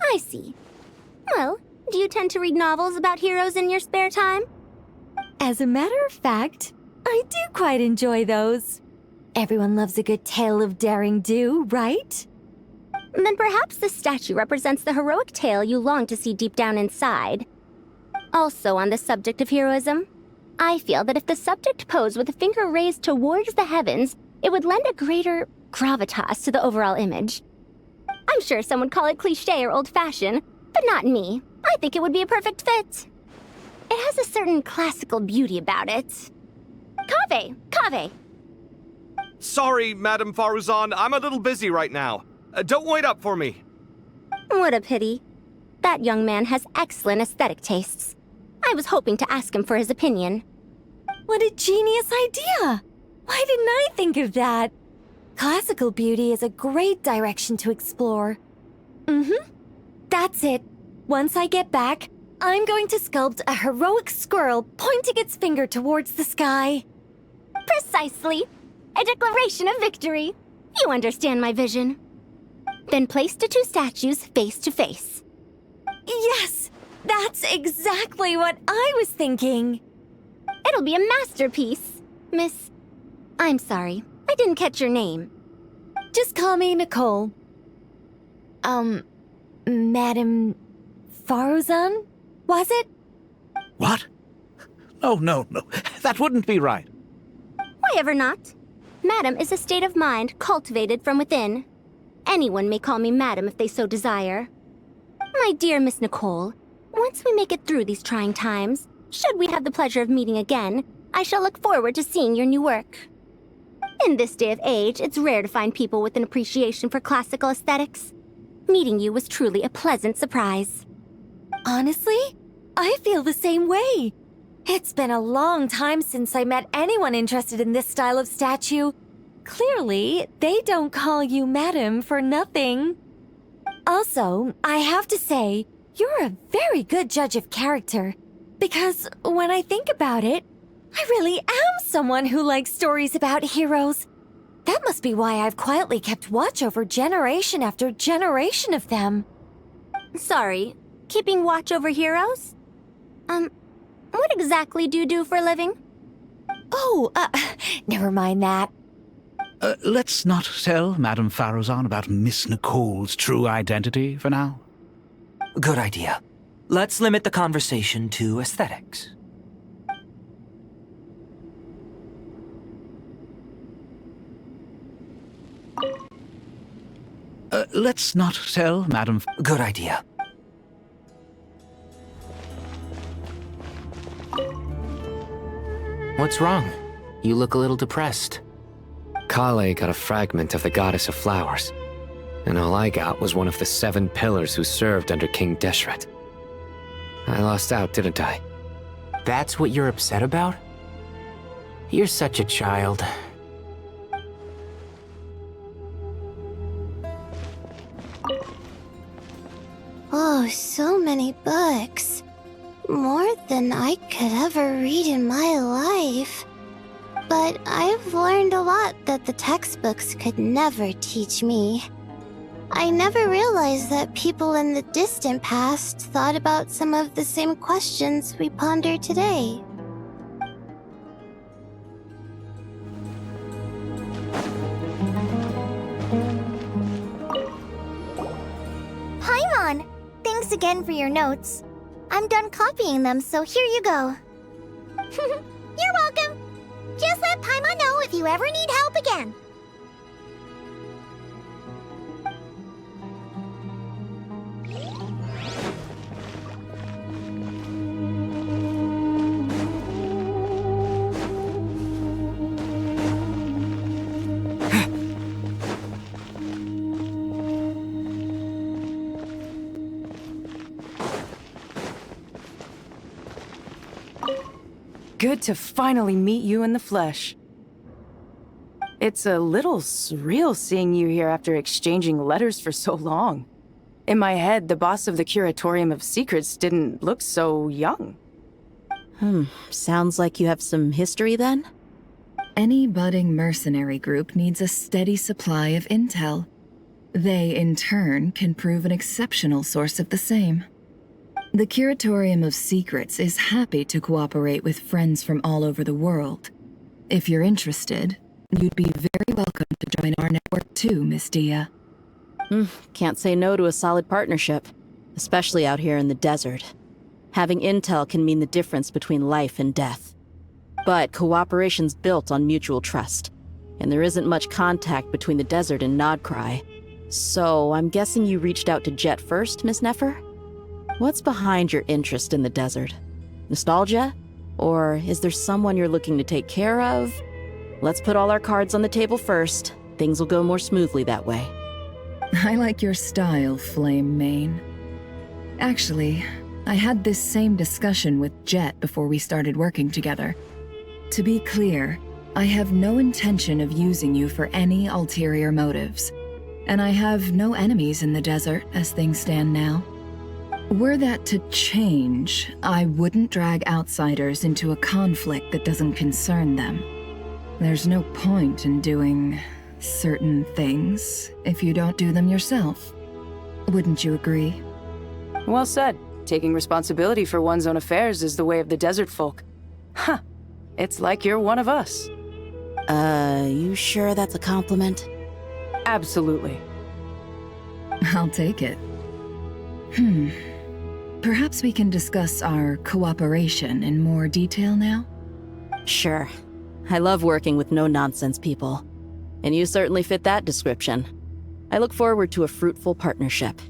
I see. Well, do you tend to read novels about heroes in your spare time? As a matter of fact, I do quite enjoy those. Everyone loves a good tale of daring do, right? Then perhaps this statue represents the heroic tale you long to see deep down inside. Also on the subject of heroism, I feel that if the subject posed with a finger raised towards the heavens, it would lend a greater gravitas to the overall image. I'm sure some would call it cliché or old-fashioned, but not me. I think it would be a perfect fit. It has a certain classical beauty about it. Kaveh! Sorry, Madame Faruzan, I'm a little busy right now. Don't wait up for me. What a pity. That young man has excellent aesthetic tastes. I was hoping to ask him for his opinion. What a genius idea! Why didn't I think of that? Classical beauty is a great direction to explore. That's it. Once I get back, I'm going to sculpt a heroic squirrel pointing its finger towards the sky. Precisely. A declaration of victory. You understand my vision. Then place the two statues face to face. Yes! That's exactly what I was thinking. It'll be a masterpiece, Miss... I'm sorry, I didn't catch your name. Just call me Nicole. Madame Faruzan? Was it? What? Oh, no. That wouldn't be right. Why ever not? Madam is a state of mind cultivated from within. Anyone may call me Madam if they so desire. My dear Miss Nicole, once we make it through these trying times, should we have the pleasure of meeting again, I shall look forward to seeing your new work. In this day of age, it's rare to find people with an appreciation for classical aesthetics. Meeting you was truly a pleasant surprise. Honestly, I feel the same way. It's been a long time since I met anyone interested in this style of statue. Clearly, they don't call you Madam for nothing. Also, I have to say, you're a very good judge of character. Because when I think about it, I really am someone who likes stories about heroes. That must be why I've quietly kept watch over generation after generation of them. Sorry, keeping watch over heroes? What exactly do you do for a living? Oh, never mind that. Let's not tell Madame Faruzan about Miss Nicole's true identity for now. Good idea. Let's limit the conversation to aesthetics. Let's not tell Madame... Good idea. What's wrong? You look a little depressed. Kale got a fragment of the Goddess of Flowers, and all I got was one of the 7 pillars who served under King Deshret. I lost out, didn't I? That's what you're upset about? You're such a child. Oh, so many books. More than I could ever read in my life. But I've learned a lot that the textbooks could never teach me. I never realized that people in the distant past thought about some of the same questions we ponder today. Paimon! Thanks again for your notes. I'm done copying them, so here you go. You're welcome. Just let Paimon know if you ever need help again. Good to finally meet you in the flesh. It's a little surreal seeing you here after exchanging letters for so long. In my head, the boss of the Curatorium of Secrets didn't look so young. Sounds like you have some history then? Any budding mercenary group needs a steady supply of intel. They, in turn, can prove an exceptional source of the same. The Curatorium of Secrets is happy to cooperate with friends from all over the world. If you're interested, you'd be very welcome to join our network too, Miss Dia. Can't say no to a solid partnership, especially out here in the desert. Having intel can mean the difference between life and death. But cooperation's built on mutual trust, and there isn't much contact between the desert and Nodcry. So I'm guessing you reached out to Jet first, Miss Nefer? What's behind your interest in the desert? Nostalgia? Or is there someone you're looking to take care of? Let's put all our cards on the table first. Things will go more smoothly that way. I like your style, Flame Mane. Actually, I had this same discussion with Jet before we started working together. To be clear, I have no intention of using you for any ulterior motives, and I have no enemies in the desert as things stand now. Were that to change, I wouldn't drag outsiders into a conflict that doesn't concern them. There's no point in doing certain things if you don't do them yourself. Wouldn't you agree? Well said. Taking responsibility for one's own affairs is the way of the desert folk. Huh. It's like you're one of us. You sure that's a compliment? Absolutely. I'll take it. Perhaps we can discuss our cooperation in more detail now? Sure. I love working with no-nonsense people. And you certainly fit that description. I look forward to a fruitful partnership.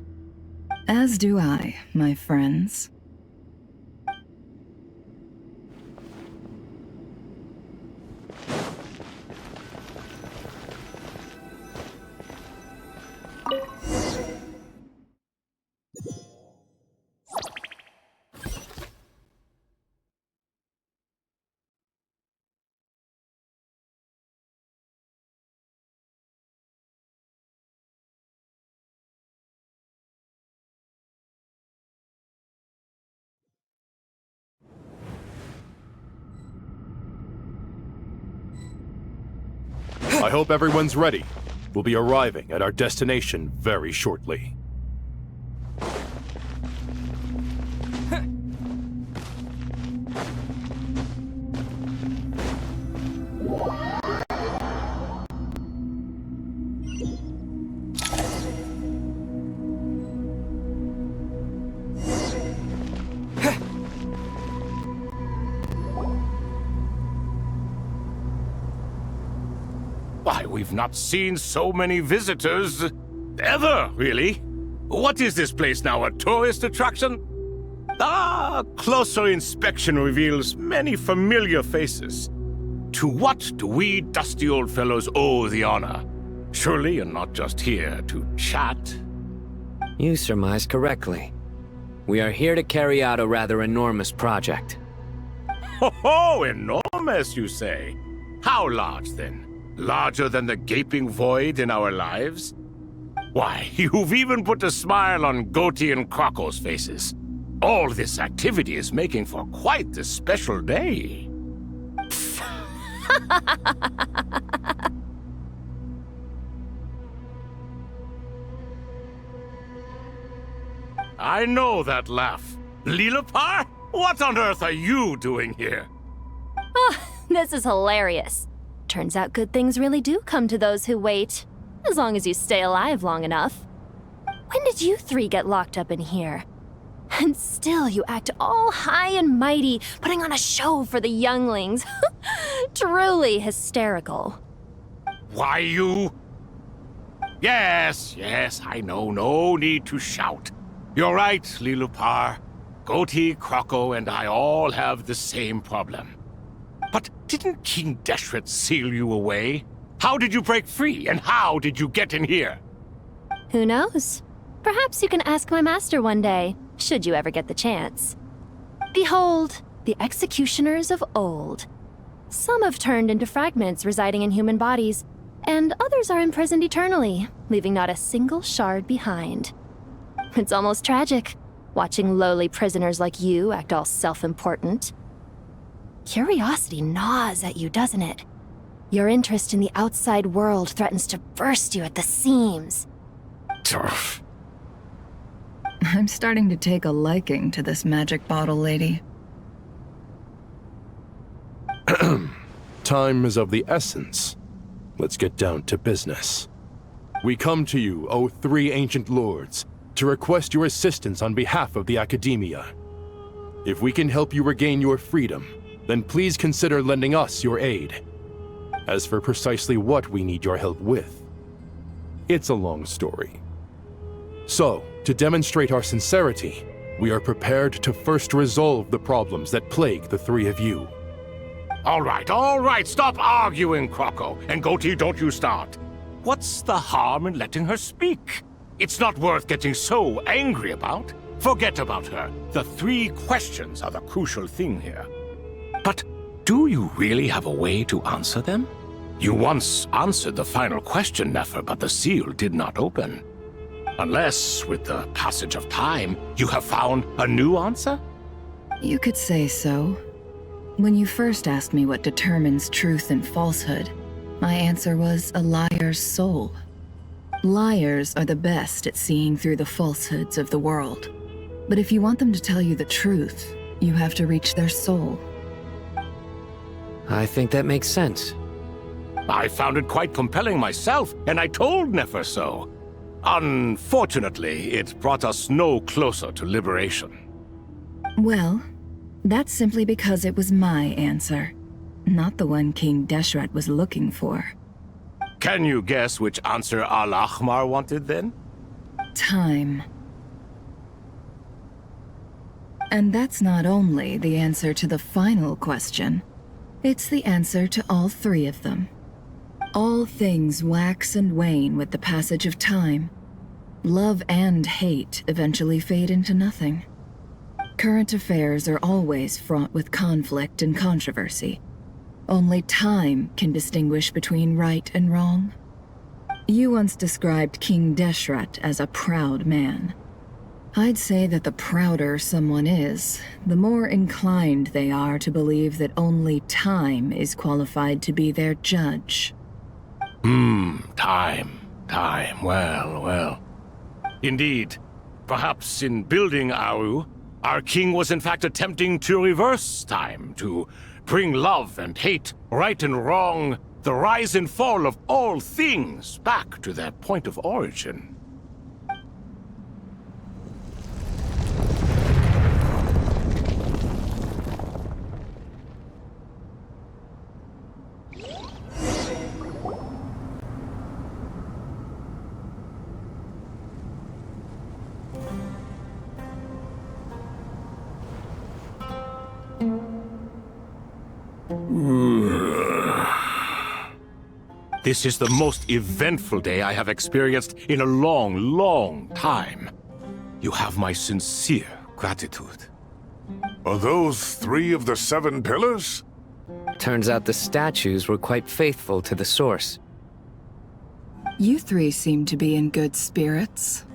As do I, my friends. I hope everyone's ready. We'll be arriving at our destination very shortly. Why, we've not seen so many visitors ever, really. What is this place now, a tourist attraction? Closer inspection reveals many familiar faces. To what do we dusty old fellows owe the honor? Surely you're not just here to chat. You surmise correctly. We are here to carry out a rather enormous project. Ho, enormous, you say? How large, then? Larger than the gaping void in our lives? Why, you've even put a smile on Goatee and Crocco's faces. All this activity is making for quite the special day. I know that laugh. Lilipar? What on earth are you doing here? Oh, this is hilarious. Turns out good things really do come to those who wait, as long as you stay alive long enough. When did you three get locked up in here? And still you act all high and mighty, putting on a show for the younglings. Truly hysterical. Why, you... Yes, I know, no need to shout. You're right, Lilipar. Goatee, Crocco, and I all have the same problem. But didn't King Deshret seal you away? How did you break free, and how did you get in here? Who knows? Perhaps you can ask my master one day, should you ever get the chance. Behold, the executioners of old. Some have turned into fragments residing in human bodies, and others are imprisoned eternally, leaving not a single shard behind. It's almost tragic, watching lowly prisoners like you act all self-important. Curiosity gnaws at you, doesn't it? Your interest in the outside world threatens to burst you at the seams. I'm starting to take a liking to this magic bottle lady. Time is of the essence. Let's get down to business. We come to you, O three ancient lords, to request your assistance on behalf of the Academia. If we can help you regain your freedom, then please consider lending us your aid. As for precisely what we need your help with, it's a long story. So, to demonstrate our sincerity, we are prepared to first resolve the problems that plague the three of you. All right, stop arguing, Croco. And Goatee, don't you start. What's the harm in letting her speak? It's not worth getting so angry about. Forget about her. The three questions are the crucial thing here. But do you really have a way to answer them? You once answered the final question, Nefer, but the seal did not open. Unless, with the passage of time, you have found a new answer? You could say so. When you first asked me what determines truth and falsehood, my answer was a liar's soul. Liars are the best at seeing through the falsehoods of the world. But if you want them to tell you the truth, you have to reach their soul. I think that makes sense. I found it quite compelling myself, and I told Nefer so. Unfortunately, it brought us no closer to liberation. Well, that's simply because it was my answer, not the one King Deshret was looking for. Can you guess which answer Al-Ahmar wanted then? Time. And that's not only the answer to the final question, it's the answer to all three of them. All things wax and wane with the passage of time. Love and hate eventually fade into nothing. Current affairs are always fraught with conflict and controversy. Only time can distinguish between right and wrong. You once described King Deshret as a proud man. I'd say that the prouder someone is, the more inclined they are to believe that only time is qualified to be their judge. Time. Well. Indeed. Perhaps in building Aru, our king was in fact attempting to reverse time, to bring love and hate, right and wrong, the rise and fall of all things back to their point of origin. This is the most eventful day I have experienced in a long time. You have my sincere gratitude. Are those 3 of the 7 pillars? Turns out the statues were quite faithful to the source. You three seem to be in good spirits.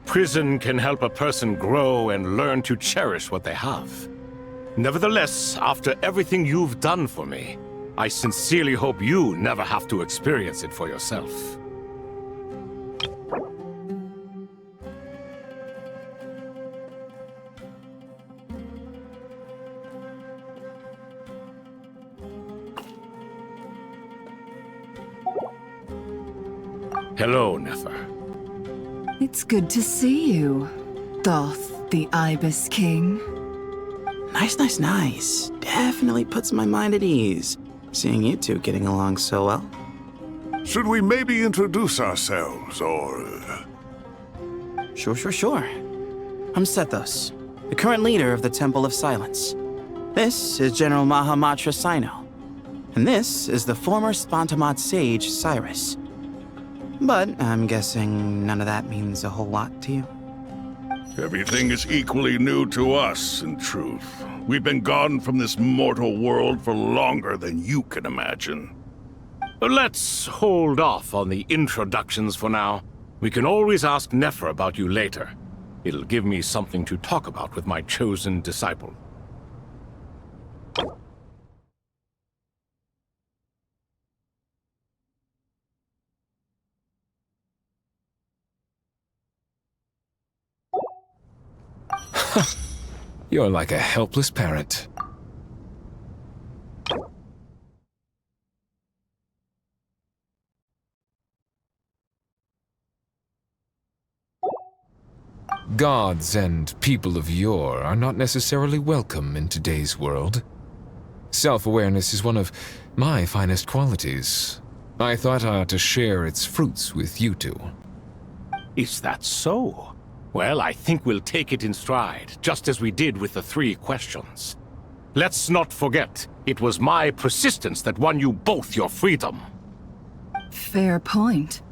Prison can help a person grow and learn to cherish what they have. Nevertheless, after everything you've done for me, I sincerely hope you never have to experience it for yourself. Hello, Nefer. It's good to see you, Thoth, the Ibis King. Nice. Definitely puts my mind at ease, seeing you two getting along so well. Should we maybe introduce ourselves, or... Sure. I'm Sethos, the current leader of the Temple of Silence. This is General Mahamatra Sino, and this is the former Spantamot sage, Cyrus. But I'm guessing none of that means a whole lot to you. Everything is equally new to us, in truth. We've been gone from this mortal world for longer than you can imagine. Let's hold off on the introductions for now. We can always ask Nefer about you later. It'll give me something to talk about with my chosen disciple. You're like a helpless parent. Gods and people of yore are not necessarily welcome in today's world. Self-awareness is one of my finest qualities. I thought I ought to share its fruits with you two. Is that so? Well, I think we'll take it in stride, just as we did with the 3 questions. Let's not forget, it was my persistence that won you both your freedom. Fair point.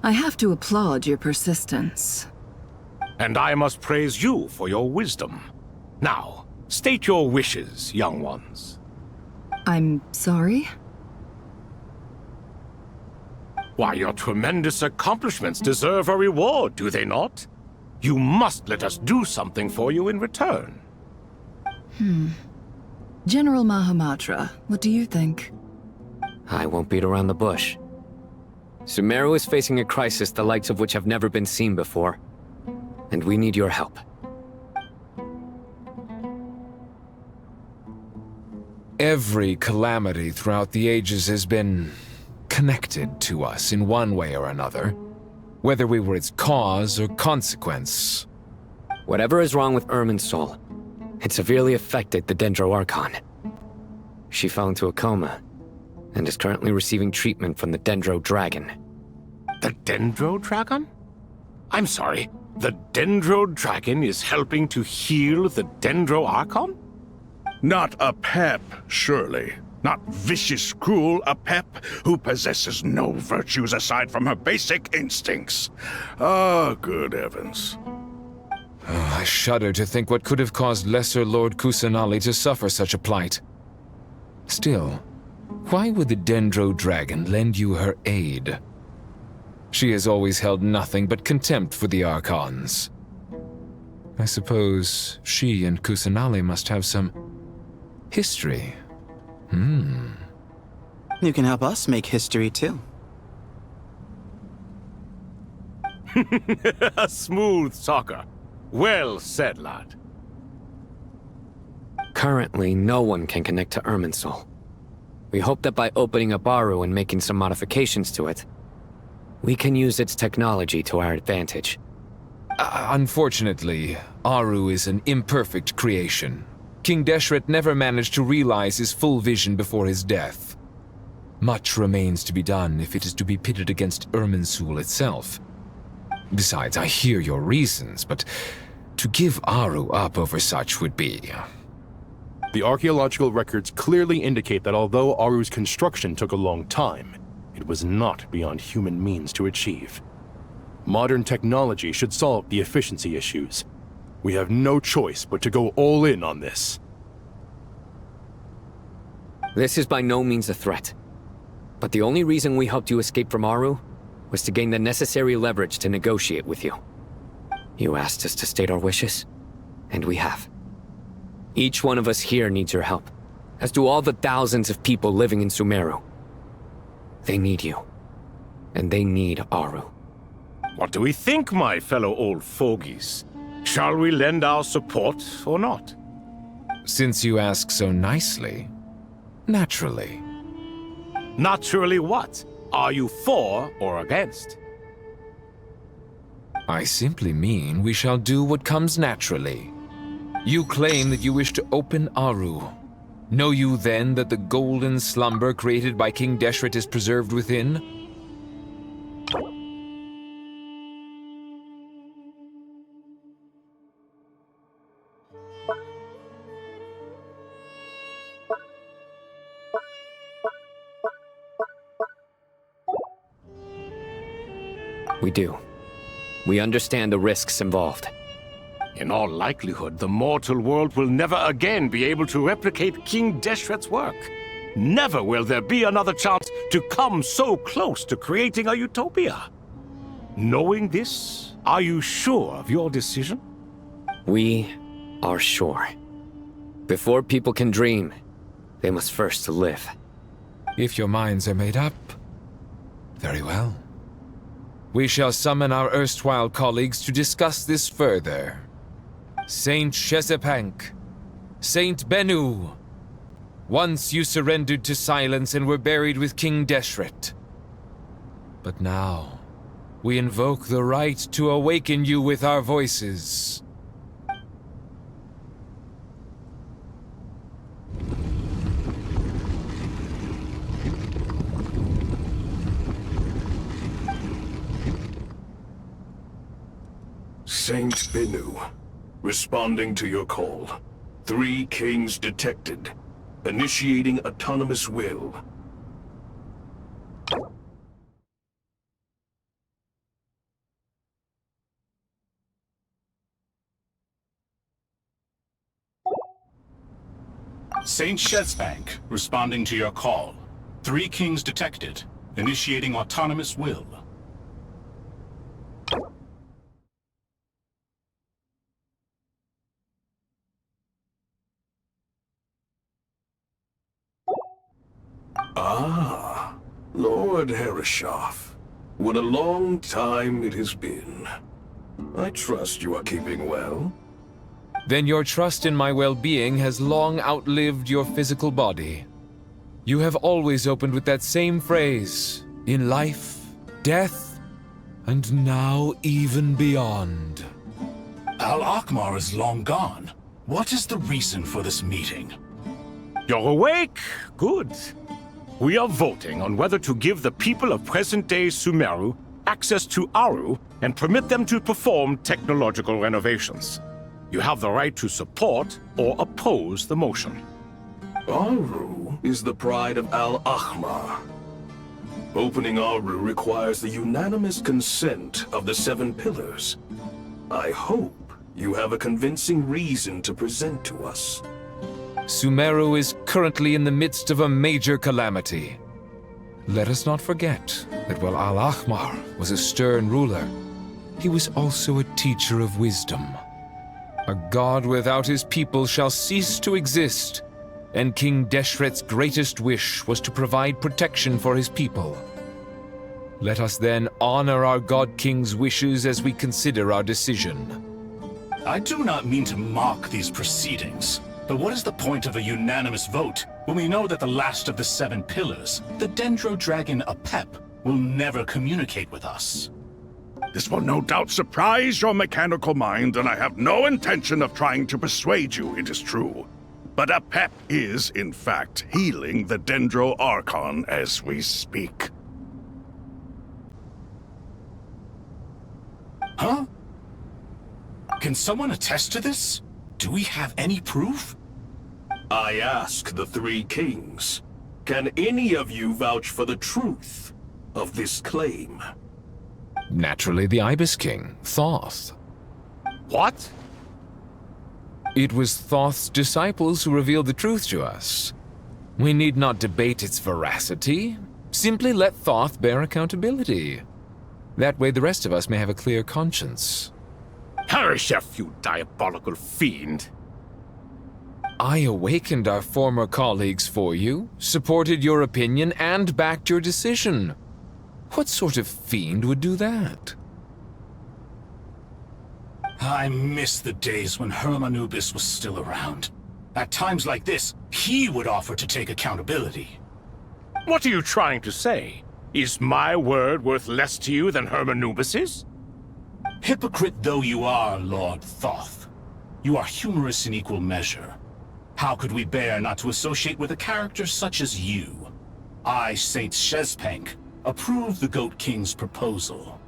I have to applaud your persistence. And I must praise you for your wisdom. Now, state your wishes, young ones. I'm sorry? Why, your tremendous accomplishments deserve a reward, do they not? You must let us do something for you in return. General Mahamatra, what do you think? I won't beat around the bush. Sumeru is facing a crisis the likes of which have never been seen before. And we need your help. Every calamity throughout the ages has been connected to us in one way or another, whether we were its cause or consequence. Whatever is wrong with Irminsul, it severely affected the Dendro Archon. She fell into a coma and is currently receiving treatment from the Dendro Dragon. The Dendro Dragon? I'm sorry, the Dendro Dragon is helping to heal the Dendro Archon? Not a pep, surely. Not vicious, cruel a pep who possesses no virtues aside from her basic instincts. Ah, good heavens. Oh, I shudder to think what could have caused Lesser Lord Kusanali to suffer such a plight. Still, why would the Dendro Dragon lend you her aid? She has always held nothing but contempt for the Archons. I suppose she and Kusanali must have some history. You can help us make history, too. A smooth talker. Well said, lad. Currently, no one can connect to Irminsul. We hope that by opening up Aru and making some modifications to it, we can use its technology to our advantage. Unfortunately, Aru is an imperfect creation. King Deshret never managed to realize his full vision before his death. Much remains to be done if it is to be pitted against Irminsul itself. Besides, I hear your reasons, but to give Aru up over such would be... The archaeological records clearly indicate that although Aru's construction took a long time, it was not beyond human means to achieve. Modern technology should solve the efficiency issues. We have no choice but to go all in on this. This is by no means a threat. But the only reason we helped you escape from Aru was to gain the necessary leverage to negotiate with you. You asked us to state our wishes, and we have. Each one of us here needs your help, as do all the thousands of people living in Sumeru. They need you, and they need Aru. What do we think, my fellow old fogies? Shall we lend our support or not? Since you ask so nicely, naturally. Naturally what? Are you for or against? I simply mean we shall do what comes naturally. You claim that you wish to open Aru. Know you then that the golden slumber created by King Deshret is preserved within? We do. We understand the risks involved. In all likelihood, the mortal world will never again be able to replicate King Deshret's work. Never will there be another chance to come so close to creating a utopia. Knowing this, are you sure of your decision? We are sure. Before people can dream, they must first live. If your minds are made up, very well. We shall summon our erstwhile colleagues to discuss this further. Saint Chesapank, Saint Bennu, once you surrendered to silence and were buried with King Deshret. But now, we invoke the right to awaken you with our voices. Saint Bennu, responding to your call. 3 kings detected. Initiating autonomous will. Saint Shezbank, responding to your call. 3 kings detected. Initiating autonomous will. Ah, Lord Herreshoff. What a long time it has been. I trust you are keeping well. Then your trust in my well-being has long outlived your physical body. You have always opened with that same phrase, in life, death, and now even beyond. Al-Akmar is long gone. What is the reason for this meeting? You're awake? Good. We are voting on whether to give the people of present-day Sumeru access to Aru and permit them to perform technological renovations. You have the right to support or oppose the motion. Aru is the pride of Al-Ahmar. Opening Aru requires the unanimous consent of the 7 pillars. I hope you have a convincing reason to present to us. Sumeru is currently in the midst of a major calamity. Let us not forget that while Al-Ahmar was a stern ruler, he was also a teacher of wisdom. A god without his people shall cease to exist, and King Deshret's greatest wish was to provide protection for his people. Let us then honor our God King's wishes as we consider our decision. I do not mean to mock these proceedings, but what is the point of a unanimous vote when we know that the last of the 7 pillars, the Dendro Dragon Apep, will never communicate with us? This will no doubt surprise your mechanical mind, and I have no intention of trying to persuade you it is true. But Apep is, in fact, healing the Dendro Archon as we speak. Huh? Can someone attest to this? Do we have any proof? I ask the 3 kings, can any of you vouch for the truth of this claim? Naturally, the Ibis King, Thoth. What? It was Thoth's disciples who revealed the truth to us. We need not debate its veracity. Simply let Thoth bear accountability. That way the rest of us may have a clear conscience. Herreshoff, you diabolical fiend! I awakened our former colleagues for you, supported your opinion, and backed your decision. What sort of fiend would do that? I miss the days when Hermanubis was still around. At times like this, he would offer to take accountability. What are you trying to say? Is my word worth less to you than Hermanubis's? Hypocrite though you are, Lord Thoth, you are humorous in equal measure. How could we bear not to associate with a character such as you? I, Saint Shezpank, approve the Goat King's proposal.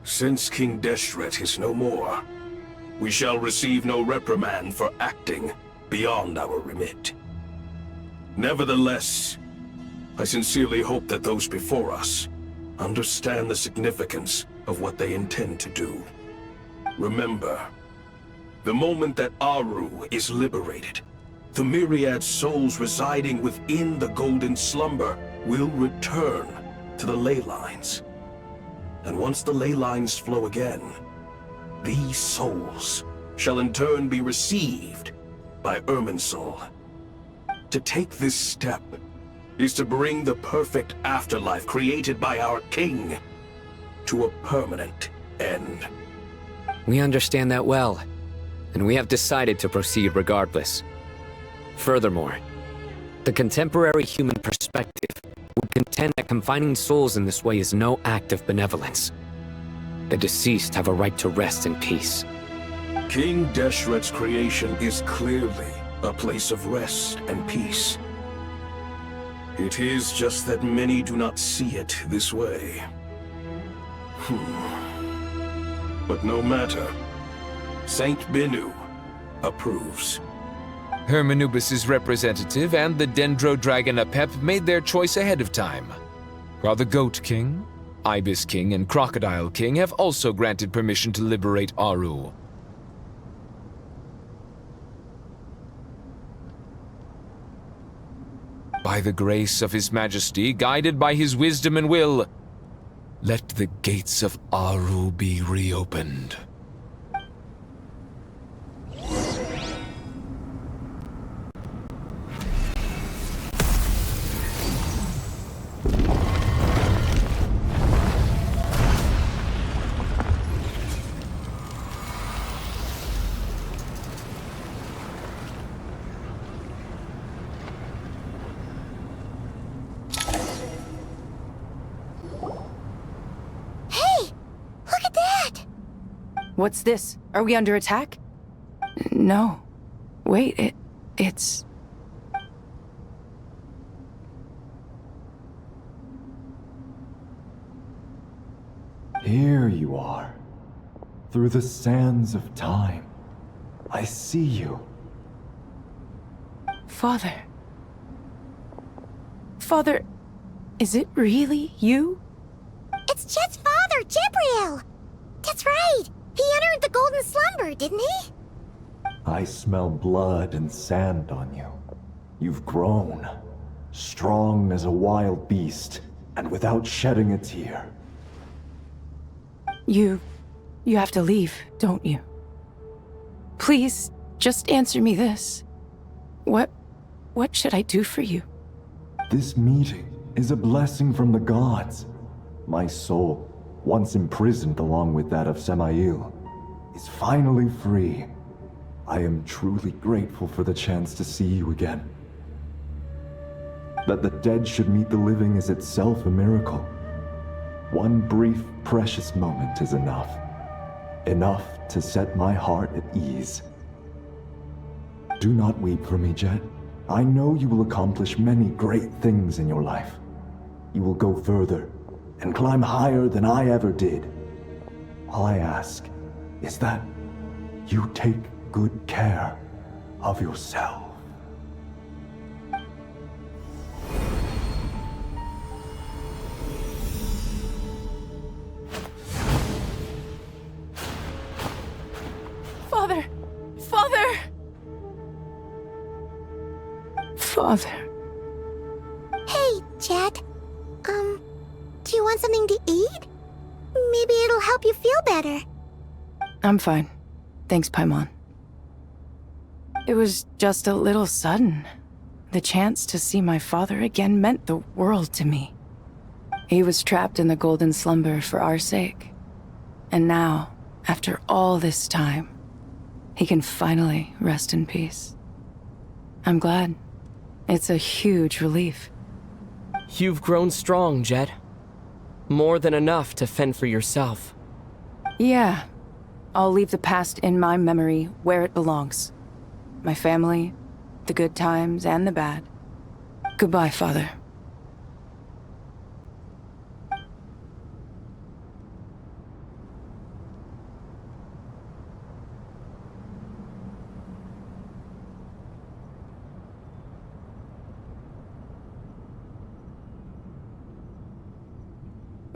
Since King Deshret is no more, we shall receive no reprimand for acting beyond our remit. Nevertheless, I sincerely hope that those before us understand the significance of what they intend to do. Remember, the moment that Aru is liberated, the myriad souls residing within the Golden Slumber will return to the ley lines. And once the ley lines flow again, these souls shall in turn be received by Irminsul. To take this step is to bring the perfect afterlife created by our king to a permanent end. We understand that well. and we have decided to proceed regardless. Furthermore, the contemporary human perspective would contend that confining souls in this way is no act of benevolence. The deceased have a right to rest in peace. King Deshret's creation is clearly a place of rest and peace. It is just that many do not see it this way. But no matter. Saint Benu approves. Hermanubis' representative and the Dendro Dragon Apep made their choice ahead of time, while the Goat King, Ibis King, and Crocodile King have also granted permission to liberate Aru. By the grace of His Majesty, guided by his wisdom and will, let the gates of Aru be reopened. What's this? Are we under attack? No. Wait, it's... Here you are. Through the sands of time. I see you. Father. Father, is it really you? It's Jet's father, Jibriel! That's right! He entered the golden slumber, didn't he? I smell blood and sand on you. You've grown. Strong as a wild beast, and without shedding a tear. You have to leave, don't you? Please, just answer me this. What should I do for you? This meeting is a blessing from the gods. My soul, once imprisoned along with that of Samael, is finally free. I am truly grateful for the chance to see you again. That the dead should meet the living is itself a miracle. One brief, precious moment is enough. Enough to set my heart at ease. Do not weep for me, Jet. I know you will accomplish many great things in your life. You will go further and climb higher than I ever did. All I ask is that you take good care of yourself. Father! Father! Father. Hey, Jet. Do you want something to eat? Maybe it'll help you feel better. I'm fine. Thanks, Paimon. It was just a little sudden. The chance to see my father again meant the world to me. He was trapped in the golden slumber for our sake. And now, after all this time, he can finally rest in peace. I'm glad. It's a huge relief. You've grown strong, Jet. More than enough to fend for yourself. Yeah. I'll leave the past in my memory where it belongs. My family, the good times and the bad. Goodbye, Father.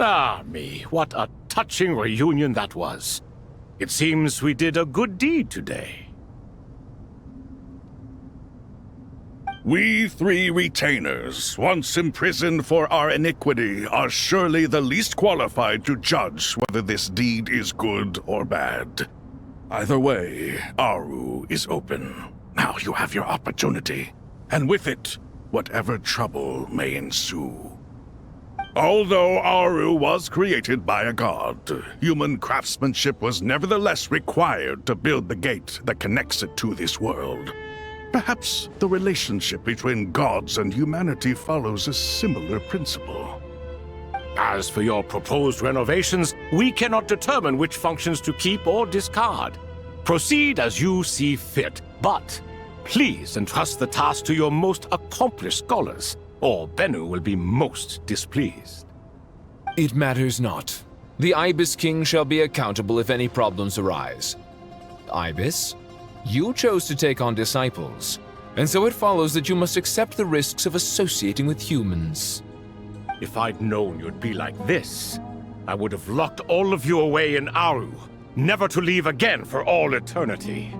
Ah, me, what a touching reunion that was. It seems we did a good deed today. We three retainers, once imprisoned for our iniquity, are surely the least qualified to judge whether this deed is good or bad. Either way, Aru is open. Now you have your opportunity, and with it, whatever trouble may ensue. Although Aru was created by a god, human craftsmanship was nevertheless required to build the gate that connects it to this world. Perhaps the relationship between gods and humanity follows a similar principle. As for your proposed renovations, we cannot determine which functions to keep or discard. Proceed as you see fit, but please entrust the task to your most accomplished scholars, or Bennu will be most displeased. It matters not. The Ibis King shall be accountable if any problems arise. Ibis, you chose to take on disciples, and so it follows that you must accept the risks of associating with humans. If I'd known you'd be like this, I would have locked all of you away in Aru, never to leave again for all eternity.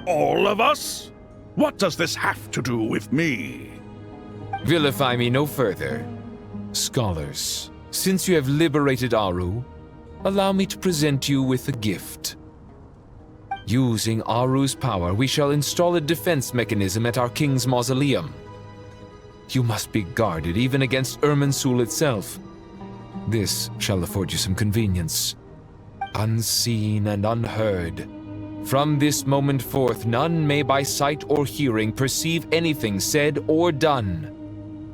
All of us? What does this have to do with me? Vilify me no further. Scholars, since you have liberated Aru, allow me to present you with a gift. Using Aru's power, we shall install a defense mechanism at our king's mausoleum. You must be guarded even against Irminsul itself. This shall afford you some convenience. Unseen and unheard. From this moment forth, none may by sight or hearing perceive anything said or done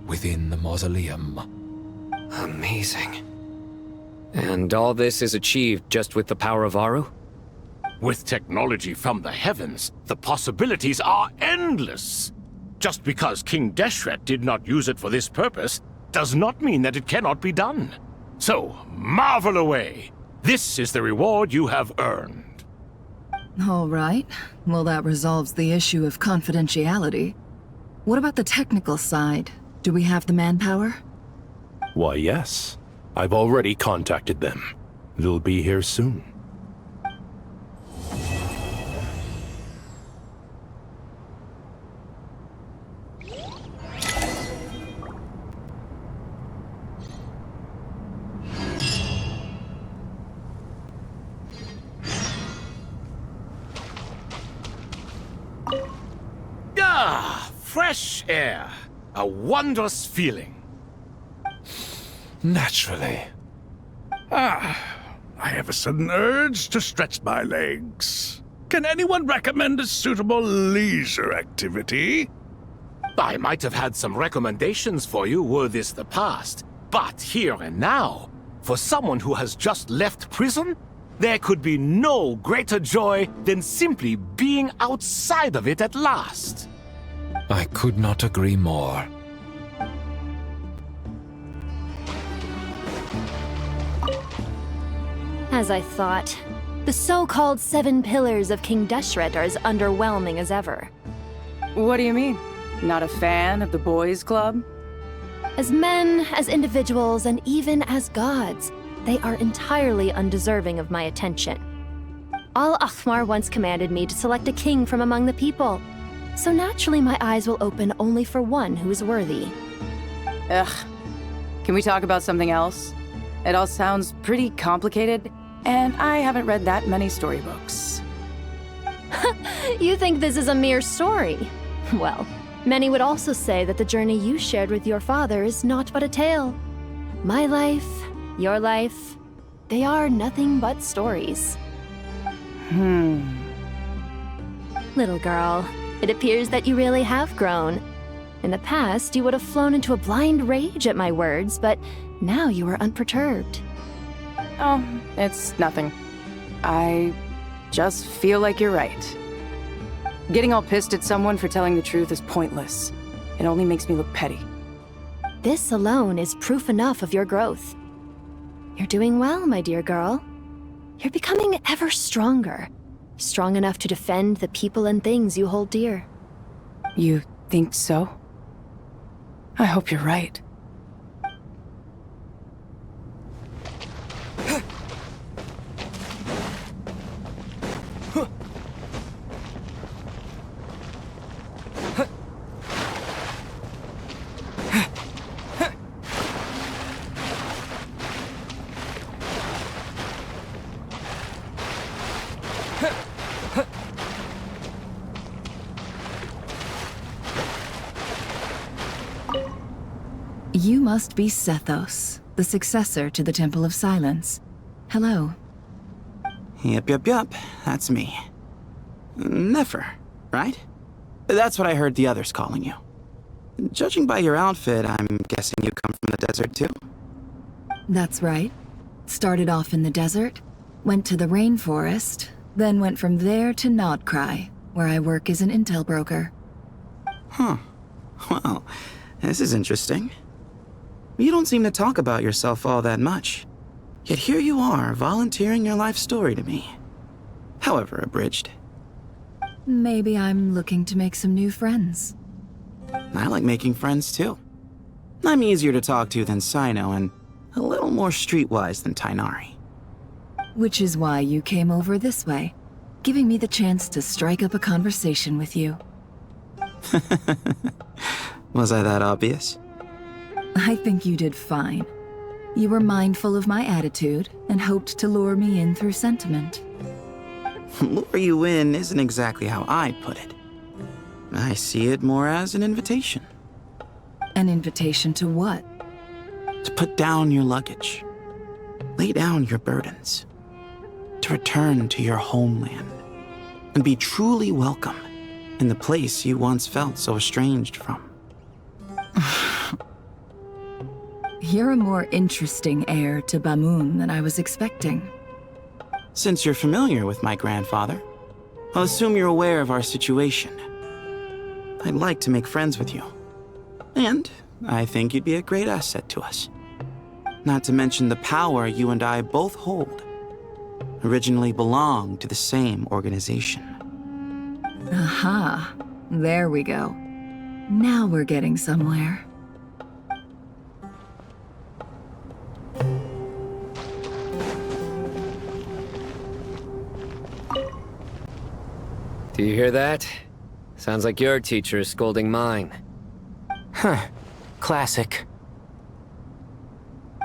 within the mausoleum. Amazing. And all this is achieved just with the power of Aru? With technology from the heavens, the possibilities are endless. Just because King Deshret did not use it for this purpose does not mean that it cannot be done. So, marvel away. This is the reward you have earned. All right. Well, that resolves the issue of confidentiality. What about the technical side? Do we have the manpower? Why, yes. I've already contacted them. They'll be here soon. Fresh air. A wondrous feeling. Naturally. I have a sudden urge to stretch my legs. Can anyone recommend a suitable leisure activity? I might have had some recommendations for you were this the past, but here and now, for someone who has just left prison, there could be no greater joy than simply being outside of it at last. I could not agree more. As I thought, the so-called 7 pillars of King Deshret are as underwhelming as ever. What do you mean? Not a fan of the boys' club? As men, as individuals, and even as gods, they are entirely undeserving of my attention. Al-Ahmar once commanded me to select a king from among the people, so naturally my eyes will open only for one who is worthy. Ugh. Can we talk about something else? It all sounds pretty complicated, and I haven't read that many storybooks. You think this is a mere story? Well, many would also say that the journey you shared with your father is not but a tale. My life, your life, they are nothing but stories. Little girl, it appears that you really have grown. In the past, you would have flown into a blind rage at my words, but now you are unperturbed. Oh, it's nothing. I just feel like you're right. Getting all pissed at someone for telling the truth is pointless. It only makes me look petty. This alone is proof enough of your growth. You're doing well, my dear girl. You're becoming ever stronger. Strong enough to defend the people and things you hold dear. You think so? I hope you're right. You must be Sethos, the successor to the Temple of Silence. Hello. Yup. That's me. Nefer, right? That's what I heard the others calling you. Judging by your outfit, I'm guessing you come from the desert too? That's right. Started off in the desert, went to the rainforest, then went from there to Nodcry, where I work as an intel broker. Huh. Well, this is interesting. You don't seem to talk about yourself all that much. Yet here you are, volunteering your life story to me. However abridged. Maybe I'm looking to make some new friends. I like making friends too. I'm easier to talk to than Sino and a little more streetwise than Tainari. Which is why you came over this way, giving me the chance to strike up a conversation with you. Was I that obvious? I think you did fine. You were mindful of my attitude and hoped to lure me in through sentiment. Lure you in isn't exactly how I'd put it. I see it more as an invitation. An invitation to what? To put down your luggage. Lay down your burdens. To return to your homeland. And be truly welcome in the place you once felt so estranged from. You're a more interesting heir to Bamun than I was expecting. Since you're familiar with my grandfather, I'll assume you're aware of our situation. I'd like to make friends with you. And I think you'd be a great asset to us. Not to mention the power you and I both hold. Originally belonged to the same organization. Aha, there we go. Now we're getting somewhere. Do you hear that? Sounds like your teacher is scolding mine. Huh. Classic.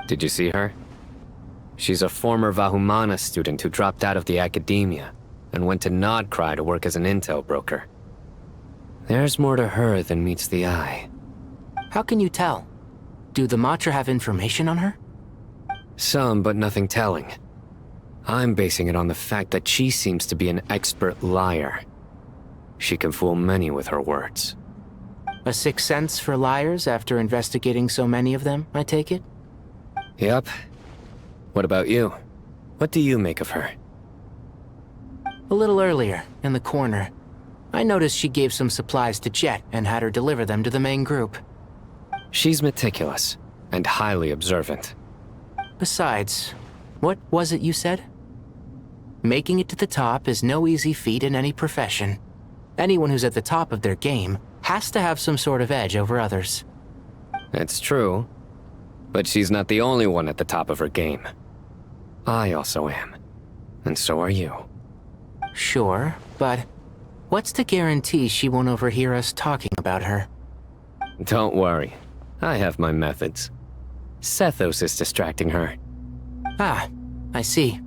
Did you see her? She's a former Vahumana student who dropped out of the academia and went to Nodcry to work as an intel broker. There's more to her than meets the eye. How can you tell? Do the Matra have information on her? Some, but nothing telling. I'm basing it on the fact that she seems to be an expert liar. She can fool many with her words. A sixth sense for liars after investigating so many of them, I take it? Yep. What about you? What do you make of her? A little earlier, in the corner, I noticed she gave some supplies to Jet and had her deliver them to the main group. She's meticulous and highly observant. Besides, what was it you said? Making it to the top is no easy feat in any profession. Anyone who's at the top of their game has to have some sort of edge over others. It's true, but she's not the only one at the top of her game. I also am, and so are you. Sure, but what's to guarantee she won't overhear us talking about her? Don't worry, I have my methods. Sethos is distracting her. Ah, I see.